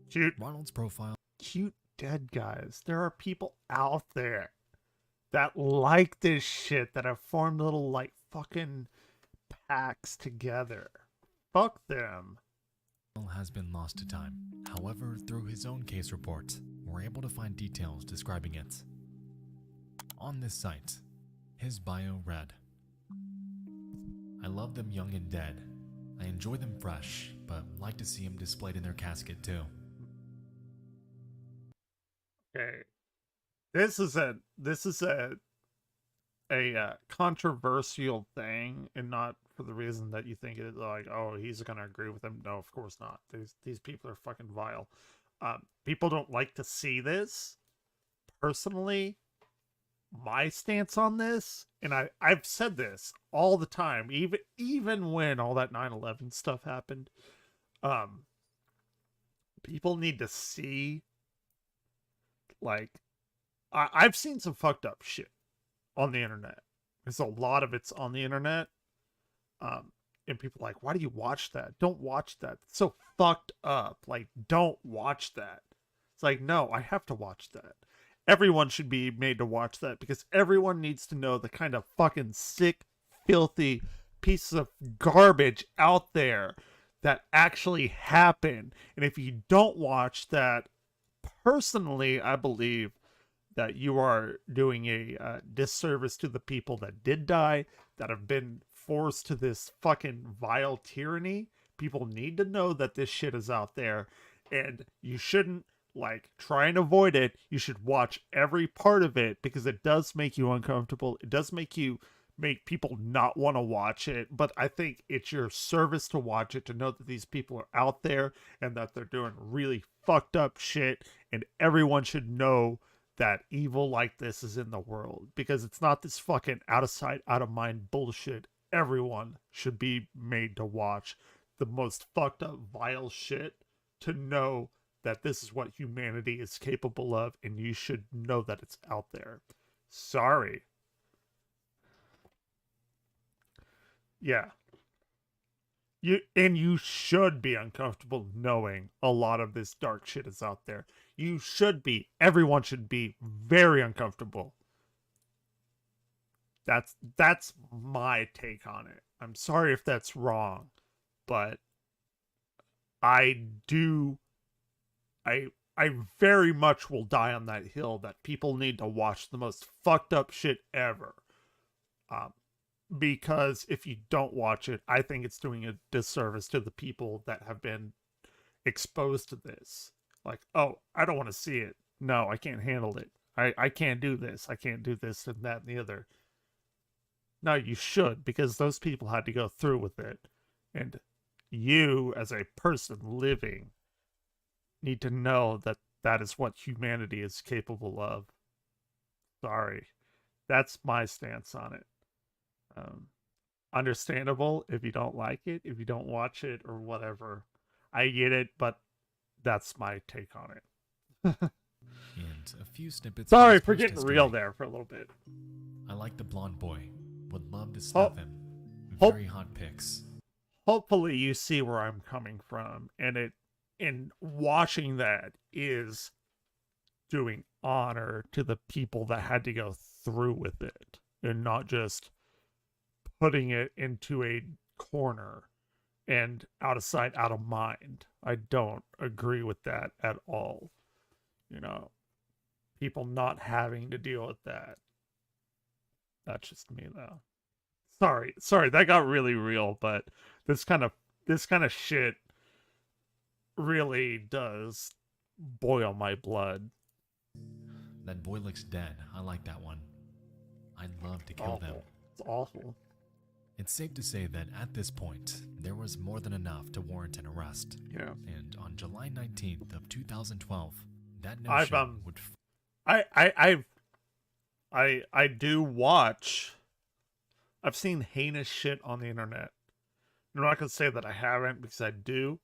Cute. Ronald's profile. Cute dead guys. There are people out there that like this shit, that have formed little, like, fucking packs together. Fuck them. Has been lost to time. However, through his own case report, we're able to find details describing it. On this site, his bio read, I love them young and dead. I enjoy them fresh, but like to see them displayed in their casket too. Okay. This is a controversial thing, and not for the reason that you think it, like, oh, he's gonna agree with him. No, of course not. These people are fucking vile. People don't like to see this. Personally, my stance on this, and I've said this all the time, even when all that 9/11 stuff happened, people need to see, like, I've seen some fucked up shit on the internet. There's a lot of it's on the internet. And people are like, why do you watch that? Don't watch that. It's so fucked up. Like, don't watch that. It's like, no, I have to watch that. Everyone should be made to watch that, because everyone needs to know the kind of fucking sick, filthy pieces of garbage out there that actually happen. And if you don't watch that, personally, I believe that you are doing a disservice to the people that did die, that have been forced to this fucking vile tyranny. People need to know that this shit is out there, and you shouldn't, like, try and avoid it. You should watch every part of it, because it does make you uncomfortable. It does make people not want to watch it, but I think it's your service to watch it, to know that these people are out there and that they're doing really fucked up shit, and everyone should know that evil like this is in the world, because it's not this fucking out of sight, out of mind bullshit. Everyone should be made to watch the most fucked up, vile shit, to know that this is what humanity is capable of, and you should know that it's out there. Sorry. Yeah. You should be uncomfortable knowing a lot of this dark shit is out there. You should be. Everyone should be very uncomfortable. That's my take on it. I'm sorry if that's wrong, but I very much will die on that hill that people need to watch the most fucked up shit ever. Because if you don't watch it, I think it's doing a disservice to the people that have been exposed to this. Like, oh, I don't want to see it. No, I can't handle it. I can't do this. I can't do this and that and the other. No, you should, because those people had to go through with it. And you, as a person living, need to know that that is what humanity is capable of. Sorry. That's my stance on it. Understandable if you don't like it, if you don't watch it, or whatever. I get it, but that's my take on it. And a few snippets. Sorry for getting real there for a little bit. I like the blonde boy. Would love to snuff him. Very hot pics. Hopefully you see where I'm coming from, and watching that is doing honor to the people that had to go through with it, and not just putting it into a corner and out of sight, out of mind. I don't agree with that at all. You know, people not having to deal with that. That's just me, though. Sorry, that got really real, but this kind of shit really does boil my blood. That boy looks dead. I like that one. I'd love to kill them. It's awful. It's safe to say that at this point, there was more than enough to warrant an arrest. Yeah. And on July 19th of 2012, that notion would... I do watch... I've seen heinous shit on the internet. I'm not going to say that I haven't, because I do.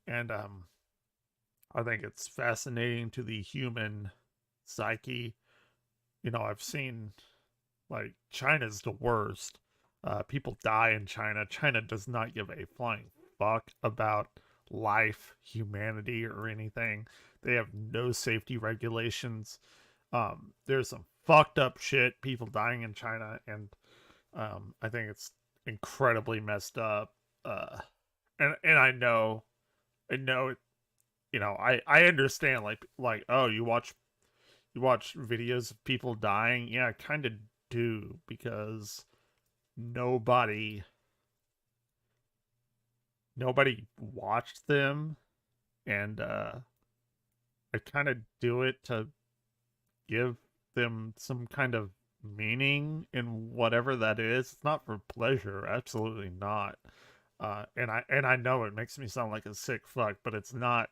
And I think it's fascinating to the human psyche. You know, I've seen, like, China's the worst. People die in China. China does not give a flying fuck about life, humanity, or anything. They have no safety regulations. There's some fucked up shit, people dying in China, and I think it's incredibly messed up. And I know it, I understand, like, oh, you watch videos of people dying. Yeah, I kind of do, because nobody watched them, and I kind of do it to give them some kind of meaning in whatever that is. It's not for pleasure, absolutely not. And I know it makes me sound like a sick fuck, but it's not.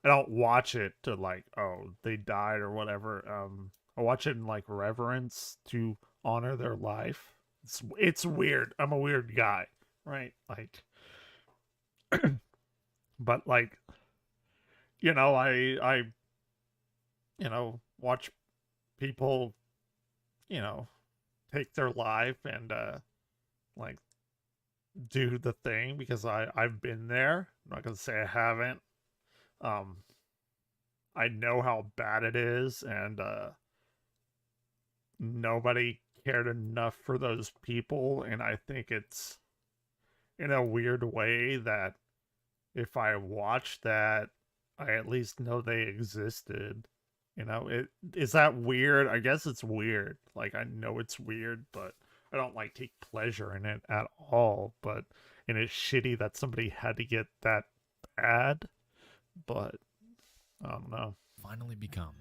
I don't watch it to, like, oh, they died or whatever. I watch it in, like, reverence to honor their life. It's weird. I'm a weird guy, right? Like, but, like, I watch people, take their life and like, do the thing, because I've been there. I'm not gonna say I haven't. I know how bad it is, and nobody cared enough for those people, and I think it's in a weird way that if I watch that, I at least know they existed. Is that weird? I guess it's weird. Like, I know it's weird, but I don't, like, take pleasure in it at all. But, and it's shitty that somebody had to get that bad, but I don't know. Finally become.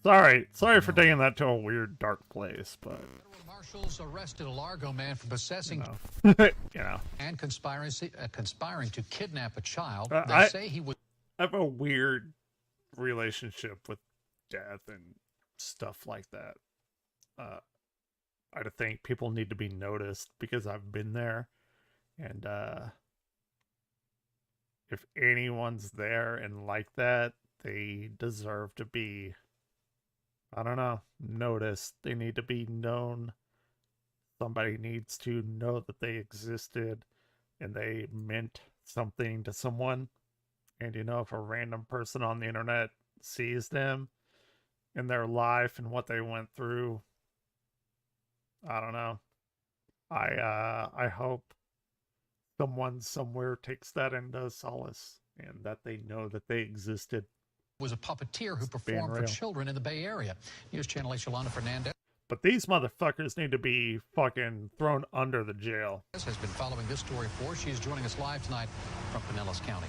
Sorry for taking that to a weird, dark place, but Marshals arrested a Largo man for possessing and conspiring to kidnap a child. They say he was. I have a weird relationship with death and stuff like that. I think people need to be noticed, because I've been there, and if anyone's there and like that, they deserve to be, I don't know, noticed. They need to be known. Somebody needs to know that they existed and they meant something to someone. And if a random person on the internet sees them in their life and what they went through, I don't know. I hope someone somewhere takes that into solace, and that they know that they existed. Was a puppeteer who performed for children in the Bay Area. News Channel 8's Yolanda Fernandez. But these motherfuckers need to be fucking thrown under the jail. Has been following this story for. She's joining us live tonight from Pinellas County.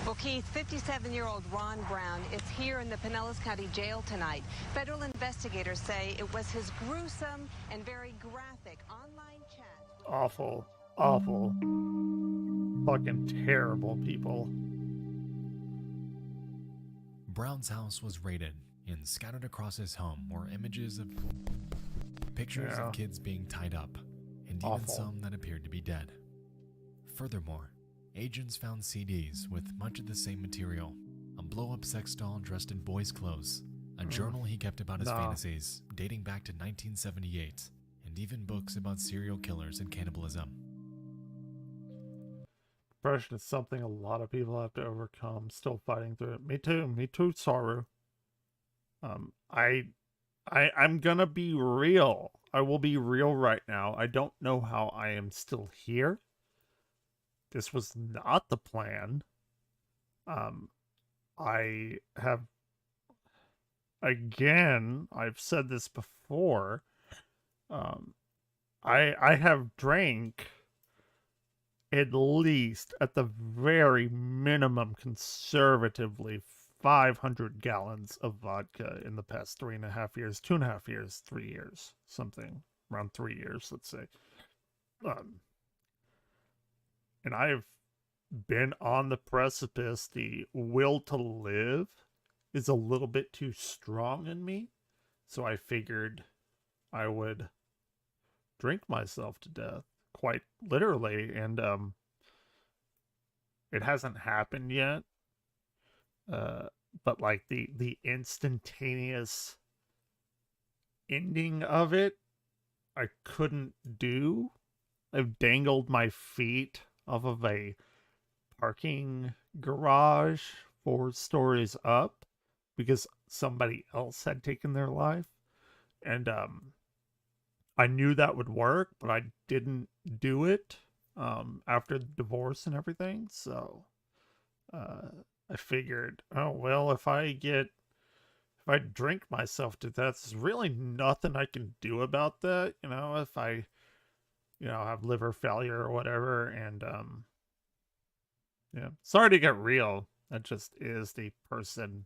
Well, Keith, 57-year-old Ron Brown is here in the Pinellas County Jail tonight. Federal investigators say it was his gruesome and very graphic online chat. Awful. Fucking terrible people. Brown's house was raided, and scattered across his home were images of pictures of kids being tied up, and even some that appeared to be dead. Furthermore, agents found CDs with much of the same material, a blow-up sex doll dressed in boys' clothes, a journal he kept about his fantasies dating back to 1978, and even books about serial killers and cannibalism. Depression is something a lot of people have to overcome. Still fighting through it. Me too, Saru. I'm gonna be real. I will be real right now. I don't know how I am still here. This was not the plan. I have, again, I've said this before. I have drank at least, at the very minimum, conservatively, 500 gallons of vodka in the past 3.5 years, 2.5 years, 3 years, something around 3 years, let's say. And I have been on the precipice. The will to live is a little bit too strong in me, so I figured I would drink myself to death, quite literally, and it hasn't happened yet. But like the instantaneous ending of it, I couldn't do. I've dangled my feet off of a parking garage 4 stories up because somebody else had taken their life. And I knew that would work, but I didn't do it after the divorce and everything. So I figured, oh, well, if I drink myself to death, there's really nothing I can do about that. You know, if I, have liver failure or whatever. And yeah, sorry to get real. That just is the person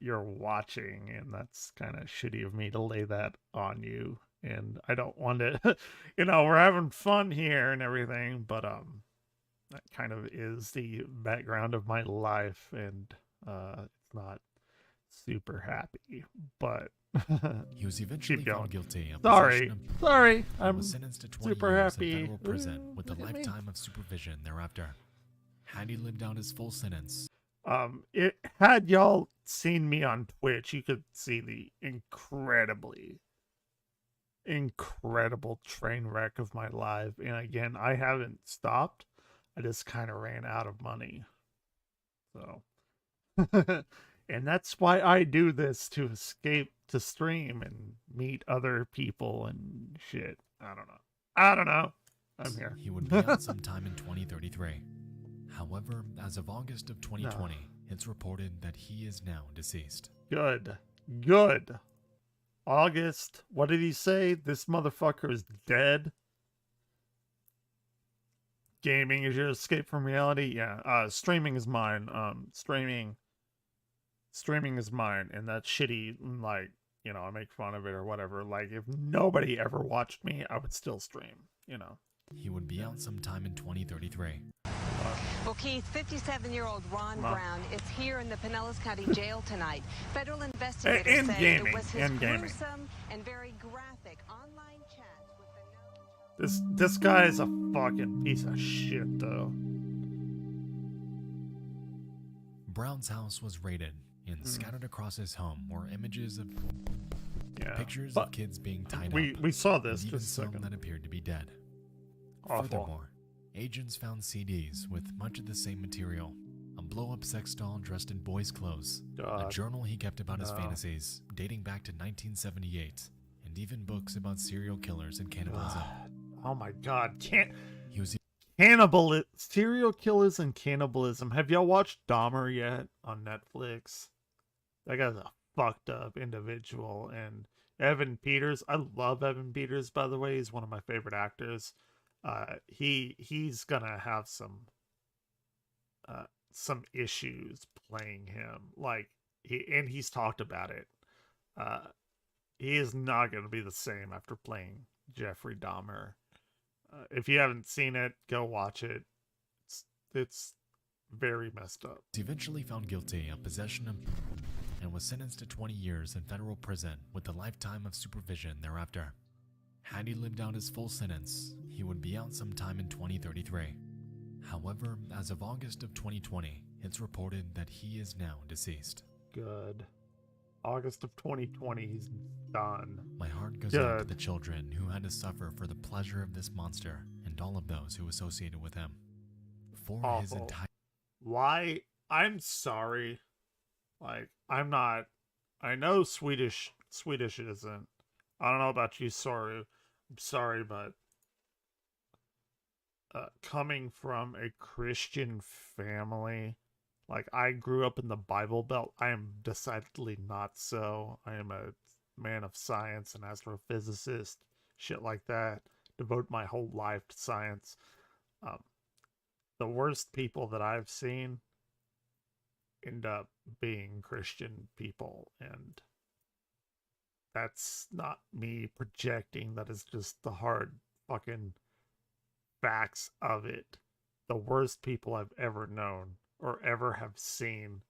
you're watching, and that's kind of shitty of me to lay that on you. And I don't want to, we're having fun here and everything, but that kind of is the background of my life, and it's not super happy, but he was eventually found guilty of sorry, I'm was sentenced to 20 super years happy. in federal prison with a lifetime of supervision thereafter. Had he lived out his full sentence, it had y'all seen me on Twitch, you could see the incredible train wreck of my life. And again, I haven't stopped. I just kind of ran out of money. So, and that's why I do this, to escape to stream and meet other people and shit. I don't know. I'm here. He would be out sometime in 2033. However, as of August of 2020, it's reported that he is now deceased. Good. August, what did he say? This motherfucker is dead. Gaming is your escape from reality. Yeah. Streaming is mine. Streaming is mine, and that's shitty. Like, I make fun of it or whatever. Like, if nobody ever watched me, I would still stream. He would be out sometime in 2033. Well, Keith, 57-year-old Ron Brown is here in the Pinellas County Jail tonight. Federal investigators say it was his gruesome and very graphic online chat with the This guy is a fucking piece of shit, though. Brown's house was raided, and scattered across his home were images of pictures of kids being tied up. We saw this and even just a second. some that appeared to be dead. Awful. Furthermore, agents found CDs with much of the same material, a blow-up sex doll dressed in boys' clothes, a journal he kept about his fantasies dating back to 1978, and even books about serial killers and cannibalism. Oh my god, He was serial killers and cannibalism. Have y'all watched Dahmer yet on Netflix? That guy's a fucked up individual. And Evan Peters, I love Evan Peters, by the way. He's one of my favorite actors. He's gonna have some issues playing him. Like, he's talked about it. He is not gonna be the same after playing Jeffrey Dahmer. If you haven't seen it, go watch it. It's very messed up. He eventually found guilty of possession of and was sentenced to 20 years in federal prison with a lifetime of supervision thereafter. Had he lived out his full sentence, he would be out sometime in 2033. However, as of August of 2020, it's reported that he is now deceased. Good. August of 2020, he's done. My heart goes out to the children who had to suffer for the pleasure of this monster and all of those who associated with him. For his entire... Why? I'm sorry. Like, I'm not... I know Swedish isn't. I don't know about you, sorry. I'm sorry, but... coming from a Christian family... Like, I grew up in the Bible Belt. I am decidedly not so. I am a man of science, an astrophysicist, shit like that. Devote my whole life to science. The worst people that I've seen end up being Christian people, and that's not me projecting. That is just the hard fucking facts of it. The worst people I've ever known or ever have seen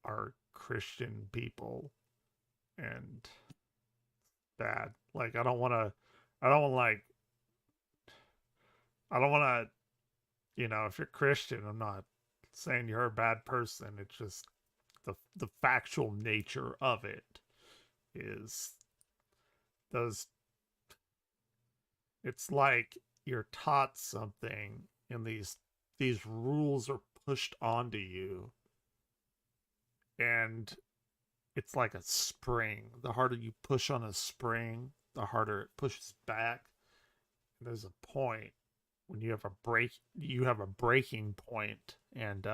are Christian people, and bad. Like, I don't want to, you know, if you're Christian, I'm not saying you're a bad person. It's just the factual nature of it is it's like you're taught something in these these rules are pushed onto you, and it's like a spring. The harder you push on a spring, the harder it pushes back. And there's a point when you have a breaking point, and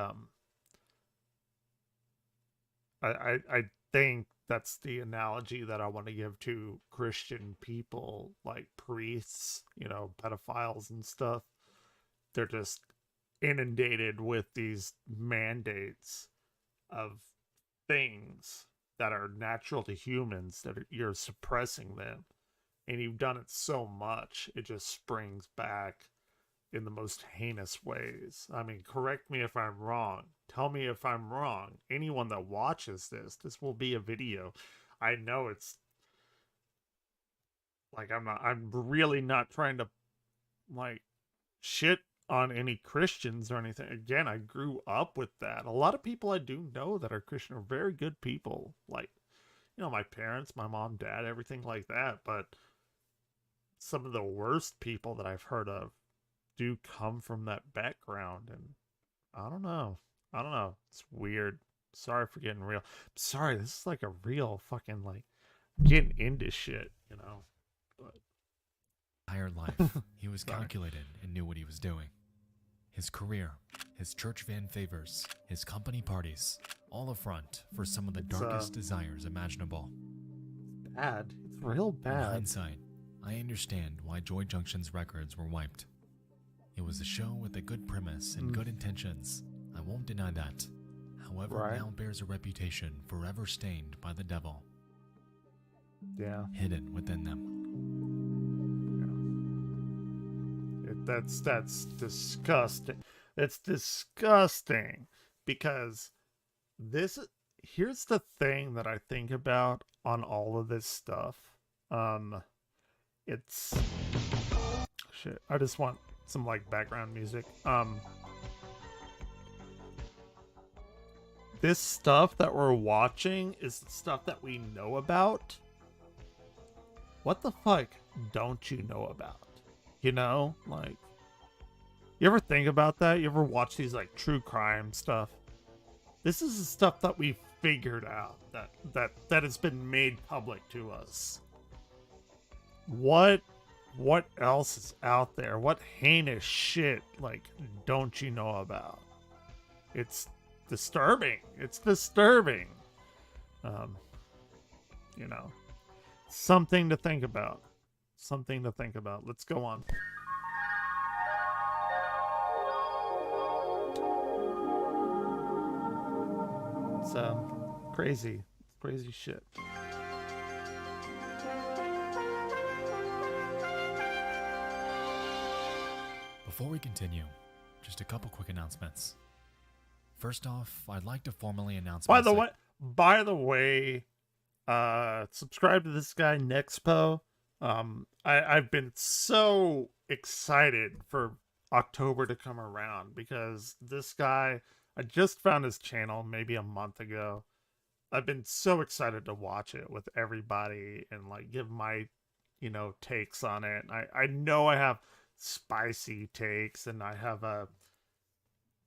I think that's the analogy that I want to give to Christian people, like priests, pedophiles and stuff. They're just inundated with these mandates of things that are natural to humans you're suppressing them, and you've done it so much it just springs back in the most heinous ways. I mean, correct me if I'm wrong. Tell me if I'm wrong. Anyone that watches this will be a video. I know it's like I'm really not trying to like shit on any Christians or anything. Again, I grew up with that. A lot of people I do know that are Christian are very good people. Like, my parents, my mom, dad, everything like that. But some of the worst people that I've heard of do come from that background, and I don't know. It's weird. Sorry for getting real. Sorry, this is like a real fucking like getting into shit, But entire life, he was calculated and knew what he was doing. His career, his church van favors, his company parties, all a front for some of the darkest desires imaginable. Bad. It's real bad. In hindsight, I understand why Joy Junction's records were wiped. It was a show with a good premise and good intentions. I won't deny that. However, now bears a reputation forever stained by the devil. Yeah. Hidden within them. That's disgusting. It's disgusting because here's the thing that I think about on all of this stuff. It's shit. I just want some like background music. This stuff that we're watching is the stuff that we know about. What the fuck don't you know about? Like, you ever think about that? You ever watch these like true crime stuff? This is the stuff that we figured out that has been made public to us. What else is out there? What heinous shit like don't you know about? It's disturbing. It's disturbing. Something to think about. Something to think about. Let's go on. It's crazy. Crazy shit. Before we continue, just a couple quick announcements. First off, I'd like to formally announce By the way, subscribe to this guy Nexpo. I've been so excited for October to come around because this guy, I just found his channel maybe a month ago. I've been so excited to watch it with everybody and like give my, takes on it. I know I have spicy takes and I have a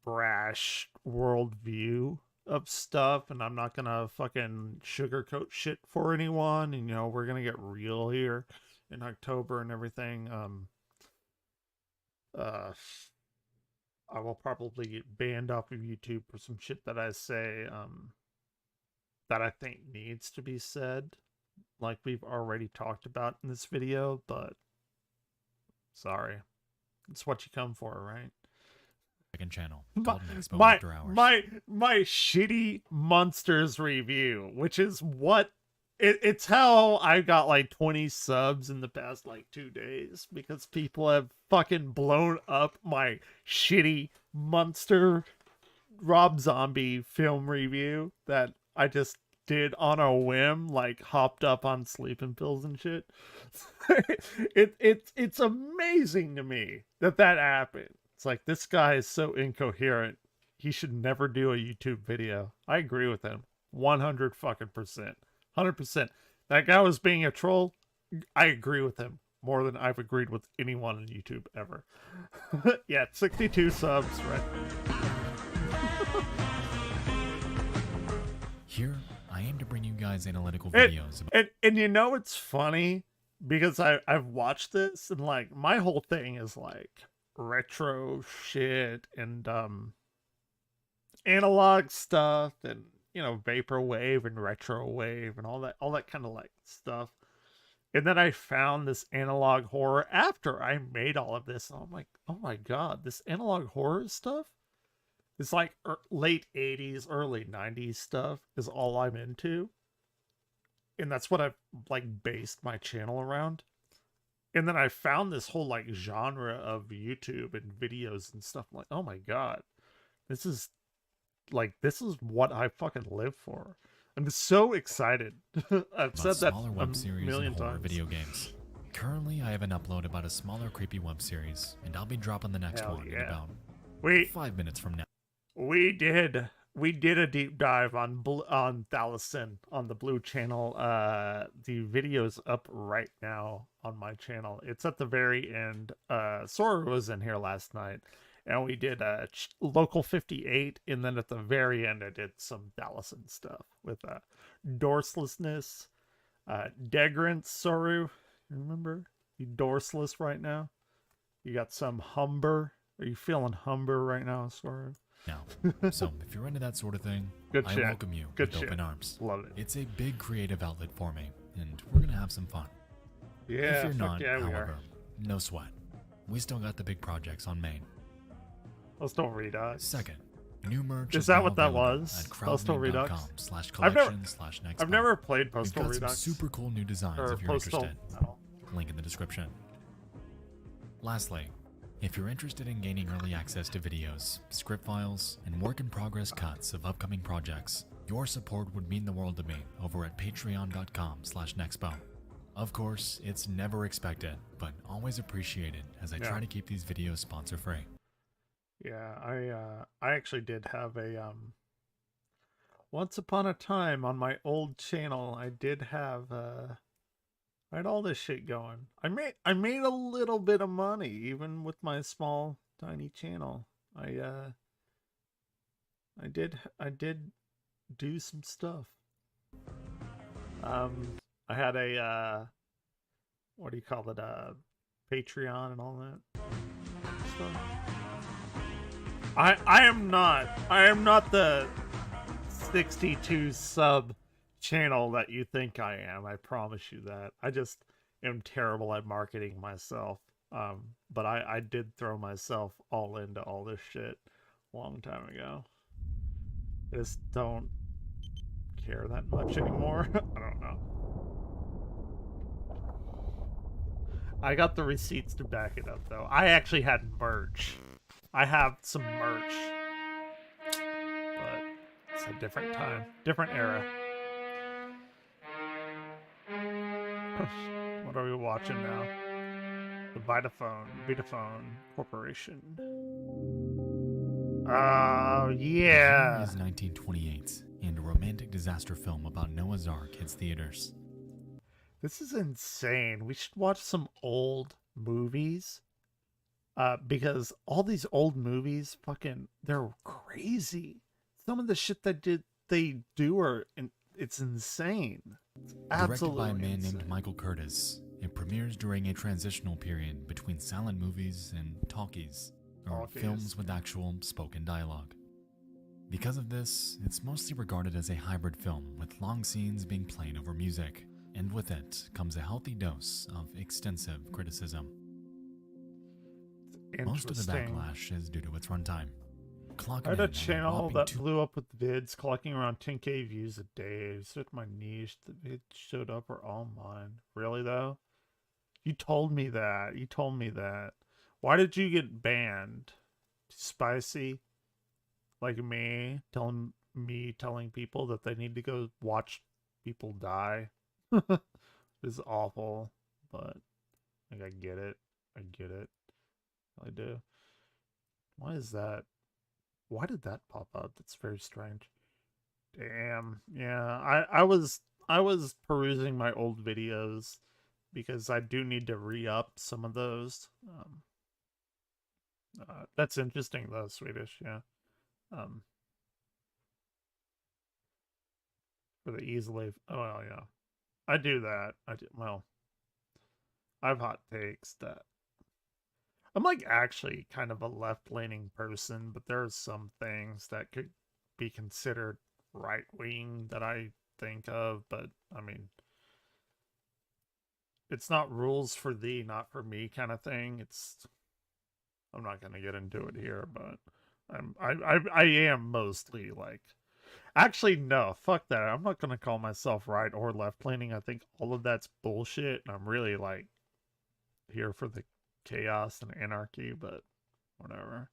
brash worldview of stuff, and I'm not gonna fucking sugarcoat shit for anyone. And we're gonna get real here in October and everything. I will probably get banned off of YouTube for some shit that I say that I think needs to be said, like we've already talked about in this video. But sorry, it's what you come for, right? Channel my shitty Monsters review, which is what it's how I got like 20 subs in the past like 2 days, because people have fucking blown up my shitty Monster Rob Zombie film review that I just did on a whim, like hopped up on sleeping pills and shit. It's amazing to me that happened. It's like, this guy is so incoherent. He should never do a YouTube video. I agree with him. 100 fucking %. 100%. That guy was being a troll. I agree with him. more than I've agreed with anyone on YouTube ever. Yeah, 62 subs, right? Here, I aim to bring you guys analytical videos. And you know it's funny because I've watched this and like my whole thing is like retro shit and analog stuff and you know vaporwave and retrowave and all that kind of like stuff. And then I found this analog horror after I made all of this. And I'm like, oh my god, this analog horror stuff? It's like late 80s, early 90s stuff is all I'm into. And that's what I've like based my channel around. And then I found this whole like genre of YouTube and videos and stuff. I'm like, oh my god, this is what I fucking live for. I'm so excited. I've said that smaller a web series million and horror times. video games. Currently, I have an upload about a smaller creepy web series, and I'll be dropping the next Hell one in yeah. about We 5 minutes from now. We did a deep dive on Thalassin on the Blue channel. The video's up right now on my channel. It's at the very end. Sora was in here last night, and we did Local 58, and then at the very end, I did some Thalassin stuff with Dorselessness, Degrant, Soru. Remember? You dorseless right now? You got some Humber? Are you feeling Humber right now, Soru? Now, so if you're into that sort of thing, Good I shit. welcome you Good with shit. open arms. Love it. It's a big creative outlet for me, and we're gonna have some fun. Yeah, if you're fuck not, yeah, we are. however, no sweat. We still got the big projects on main. Postal Redux. Second, new merch Is that now what that available was? At Postal Redux? crowdmade.com/collection/next. I've never played Postal We've got Redux. some super cool new designs Or if you're Postal- interested. Link in the description. Lastly, if you're interested in gaining early access to videos, script files, and work-in-progress cuts of upcoming projects, your support would mean the world to me over at patreon.com/nextbo. Of course, it's never expected, but always appreciated as I try to keep these videos sponsor-free. Yeah, I actually did have a once upon a time on my old channel, I did have I had all this shit going. I made a little bit of money even with my small tiny channel. I did do some stuff. I had a what do you call it? Patreon and all that stuff. I am not the 62 sub channel that you think I am. I promise you that. I just am terrible at marketing myself. But I did throw myself all into all this shit a long time ago. I just don't care that much anymore. I don't know. I got the receipts to back it up though. I actually had merch. I have some merch. But it's a different time, different era. What are we watching now? The Vitaphone Corporation. Oh, The yeah. year is 1928, and a romantic disaster film about Noah's Ark hits theaters. This is insane. We should watch some old movies. Because all these old movies, they're crazy. Some of the shit that they do it's insane. It's absolutely Directed by a man insane. named Michael Curtis, it premieres during a transitional period between silent movies and talkies, or films with actual spoken dialogue. Because of this, it's mostly regarded as a hybrid film with long scenes being played over music, and with it comes a healthy dose of extensive criticism. Most of the Interesting. backlash is due to its runtime. I had a channel that blew up with vids, collecting around 10k views a day. It set my niche. The vids showed up were all mine. Really though? You told me that. You told me that. Why did you get banned? Spicy? Like me telling people that they need to go watch people die. It's awful, but like I get it. I get it. I do. Why is that? Why did that pop up? That's very strange. Damn. Yeah, I was perusing my old videos because I do need to re-up some of those. That's interesting though, Swedish, yeah. For the easily, oh well, yeah, I do that. Well, I have hot takes that I'm like actually kind of a left-leaning person, but there are some things that could be considered right-wing that I think of, but I mean, it's not rules for thee, not for me kind of thing. I'm not gonna get into it here, but I am mostly like, actually no, fuck that. I'm not gonna call myself right or left-leaning. I think all of that's bullshit, and I'm really like here for the chaos and anarchy, but whatever.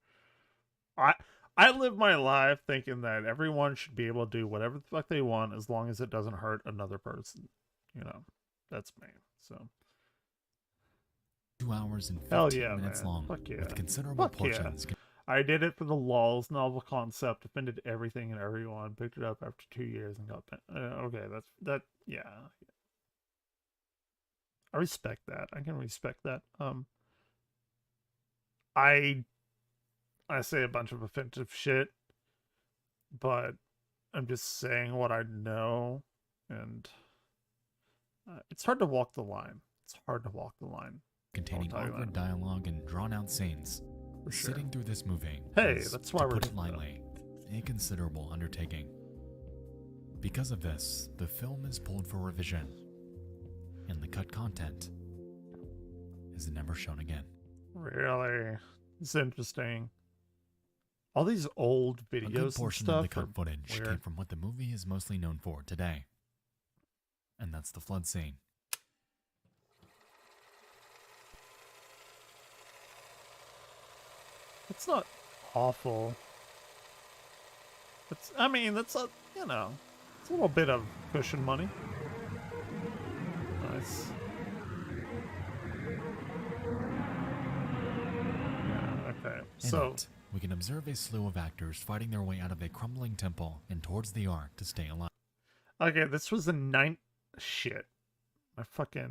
I live my life thinking that everyone should be able to do whatever the fuck they want as long as it doesn't hurt another person. You know, that's me. So 2 hours and 15 hell yeah, minutes man. long, Fuck yeah. with considerable Fuck portions. Yeah. I did it for the lulz, novel concept, defended everything and everyone, picked it up after 2 years and got okay, yeah. I respect that. I can respect that. I say a bunch of offensive shit, but I'm just saying what I know, and it's hard to walk the line. It's hard to walk the line. Containing awkward dialogue and drawn-out scenes. For sure. Sitting through this movie, hey, that's why to we're put it lightly, a considerable undertaking. Because of this, the film is pulled for revision, and the cut content is never shown again. Really? It's interesting. All these old videos a good portion and stuff of the cut footage weird. came from what the movie is mostly known for today, and that's the flood scene. It's not awful. I mean, that's a, you know, it's a little bit of cushion money. Nice. Yeah, okay. So we can observe a slew of actors fighting their way out of a crumbling temple and towards the Ark to stay alive. Okay, this was a shit. Okay,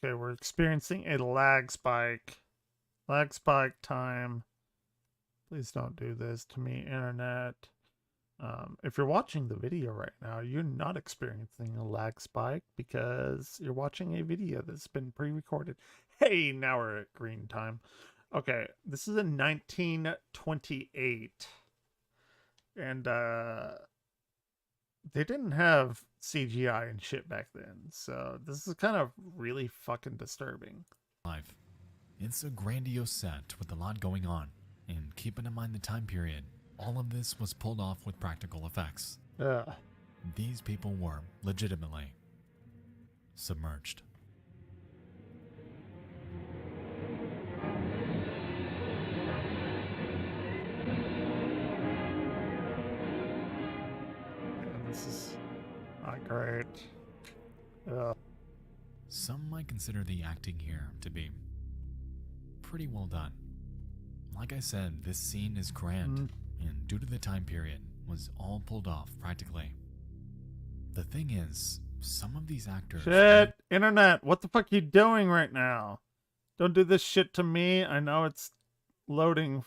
we're experiencing a lag spike. Lag spike time. Please don't do this to me, internet. If you're watching the video right now, you're not experiencing a lag spike because you're watching a video that's been pre-recorded. Hey, now we're at green time. Okay, this is in 1928. And they didn't have CGI and shit back then, so this is kind of really fucking disturbing. It's a grandiose set with a lot going on, and keeping in mind the time period, all of this was pulled off with practical effects. Yeah. These people were legitimately submerged. And this is not great. Some might consider the acting here to be pretty well done. Like I said, this scene is grand, and due to the time period, was all pulled off practically. The thing is, some of these actors... Shit! Internet! What the fuck are you doing right now? Don't do this shit to me. I know it's loading.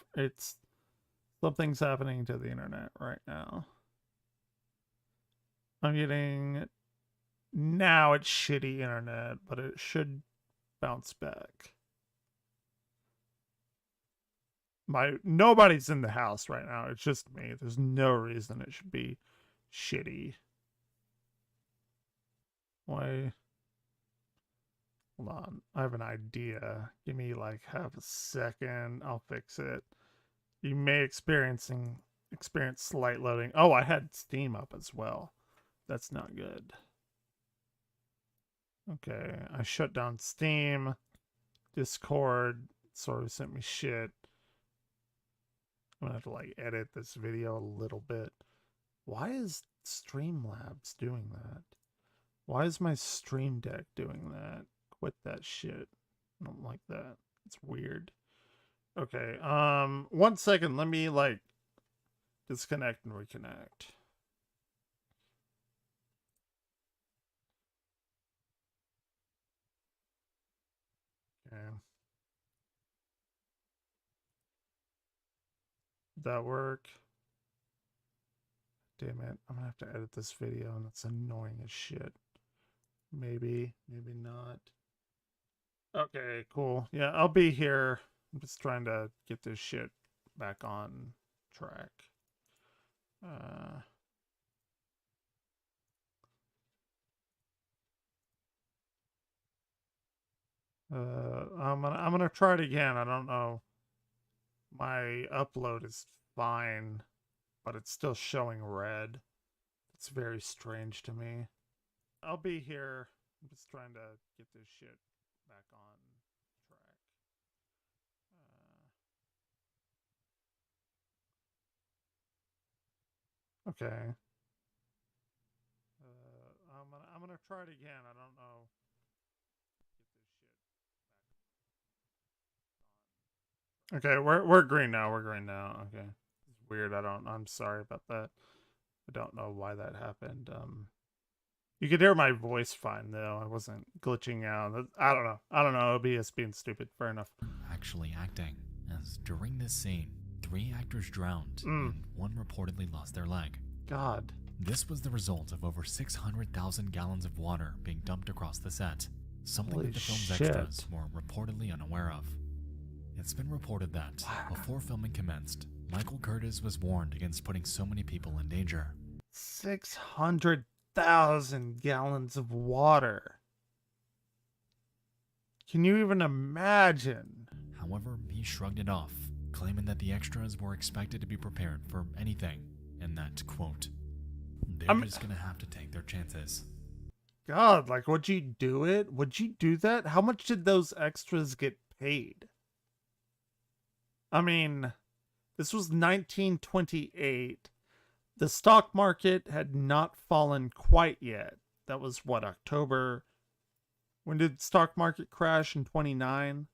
Something's happening to the internet right now. I'm getting... Now it's shitty internet, but it should bounce back. Nobody's in the house right now. It's just me. There's no reason it should be shitty. Why? Hold on. I have an idea. Give me like half a second. I'll fix it. You may experience slight loading. Oh, I had Steam up as well. That's not good. Okay, I shut down Steam. Discord sort of sent me shit. I'm gonna have to like edit this video a little bit. Why is Streamlabs doing that? Why is my Stream Deck doing that? Quit that shit. I don't like that. It's weird. Okay, 1 second. Let me like disconnect and reconnect. Did that work? Damn it. I'm gonna have to edit this video and it's annoying as shit. Maybe, maybe not. Okay, cool. Yeah, I'll be here. I'm just trying to get this shit back on track. I'm gonna try it again. I don't know. My upload is fine, but it's still showing red. It's very strange to me. I'll be here. I'm just trying to get this shit back on track. Okay. I'm gonna try it again. I don't know. Okay, we're green now. We're green now. Okay. It's weird. I'm sorry about that. I don't know why that happened. You could hear my voice fine though. I wasn't glitching out. I don't know. I don't know. OBS being stupid. Fair enough. Actually acting, as during this scene, 3 actors drowned and 1 reportedly lost their leg. God. This was the result of over 600,000 gallons of water being dumped across the set, something Holy that the film's shit. extras were reportedly unaware of. It's been reported that, before filming commenced, Michael Curtis was warned against putting so many people in danger. 600,000 gallons of water. Can you even imagine? However, he shrugged it off, claiming that the extras were expected to be prepared for anything, and that, quote, they're just gonna have to take their chances. God, like, would you do it? Would you do that? How much did those extras get paid? I mean, this was 1928. The stock market had not fallen quite yet. That was what, October? When did stock market crash in 29?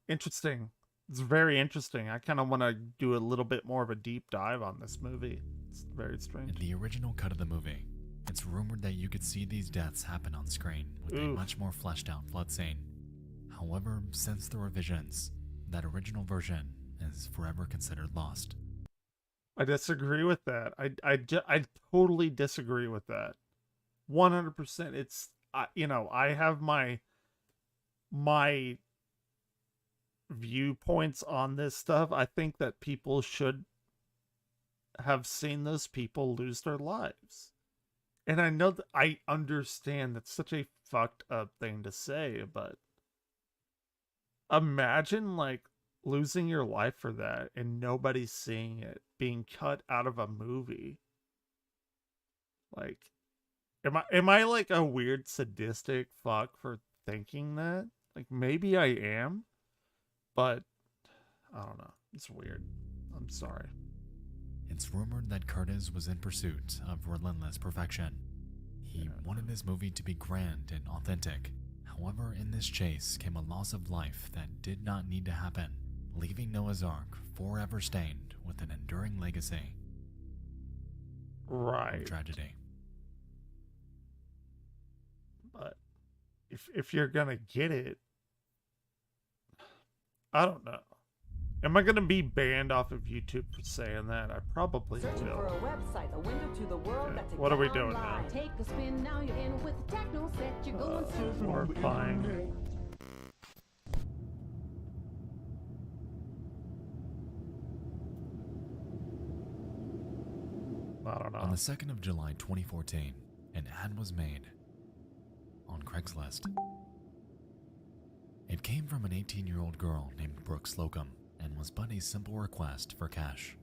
Interesting. It's very interesting. I kind of want to do a little bit more of a deep dive on this movie. It's very strange. In the original cut of the movie, it's rumored that you could see these deaths happen on screen with a much more fleshed out flood scene. However, since the revisions, that original version is forever considered lost. I disagree with that. I totally disagree with that. 100%. It's, you know, I have my viewpoints on this stuff. I think that people should have seen those people lose their lives. And I know that I understand that's such a fucked up thing to say, but imagine like losing your life for that and nobody seeing it, being cut out of a movie. Like, am I like a weird sadistic fuck for thinking that? Like, maybe I am, but I don't know. It's weird. I'm sorry. It's rumored that Curtis was in pursuit of relentless perfection. He wanted his movie to be grand and authentic. However, in this chase came a loss of life that did not need to happen, leaving Noah's Ark forever stained with an enduring legacy. Right. Of tragedy. But if you're gonna get it, I don't know. Am I gonna be banned off of YouTube for saying that? I probably Searching will. for a website, a window to the world that's What are we doing now? Take a spin, now you're in with the techno set. You're going super. Horrifying. I don't know. On the 2nd of July 2014, an ad was made on Craigslist. It came from an 18-year-old girl named Brooke Slocum and was but a simple request for cash.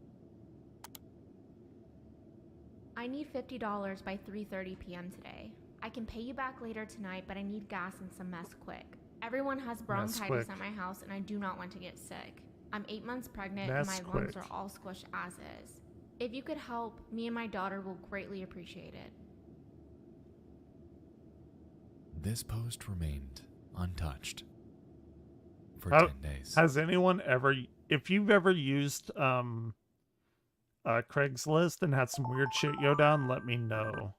I need $50 by 3:30 p.m. today. I can pay you back later tonight, but I need gas and some mess quick. Everyone has bronchitis at my house and I do not want to get sick. I'm 8 months pregnant and my lungs are all squished as is. If you could help, me and my daughter will greatly appreciate it. This post remained untouched for 10 days. Has anyone ever, if you've ever used Craigslist and had some weird shit go down, let me know.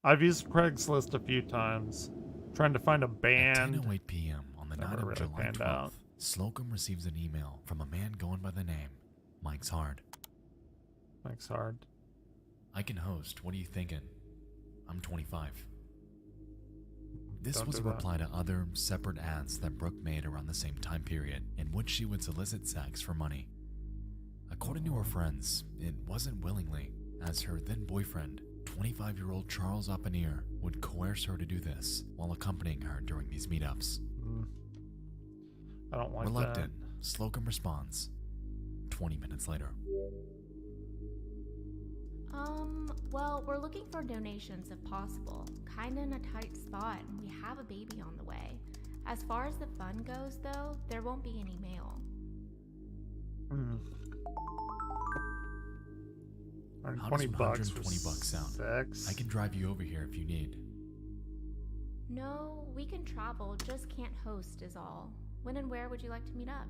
I've used Craigslist a few times. Trying to find a At band. 10:08 p.m. on the night Never of really July panned 12th, out. Slocum receives an email from a man going by the name Mike's Hard. Mike's Hard. I can host. What are you thinking? I'm 25. This Don't was do a that. reply to other separate ads that Brooke made around the same time period in which she would solicit sex for money. According to her friends, it wasn't willingly, as her then boyfriend, 25-year-old Charles Oppenheer, would coerce her to do this while accompanying her during these meetups. I don't like Reluctant, Slocum responds 20 minutes later. Well, we're looking for donations if possible. Kinda in a tight spot, and we have a baby on the way. As far as the fund goes, though, there won't be any mail. How 20 does bucks for 120 bucks sound? sex? I can drive you over here if you need. No, we can travel, just can't host is all. When and where would you like to meet up?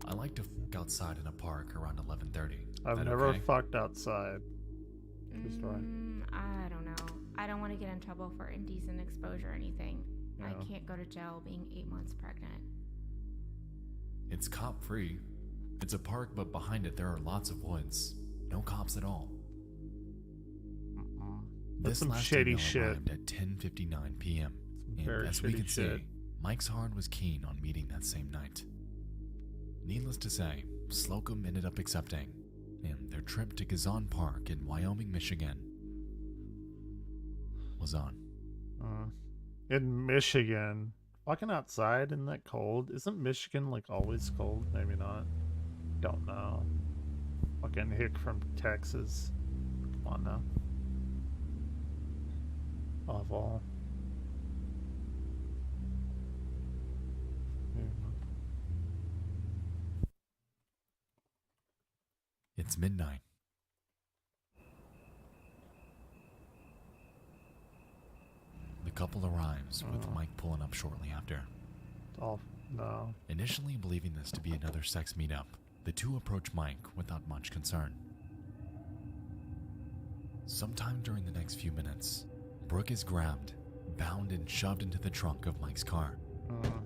I like to fuck outside in a park around 11:30. I've That never okay? fucked outside. True story. I don't know. I don't want to get in trouble for indecent exposure or anything. I No. can't go to jail being 8 months pregnant. It's cop-free. It's a park, but behind it there are lots of woods. No cops at all. That's This some last shady email shit. arrived at 10:59 p.m. And very as we shady can shit. see, Mike's Hard was keen on meeting that same night. Needless to say, Slocum ended up accepting, and their trip to Gazon Park in Wyoming, Michigan was on. In Michigan. Fucking outside, isn't that cold? Isn't Michigan like always cold? Maybe not. Don't know. Fucking hick from Texas. Come on now. Awful. It's midnight. The couple arrives, with Mike pulling up shortly after. Oh, no. Initially believing this to be another sex meetup, the two approach Mike without much concern. Sometime during the next few minutes, Brooke is grabbed, bound, and shoved into the trunk of Mike's car.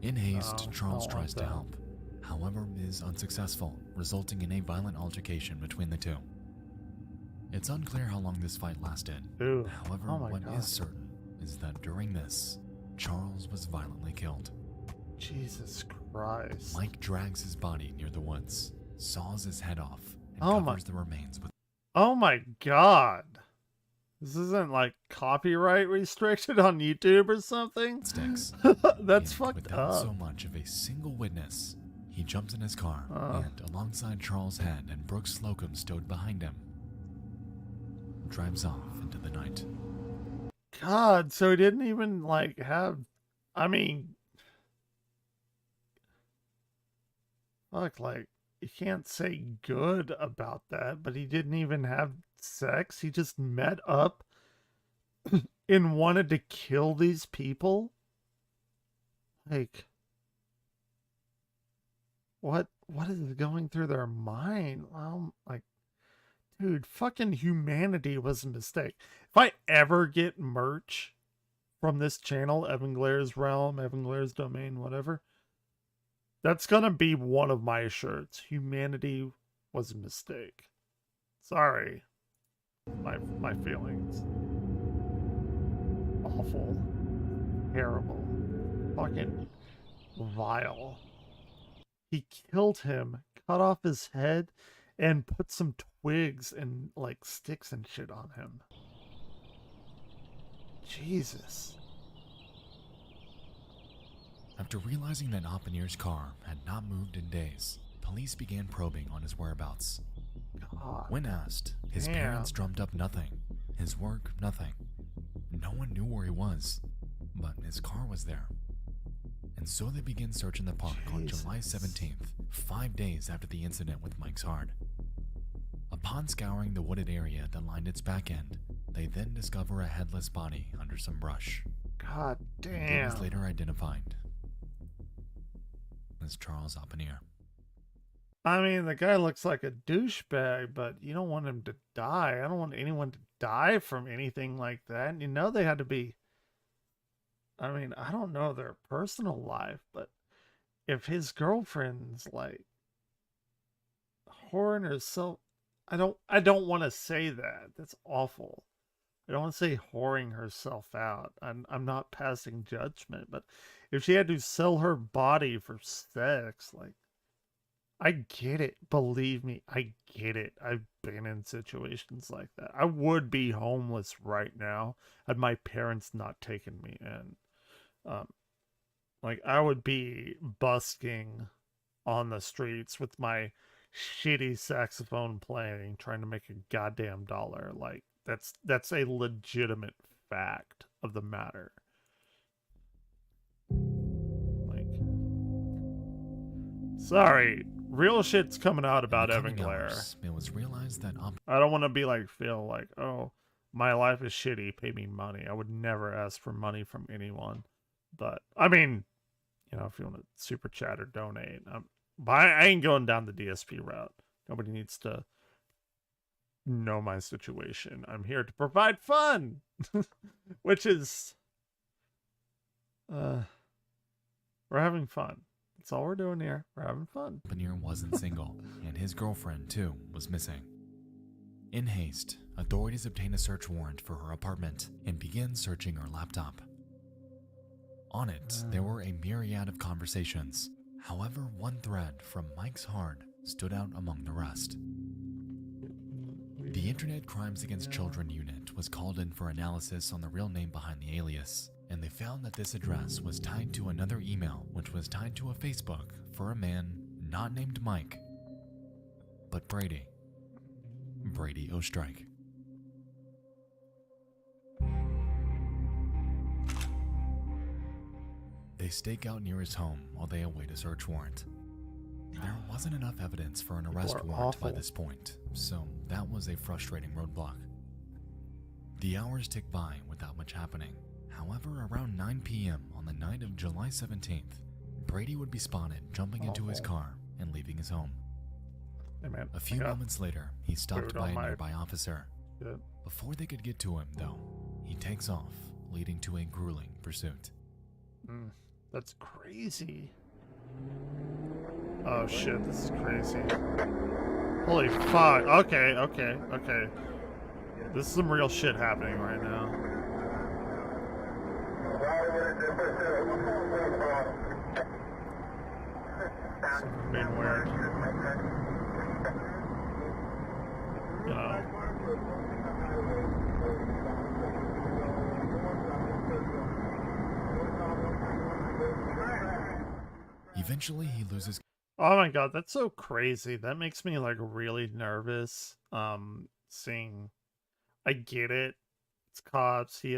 In haste, no, Charles I don't tries to want that. help, however is unsuccessful, resulting in a violent altercation between the two. It's unclear how long this fight lasted. Ew. However, Oh my what God. is certain is that during this, Charles was violently killed. Jesus Christ. Mike drags his body near the woods, saws his head off, and Oh my- covers the remains with Oh my God. This isn't like copyright restricted on YouTube or something? sticks. That's And fucked without up. so much of a single witness, he jumps in his car, Oh. and alongside Charles' head and Brooke Slocum stowed behind him, drives off into the night. God, so he didn't even like have, I mean, fuck, like, you can't say good about that, but he didn't even have sex. He just met up and wanted to kill these people. Like, what is going through their mind? Like, dude, fucking humanity was a mistake. If I ever get merch from this channel, Evenglare's Realm, Evenglare's Domain, whatever, that's gonna be one of my shirts. Humanity was a mistake. Sorry. My feelings. Awful. Terrible. Fucking vile. He killed him, cut off his head, and put some twigs and like sticks and shit on him. Jesus. After realizing that Oppenheer's car had not moved in days, police began probing on his whereabouts. God. When asked, his Damn. parents drummed up nothing. His work, nothing. No one knew where he was, but his car was there. And so they began searching the park on July 17th, 5 days after the incident with Mike's Hard. Upon scouring the wooded area that lined its back end, they then discover a headless body under some brush. God He damn. was later identified as Charles Oppenheer. I mean, the guy looks like a douchebag, but you don't want him to die. I don't want anyone to die from anything like that. You know they had to be I mean, I don't know their personal life, but if his girlfriend's like whoring herself, I don't want to say that. That's awful. I don't want to say whoring herself out. I'm not passing judgment, but if she had to sell her body for sex, like, I get it. Believe me, I get it. I've been in situations like that. I would be homeless right now had my parents not taken me in. Like, I would be busking on the streets with my shitty saxophone playing, trying to make a goddamn dollar. Like, that's a legitimate fact of the matter. Like, sorry, real shit's coming out about Evenglare. It was realized that I don't want to be like Phil, like, oh, my life is shitty, pay me money. I would never ask for money from anyone. But, I mean, you know, if you want to super chat or donate, but I ain't going down the DSP route. Nobody needs to know my situation. I'm here to provide fun, which is, we're having fun. That's all we're doing here. We're having fun. Panir wasn't single, and his girlfriend, too, was missing. In haste, authorities obtain a search warrant for her apartment and begin searching her laptop. On it, there were a myriad of conversations. However, one thread from Mike's Hard stood out among the rest. The Internet Crimes Against Children Unit was called in for analysis on the real name behind the alias, and they found that this address was tied to another email which was tied to a Facebook for a man not named Mike, but Brady Ostrike. They stake out near his home while they await a search warrant. There wasn't enough evidence for an arrest warrant by this point, so that was a frustrating roadblock. The hours ticked by without much happening. However, around 9 p.m. on the night of July 17th, Brady would be spotted jumping into his car and leaving his home. Hey man, a few moments later, he's stopped by a nearby officer. Good. Before they could get to him, though, he takes off, leading to a grueling pursuit. That's crazy. Oh shit, this is crazy. Holy fuck. Okay. This is some real shit happening right now. Something's being weird. You know. Eventually, he loses. Oh my god, that's so crazy. That makes me like really nervous. Seeing, I get it. It's cops. He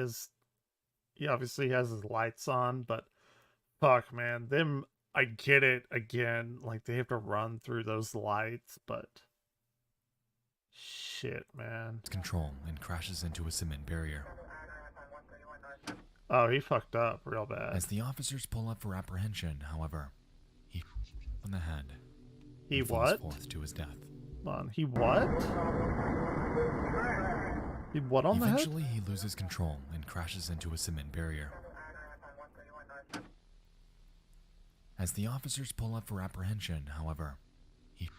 obviously has his lights on, but fuck, man, I get it again. Like they have to run through those lights, but shit, man. Control and crashes into a cement barrier. Oh, he fucked up real bad. As the officers pull up for apprehension, however, he on the head. He falls what? Forth to his death. Hold on, he what? He what on the head? Eventually, he loses control and crashes into a cement barrier. As the officers pull up for apprehension, however, he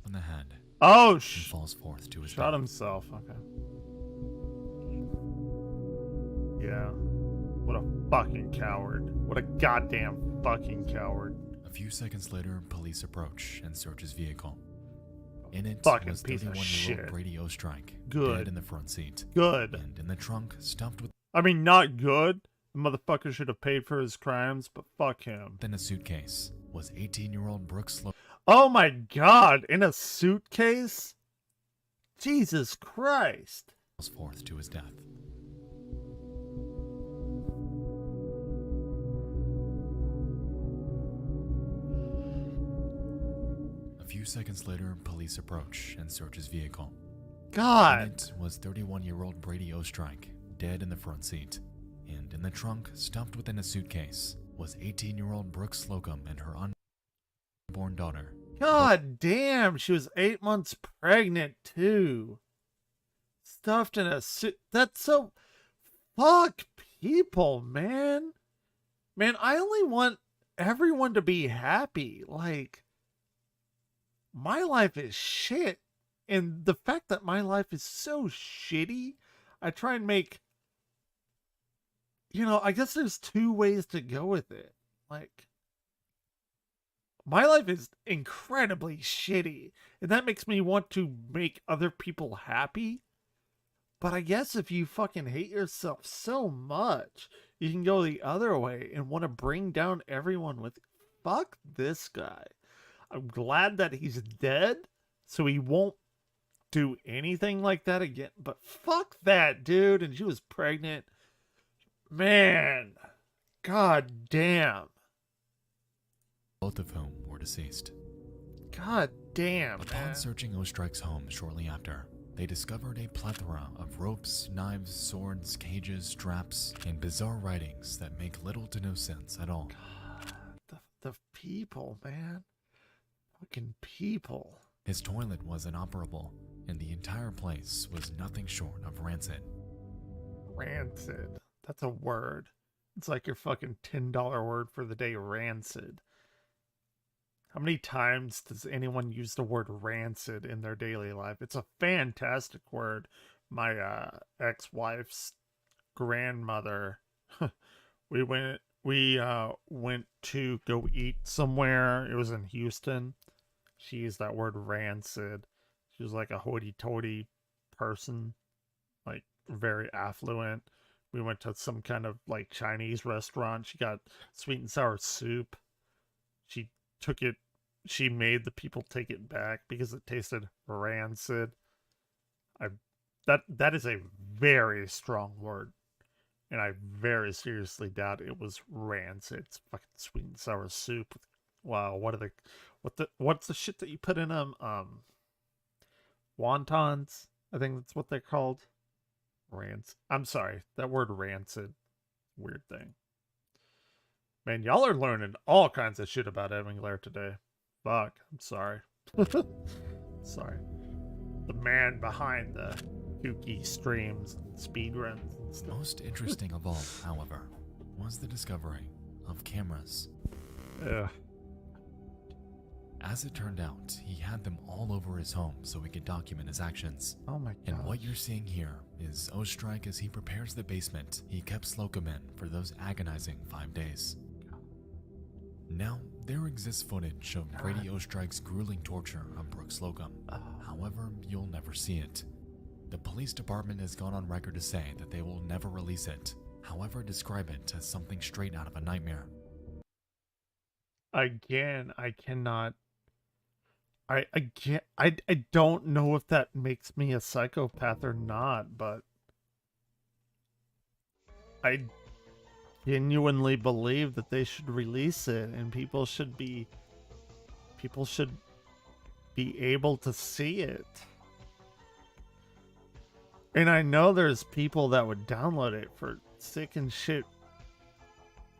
on the head. Oh, falls forth to his shot death. himself. Okay. Yeah. What a fucking coward. What a goddamn fucking coward. A few seconds later, police approach and search his vehicle. In it Fucking was piece of 31-year-old shit. Brady Ostrike, Good. dead in the front seat. Good. And in the trunk, stuffed with... I mean, not good. The motherfucker should have paid for his crimes, but fuck him. In a suitcase was 18-year-old Brooks Sloan. Oh my god, in a suitcase? Jesus Christ. Falls forth to his death. A few seconds later, police approach and search his vehicle. God. In it was 31-year-old Brady Ostrike, dead in the front seat. And in the trunk, stuffed within a suitcase, was 18-year-old Brooks Slocum and her unborn daughter. God damn, she was 8 months pregnant too. Stuffed in a suit. That's so... Fuck people, man. Man, I only want everyone to be happy. Like, my life is shit. And the fact that my life is so shitty, I try and make, I guess there's two ways to go with it. Like, my life is incredibly shitty, and that makes me want to make other people happy. But I guess if you fucking hate yourself so much, you can go the other way and want to bring down everyone with, fuck this guy. I'm glad that he's dead, so he won't do anything like that again. But fuck that dude, and she was pregnant. Man, god damn. Both of whom were deceased. God damn, Upon man. searching Ostrike's home shortly after, they discovered a plethora of ropes, knives, swords, cages, straps, and bizarre writings that make little to no sense at all. God, the people, man. Fucking people. His toilet was inoperable, and the entire place was nothing short of rancid. Rancid. That's a word. It's like your fucking $10 word for the day, rancid. How many times does anyone use the word rancid in their daily life? It's a fantastic word. My ex-wife's grandmother, we went to go eat somewhere. It was in Houston. She used that word rancid. She was like a hoity-toity person, like very affluent. We went to some kind of like Chinese restaurant. She got sweet and sour soup. She made the people take it back because it tasted rancid. That is a very strong word, and I very seriously doubt it was rancid. It's fucking sweet and sour soup. Wow, what's the shit that you put in them? Wontons, I think that's what they're called. I'm sorry, that word rancid, weird thing. Man, y'all are learning all kinds of shit about Evenglare today. Fuck, I'm sorry. Sorry. The man behind the kooky streams and speedruns and stuff. Most interesting of all, however, was the discovery of cameras. Ugh. As it turned out, he had them all over his home so he could document his actions. Oh my god. And what you're seeing here is Ostrike as he prepares the basement he kept Slocum in for those agonizing 5 days. Now, there exists footage of Brady Ostrike's grueling torture on Brooke Slocum. However, you'll never see it. The police department has gone on record to say that they will never release it, however describe it as something straight out of a nightmare. Again, I cannot... I don't know if that makes me a psychopath or not, but I genuinely believe that they should release it and people should be able to see it. And I know there's people that would download it for sick and shit,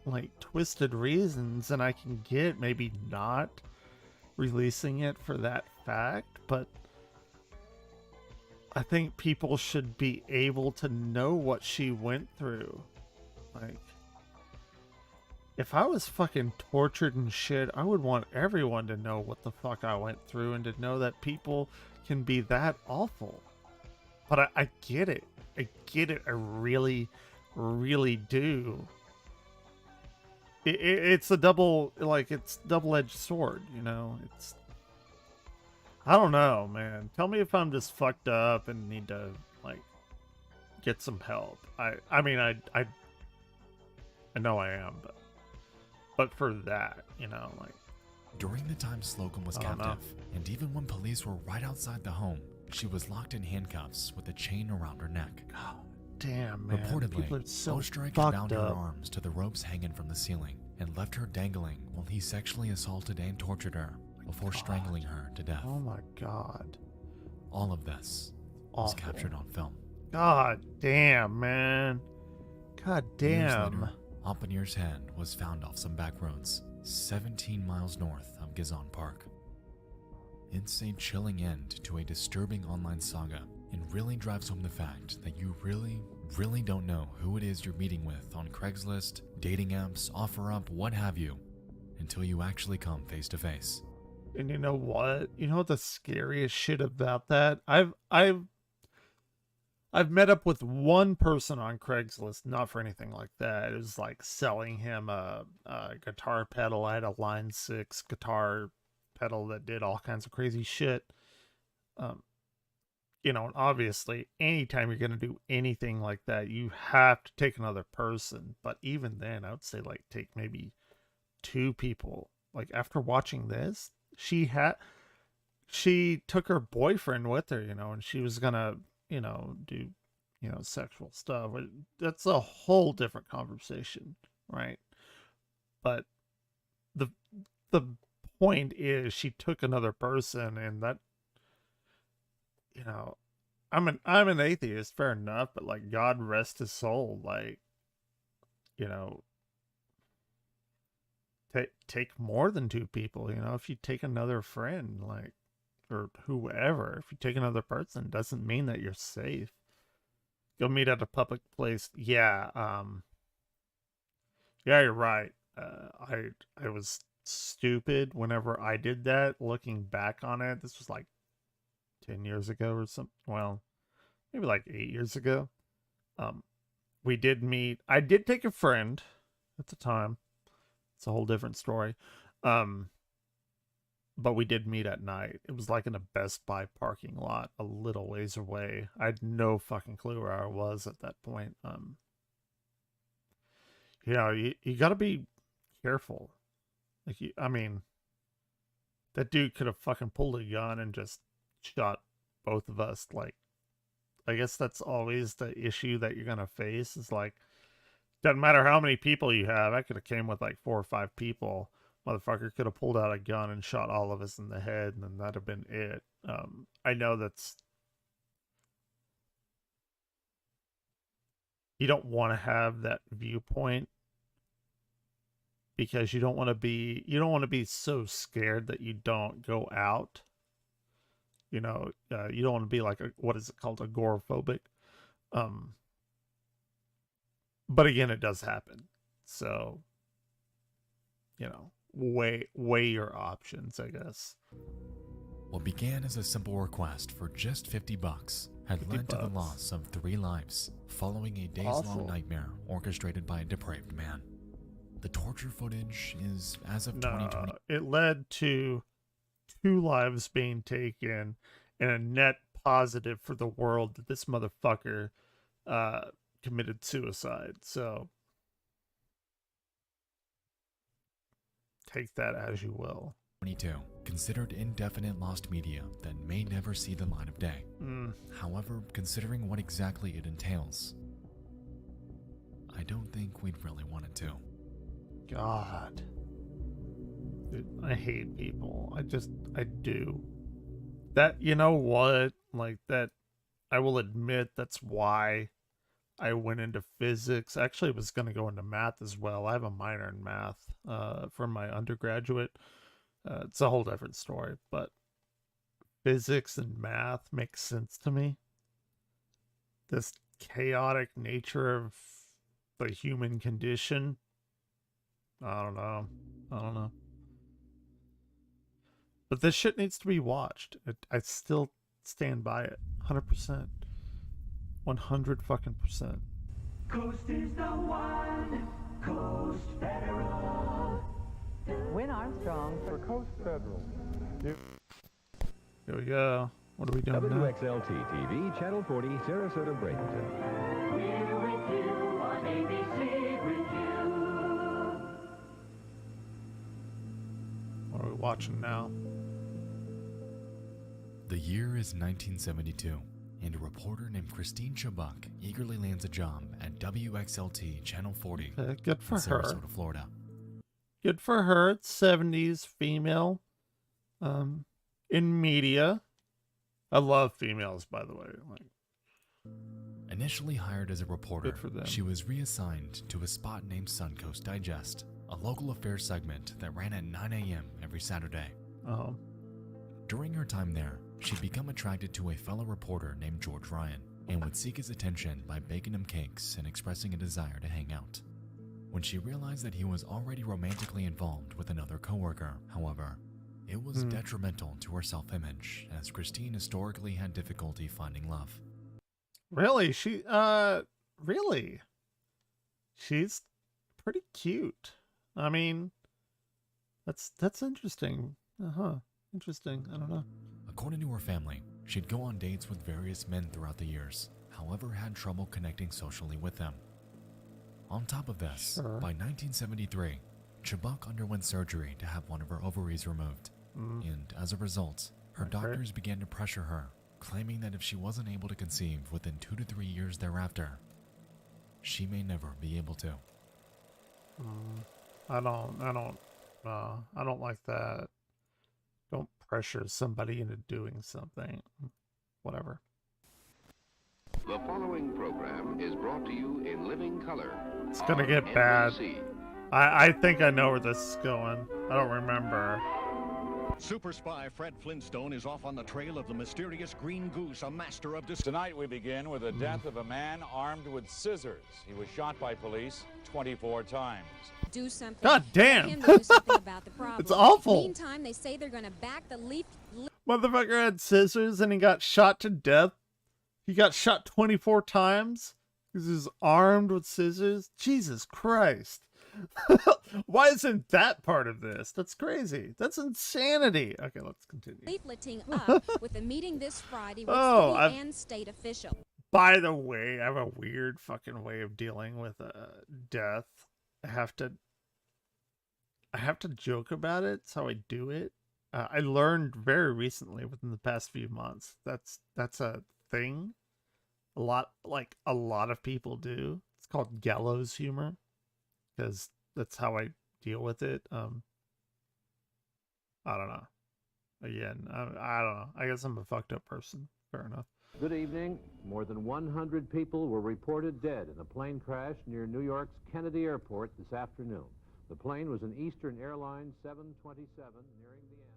like twisted reasons, and I can get maybe not releasing it for that fact, but I think people should be able to know what she went through. Like, if I was fucking tortured and shit, I would want everyone to know what the fuck I went through and to know that people can be that awful. But I get it. I get it. I really, really do. It's a double-edged sword, you know? I don't know, man. Tell me if I'm just fucked up and need to, like, get some help. I mean, I know I am, but for that, you know, like... During the time Slocum was captive, and even when police were right outside the home, she was locked in handcuffs with a chain around her neck. Oh, damn, man. Reportedly, so Ostrike bound her arms to the ropes hanging from the ceiling and left her dangling while he sexually assaulted and tortured her before strangling her to death. Oh my god. All of this was captured on film. God damn, man. God damn. Years later, Oppenier's head was found off some back roads 17 miles north of Gizon Park. It's a chilling end to a disturbing online saga and really drives home the fact that you really don't know who it is you're meeting with on Craigslist, dating apps, OfferUp, what have you, until you actually come face to face. And you know what? You know what the scariest shit about that? I've met up with one person on Craigslist, not for anything like that. It was like selling him a guitar pedal. I had a Line 6 guitar pedal that did all kinds of crazy shit. You know, and obviously, anytime you're going to do anything like that, you have to take another person. But even then, I would say, like, take maybe 2 people. Like, after watching this, she took her boyfriend with her, you know, and she was going to, you know, do, you know, sexual stuff. That's a whole different conversation, right? But the point is, she took another person, and that, you know, I'm an atheist, fair enough, but like, God rest his soul, like, you know, take more than 2 people, you know. If you take another friend, like, or whoever, if you take another person, doesn't mean that you're safe. Go meet at a public place. Yeah, you're right. I was stupid whenever I did that. Looking back on it, this was like 10 years ago or something. Well, maybe like 8 years ago. We did meet. I did take a friend at the time. It's a whole different story. But we did meet at night. It was like in a Best Buy parking lot a little ways away. I had no fucking clue where I was at that point. You know, you got to be careful. Like, I mean, that dude could have fucking pulled a gun and just shot both of us. Like, I guess that's always the issue that you're gonna face, is like, doesn't matter how many people you have. I could have came with like 4 or 5 people. Motherfucker could have pulled out a gun and shot all of us in the head, and then that'd have been it. I know that's, you don't want to have that viewpoint, because you don't want to be so scared that you don't go out. You know, you don't want to be like what is it called, agoraphobic. But again, it does happen. So, you know, weigh your options, I guess. What began as a simple request for just $50 had led to the loss of 3 lives following a days-long nightmare orchestrated by a depraved man. The torture footage is, as of 2020... It led to 2 lives being taken, and a net positive for the world that this motherfucker committed suicide. So take that as you will. 22, considered indefinite lost media that may never see the light of day. However, considering what exactly it entails, I don't think we'd really want it to. God. Dude, I hate people. I do. That, you know what? Like, that, I will admit that's why I went into physics. Actually, I was going to go into math as well. I have a minor in math from my undergraduate. It's a whole different story, but physics and math makes sense to me. This chaotic nature of the human condition. I don't know. But this shit needs to be watched. I still stand by it. 100%. 100 fucking %. Coast is the one. Coast Federal. Win Armstrong for Coast Federal. Here we go. What are we doing now? WXLT TV, Channel 40, Sarasota, Bradenton. We're with you on ABC with you. What are we watching now? The year is 1972, and a reporter named Christine Chubbuck eagerly lands a job at WXLT Channel 40 good for in her. Sarasota, Florida. Good for her. It's 70s female in media. I love females, by the way. Like, initially hired as a reporter, good for them. She was reassigned to a spot named Suncoast Digest, a local affairs segment that ran at 9 a.m. every Saturday. During her time there, she'd become attracted to a fellow reporter named George Ryan and would seek his attention by baking him cakes and expressing a desire to hang out. When she realized that he was already romantically involved with another coworker, however, it was detrimental to her self-image, as Christine historically had difficulty finding love. Really? Really? She's pretty cute. I mean, that's interesting. Interesting. I don't know. According to her family, she'd go on dates with various men throughout the years, however had trouble connecting socially with them. On top of this, by 1973, Chibuk underwent surgery to have one of her ovaries removed, and as a result, her doctors began to pressure her, claiming that if she wasn't able to conceive within 2 to 3 years thereafter, she may never be able to. I don't like that. Don't pressure somebody into doing something. Whatever. The following program is brought to you in living color. It's gonna get bad. I think I know where this is going. I don't remember. Super spy Fred Flintstone is off on the trail of the mysterious Green Goose, a master of Tonight we begin with the death of a man armed with scissors. He was shot by police 24 times. Do something. God damn. Him to do something about the problem. It's awful. Meantime, they say they're going to back the leaf. Motherfucker had scissors and he got shot to death. He got shot 24 times because he's armed with scissors. Jesus Christ. Why isn't that part of this? That's crazy. That's insanity. Okay, let's continue. Leafleting up with a meeting this Friday with city and state officials. By the way, I have a weird fucking way of dealing with death. I have to joke about it. That's how I do it. I learned very recently, within the past few months, that's a thing. A lot of people do. It's called gallows humor, because that's how I deal with it. I don't know. Again, I don't know. I guess I'm a fucked up person. Fair enough. Good evening. More than 100 people were reported dead in a plane crash near New York's Kennedy Airport this afternoon. The plane was an Eastern Airlines 727 nearing the end.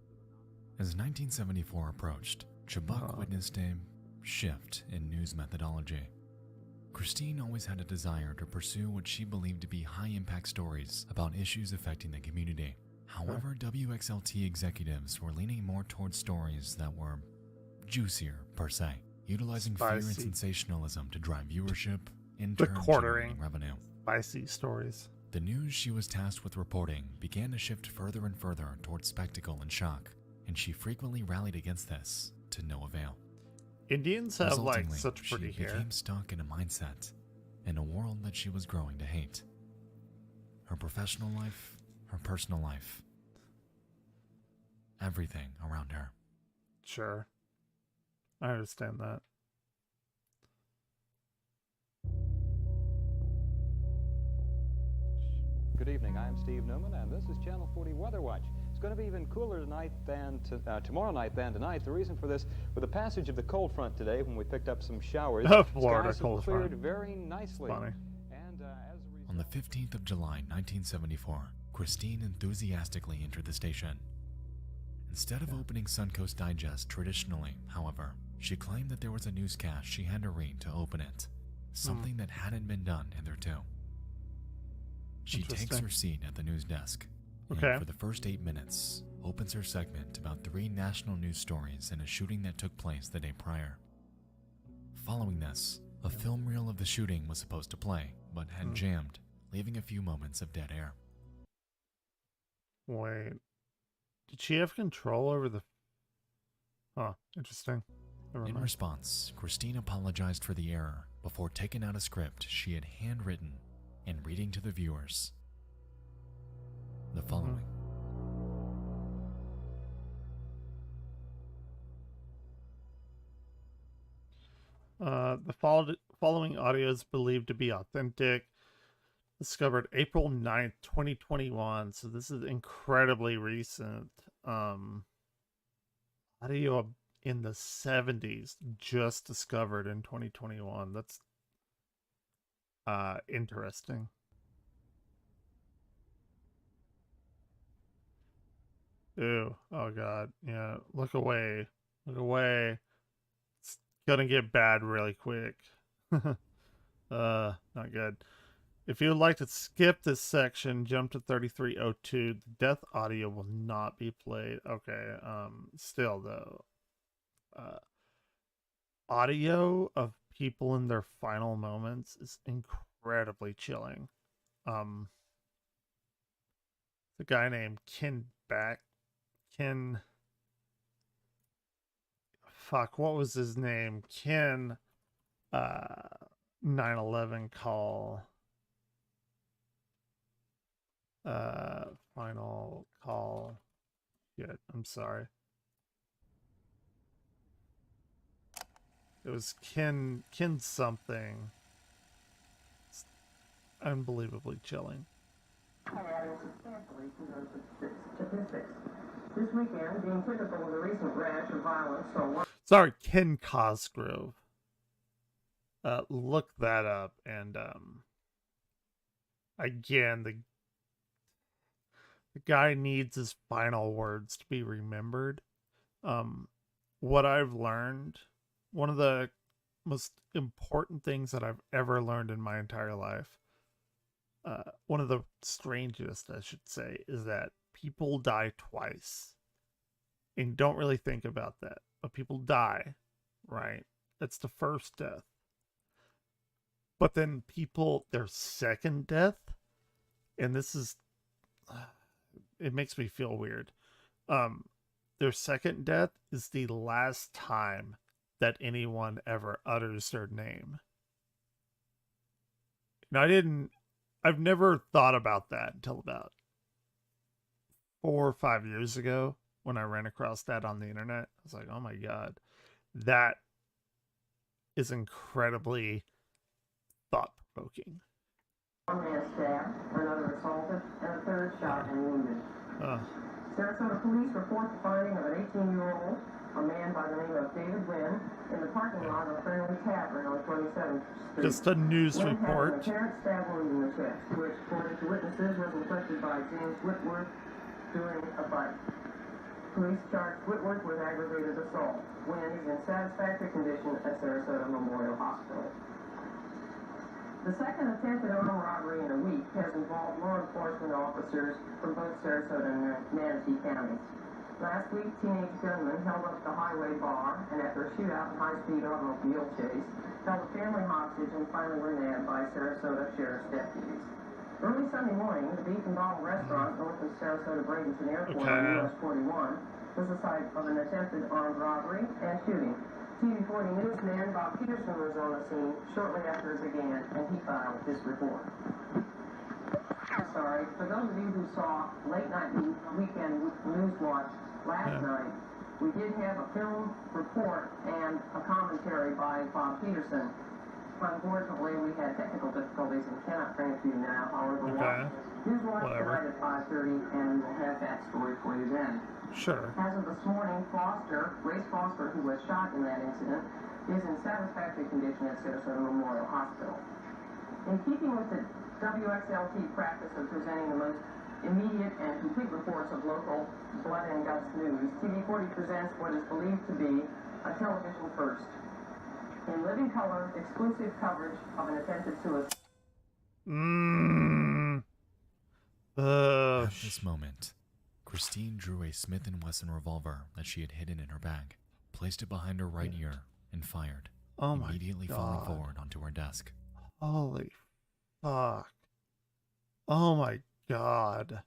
As 1974 approached, Chibuk witnessed a shift in news methodology. Christine always had a desire to pursue what she believed to be high-impact stories about issues affecting the community. However, WXLT executives were leaning more towards stories that were juicier, per se, utilizing fear and sensationalism to drive viewership, in turn generating revenue. Spicy stories. The news she was tasked with reporting began to shift further and further towards spectacle and shock, and she frequently rallied against this, to no avail. Indians have like such pretty hair. She became stuck in a mindset, in a world that she was growing to hate. Her professional life, her personal life, everything around her. Sure. I understand that. Good evening, I am Steve Newman, and this is Channel 40 Weather Watch. It's going to be even cooler tonight than tomorrow night than tonight. The reason for this, with the passage of the cold front today, when we picked up some showers, Florida skies cold have cleared front. very nicely. Funny. And as a result, on the 15th of July, 1974, Christine enthusiastically entered the station. Instead of opening Suncoast Digest traditionally, however, she claimed that there was a newscast she had to read to open it, something that hadn't been done hitherto. She takes her seat at the news desk, and for the first 8 minutes, opens her segment about 3 national news stories and a shooting that took place the day prior. Following this, a film reel of the shooting was supposed to play, but had jammed, leaving a few moments of dead air. Wait. Did she have control over the... Huh, interesting. In response, Christine apologized for the error before taking out a script she had handwritten and reading to the viewers the following. The following audio is believed to be authentic. Discovered April 9th, 2021. So this is incredibly recent. Audio in the 70s, just discovered in 2021. That's interesting. Ew. Oh god. Yeah. Look away. Look away. It's gonna get bad really quick. Not good. If you would like to skip this section, jump to 3302. The death audio will not be played. Okay, still though. Audio of people in their final moments is incredibly chilling. The guy named fuck, what was his name? 9/11 call. Final call. Shit, I'm sorry. It was Ken something. It's unbelievably chilling. Statistics. This weekend, being typical of the recent rash of violence, Sorry, Ken Cosgrove. Look that up, and again, the guy needs his final words to be remembered. What I've learned, one of the most important things that I've ever learned in my entire life, one of the strangest, I should say, is that people die twice. And don't really think about that. But people die, right? That's the first death. But then people, their second death, and this is, it makes me feel weird. Their second death is the last time that anyone ever utters their name. Now, I've never thought about that until about 4 or 5 years ago when I ran across that on the internet. I was like, oh my God, that is incredibly thought-provoking. one man stabbed, another assaulted, and a third shot and wounded. Sarasota police report the finding of an 18-year-old, a man by the name of David Wynn, in the parking lot of a friendly tavern on 27th Street. Just a news Wynn report. had an apparent stab wound in the chest, which, according to witnesses, was inflicted by James Whitworth during a fight. Police charged Whitworth with aggravated assault. Wynn is in satisfactory condition at Sarasota Memorial Hospital. The second attempted armed robbery in a week has involved law enforcement officers from both Sarasota and Manatee counties. Last week, teenage gunmen held up the highway bar and, after a shootout and high-speed automobile chase, held a family hostage and finally were nabbed by Sarasota Sheriff's deputies. Early Sunday morning, the Beef and Bottle restaurant north of Sarasota Bradenton Airport on US 41 was the site of an attempted armed robbery and shooting. TV40 newsman Bob Peterson was on the scene shortly after it began, and he filed this report. Sorry, for those of you who saw Late Night Weekend News Watch last night, we did have a film report and a commentary by Bob Peterson. Unfortunately, we had technical difficulties and cannot bring it to you now. However, News Watch tonight at 5:30, and we'll have that story for you then. Sure. As of this morning, Grace Foster, who was shot in that incident, is in satisfactory condition at Sarasota Memorial Hospital. In keeping with the WXLT practice of presenting the most immediate and complete reports of local blood and guts news, TV40 presents what is believed to be a television first. In living color, exclusive coverage of an attempted suicide. At this moment, Christine drew a Smith & Wesson revolver that she had hidden in her bag, placed it behind her right ear, and fired, immediately falling forward onto her desk. Holy fuck. Oh my God.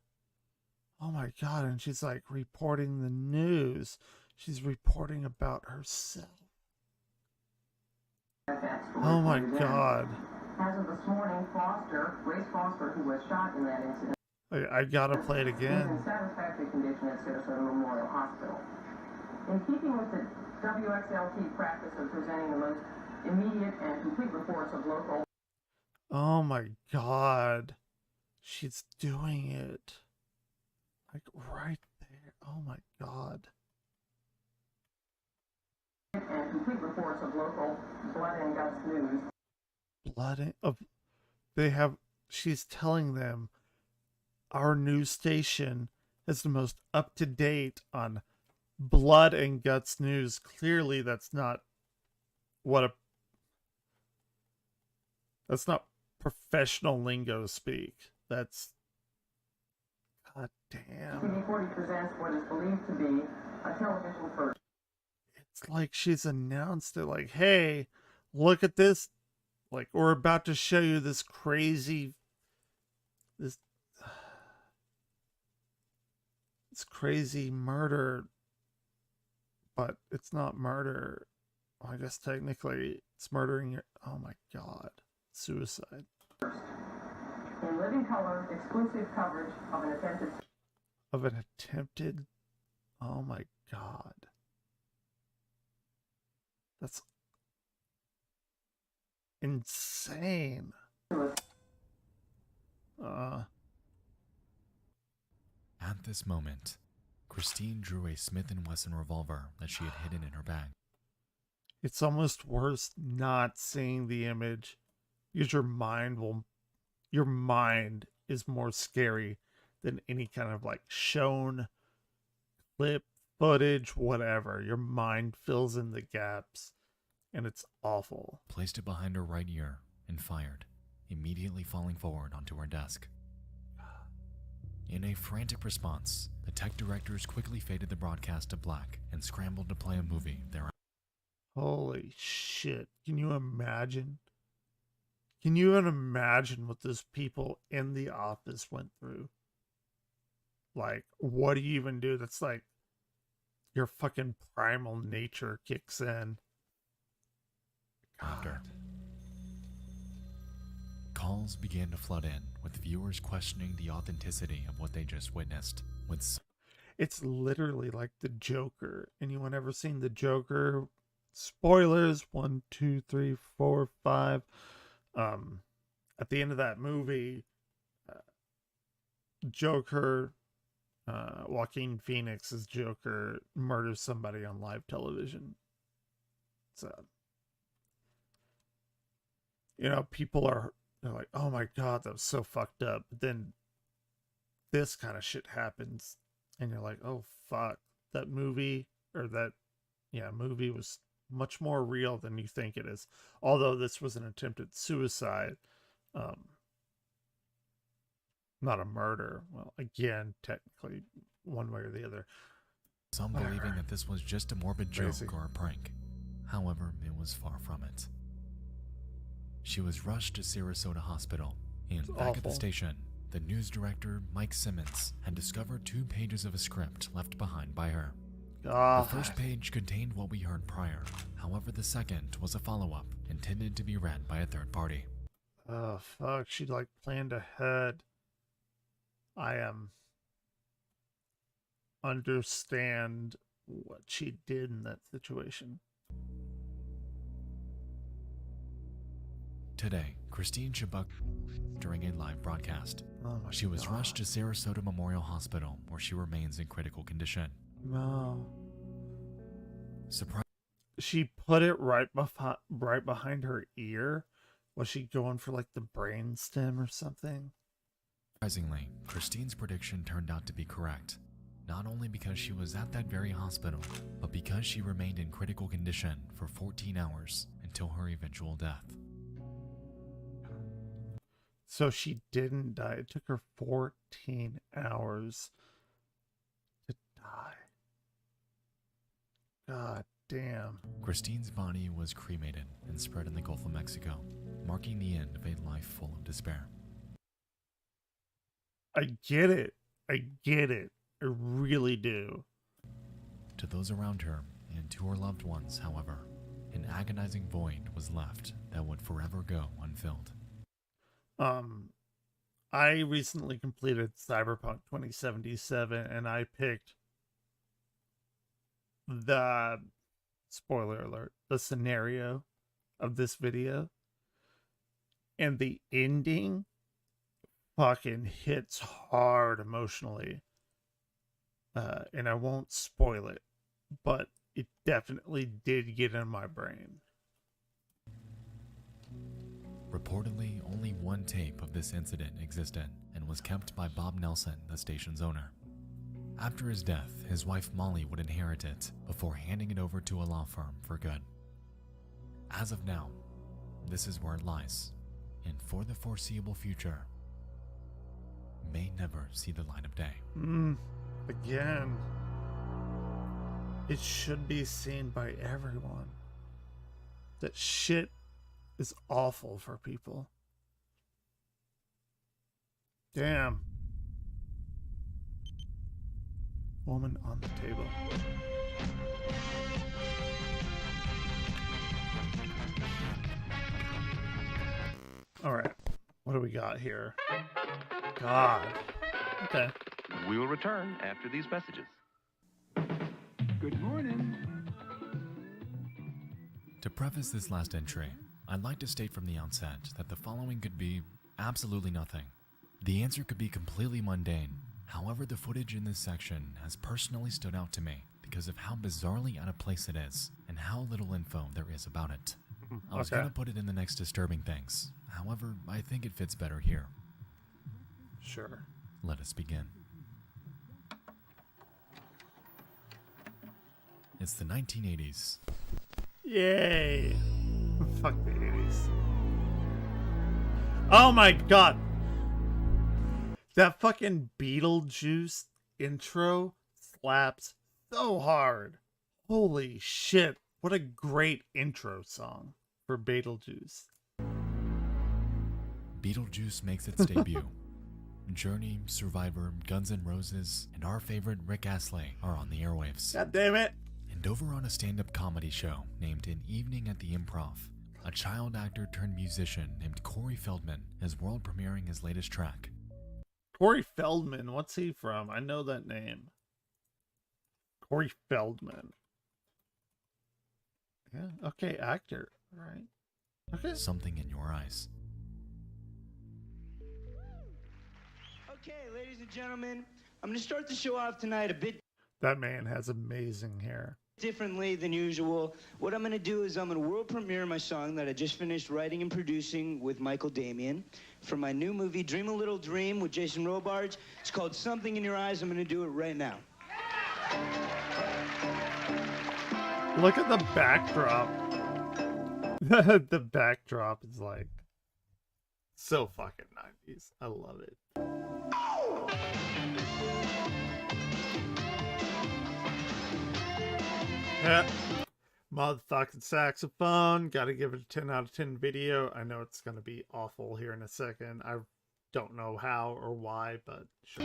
Oh my God. And she's like reporting the news. She's reporting about herself. Oh my God. As of this morning, Grace Foster, who was shot in that incident, I gotta play it is again. in satisfactory condition at Sarasota Memorial Hospital. In keeping with the WXLT practice of presenting the most immediate and complete reports of local. Oh my God. She's doing it. Like right there. Oh my God. And complete reports of local blood and guts news. She's telling them our news station is the most up to date on blood and guts news. Clearly, that's not that's not professional lingo speak. That's, god damn. TV40 presents what is believed to be a television first. It's like she's announced it, like, hey, look at this. Like, we're about to show you this crazy, this crazy murder, but it's not murder. Well, I guess technically it's murdering your, oh my god, suicide. In living color, exclusive coverage of an attempted. Oh my god. That's insane. At this moment, Christine drew a Smith & Wesson revolver that she had hidden in her bag. It's almost worse not seeing the image, because your mind is more scary than any kind of like shown clip, footage, whatever. Your mind fills in the gaps, and it's awful. Placed it behind her right ear and fired, immediately falling forward onto her desk. In a frantic response, the tech directors quickly faded the broadcast to black and scrambled to play a movie thereafter. Holy shit. Can you imagine? Can you even imagine what those people in the office went through? Like, what do you even do? That's like your fucking primal nature kicks in. After. Calls began to flood in, with viewers questioning the authenticity of what they just witnessed. It's literally like the Joker. Anyone ever seen the Joker? Spoilers, 1, 2, 3, 4, 5. At the end of that movie, Joker, Joaquin Phoenix's Joker murders somebody on live television. So, people they're like, oh my god, that was so fucked up. But then this kind of shit happens, and you're like, oh fuck, that movie, or that, movie was much more real than you think it is. Although this was an attempted suicide, not a murder. Well, again, technically, one way or the other. Some believing that this was just a morbid joke or a prank. However, it was far from it. She was rushed to Sarasota Hospital, and back at the station, the news director, Mike Simmons, had discovered 2 pages of a script left behind by her. The first page contained what we heard prior. However, the second was a follow-up intended to be read by a third party. Oh, fuck. She, planned ahead. I understand what she did in that situation. Today, Christine Chibuk during a live broadcast. She was rushed to Sarasota Memorial Hospital, where she remains in critical condition. No. Surprise! She put it right behind her ear. Was she going for the brain stem or something? Surprisingly, Christine's prediction turned out to be correct. Not only because she was at that very hospital, but because she remained in critical condition for 14 hours until her eventual death. So she didn't die. It took her 14 hours to die. God damn. Christine's body was cremated and spread in the Gulf of Mexico, marking the end of a life full of despair. I get it. I get it. I really do. To those around her and to her loved ones, however, an agonizing void was left that would forever go unfilled. I recently completed Cyberpunk 2077, and I picked the, spoiler alert, the scenario of this video. And the ending fucking hits hard emotionally. And I won't spoil it, but it definitely did get in my brain. Reportedly, only one tape of this incident existed and was kept by Bob Nelson, the station's owner. After his death, his wife Molly would inherit it before handing it over to a law firm for good. As of now, this is where it lies, and for the foreseeable future, may never see the light of day. Again, it should be seen by everyone that shit is awful for people. Damn. Woman on the table. All right. What do we got here? God. Okay. We will return after these messages. Good morning. To preface this last entry, I'd like to state from the outset that the following could be absolutely nothing. The answer could be completely mundane. However, the footage in this section has personally stood out to me because of how bizarrely out of place it is and how little info there is about it. I was going to put it in the next disturbing things. However, I think it fits better here. Sure. Let us begin. It's the 1980s. Yay! Fuck the 80s. Oh my god! That fucking Beetlejuice intro slaps so hard. Holy shit. What a great intro song for Beetlejuice. Beetlejuice makes its debut. Journey, Survivor, Guns N' Roses, and our favorite Rick Astley are on the airwaves. God damn it! And over on a stand-up comedy show named An Evening at the Improv, a child actor turned musician named Corey Feldman is world premiering his latest track. Corey Feldman, what's he from? I know that name. Corey Feldman. Yeah, okay, actor. Right. Okay. Something in Your Eyes. Okay, ladies and gentlemen, I'm going to start the show off tonight a bit That man has amazing hair. differently than usual. What I'm going to do is I'm going to world premiere my song that I just finished writing and producing with Michael Damian from my new movie, Dream a Little Dream, with Jason Robards. It's called Something in Your Eyes. I'm going to do it right now. Look at the backdrop. The backdrop is like so fucking 90s. I love it. Yeah. Motherfucking saxophone. Gotta give it a 10 out of 10 video. I know it's gonna be awful here in a second. I don't know how or why, but sure.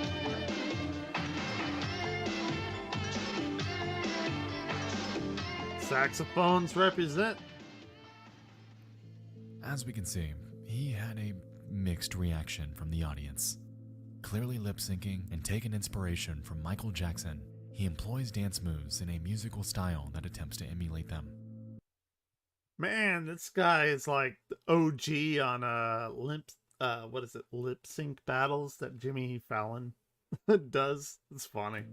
Saxophones represent. As we can see, he had a mixed reaction from the audience. Clearly lip-syncing and taking inspiration from Michael Jackson, he employs dance moves in a musical style that attempts to emulate them. Man, this guy is like the OG on lip sync battles that Jimmy Fallon does. It's funny.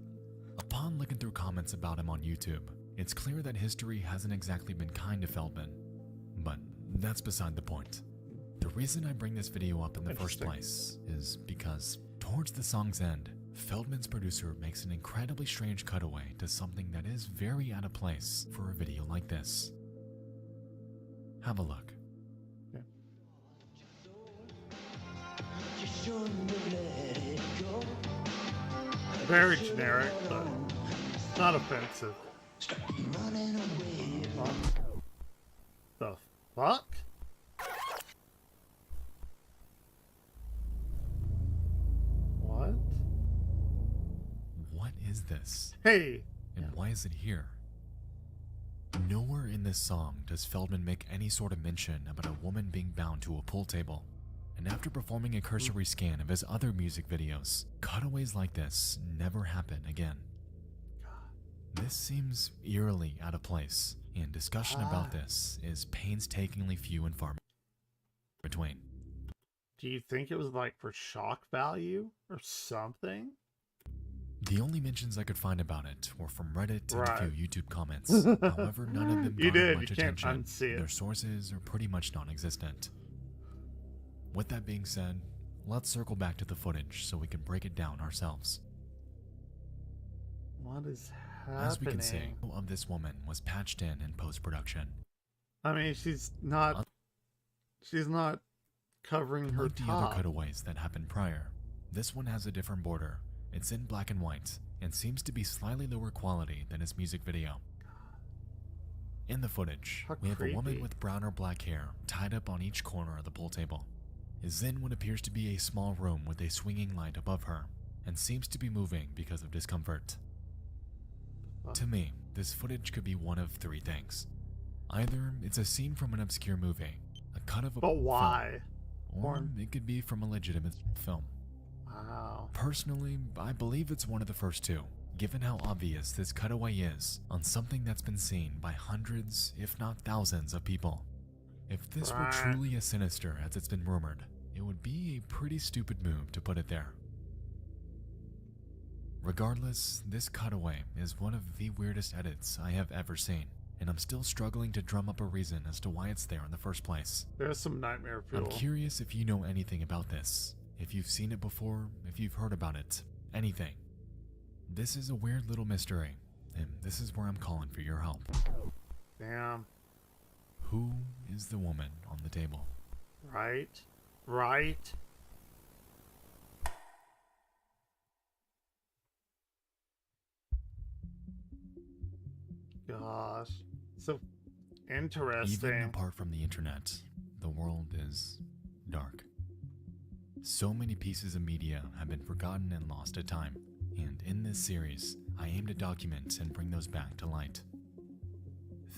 Upon looking through comments about him on YouTube, it's clear that history hasn't exactly been kind to Feldman. But that's beside the point. The reason I bring this video up in the first place is because towards the song's end, Feldman's producer makes an incredibly strange cutaway to something that is very out of place for a video like this. Have a look. Very generic, but not offensive. The fuck? What? What is this? Hey! And why is it here? Nowhere in this song does Feldman make any sort of mention about a woman being bound to a pool table. And after performing a cursory scan of his other music videos, cutaways like this never happen again. This seems eerily out of place, and discussion about this is painstakingly few and far between. Do you think it was like for shock value or something? The only mentions I could find about it were from Reddit and a few YouTube comments. However, none of them garnered much attention. Their sources are pretty much non-existent. With that being said, let's circle back to the footage so we can break it down ourselves. What is happening? As we can see, of this woman was patched in post-production. I mean, she's not covering her Like the top. other cutaways that happened prior, this one has a different border. It's in black and white and seems to be slightly lower quality than his music video. In the footage, we have a woman with brown or black hair tied up on each corner of the pool table, is in what appears to be a small room with a swinging light above her, and seems to be moving because of discomfort. To me, this footage could be one of three things. Either it's a scene from an obscure movie, a cut of a But why? film, or it could be from a legitimate film. Wow. Personally, I believe it's one of the first two, given how obvious this cutaway is on something that's been seen by hundreds, if not thousands, of people. If this were truly as sinister as it's been rumored, it would be a pretty stupid move to put it there. Regardless, this cutaway is one of the weirdest edits I have ever seen, and I'm still struggling to drum up a reason as to why it's there in the first place. There's some nightmare fuel. I'm curious if you know anything about this, if you've seen it before, if you've heard about it, anything. This is a weird little mystery, and this is where I'm calling for your help. Damn. Who is the woman on the table? Right? Gosh. So interesting. Even apart from the internet, the world is dark. So many pieces of media have been forgotten and lost to time, and in this series, I aim to document and bring those back to light.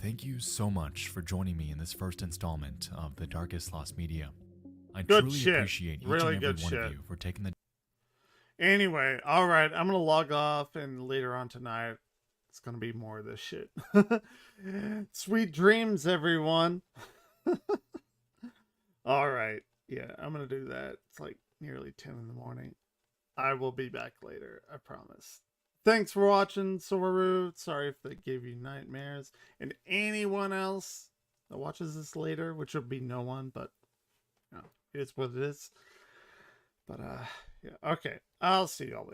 Thank you so much for joining me in this first installment of The Darkest Lost Media. I truly appreciate each and every one of you for taking the... Anyway, alright, I'm gonna log off, and later on tonight, it's gonna be more of this shit. Sweet dreams, everyone. Alright, yeah, I'm gonna do that. It's like nearly 10 in the morning. I will be back later, I promise. Thanks for watching, Soaru. Sorry if they gave you nightmares. And anyone else that watches this later, which will be no one, but you know, it is what it is. But yeah, okay. I'll see y'all later.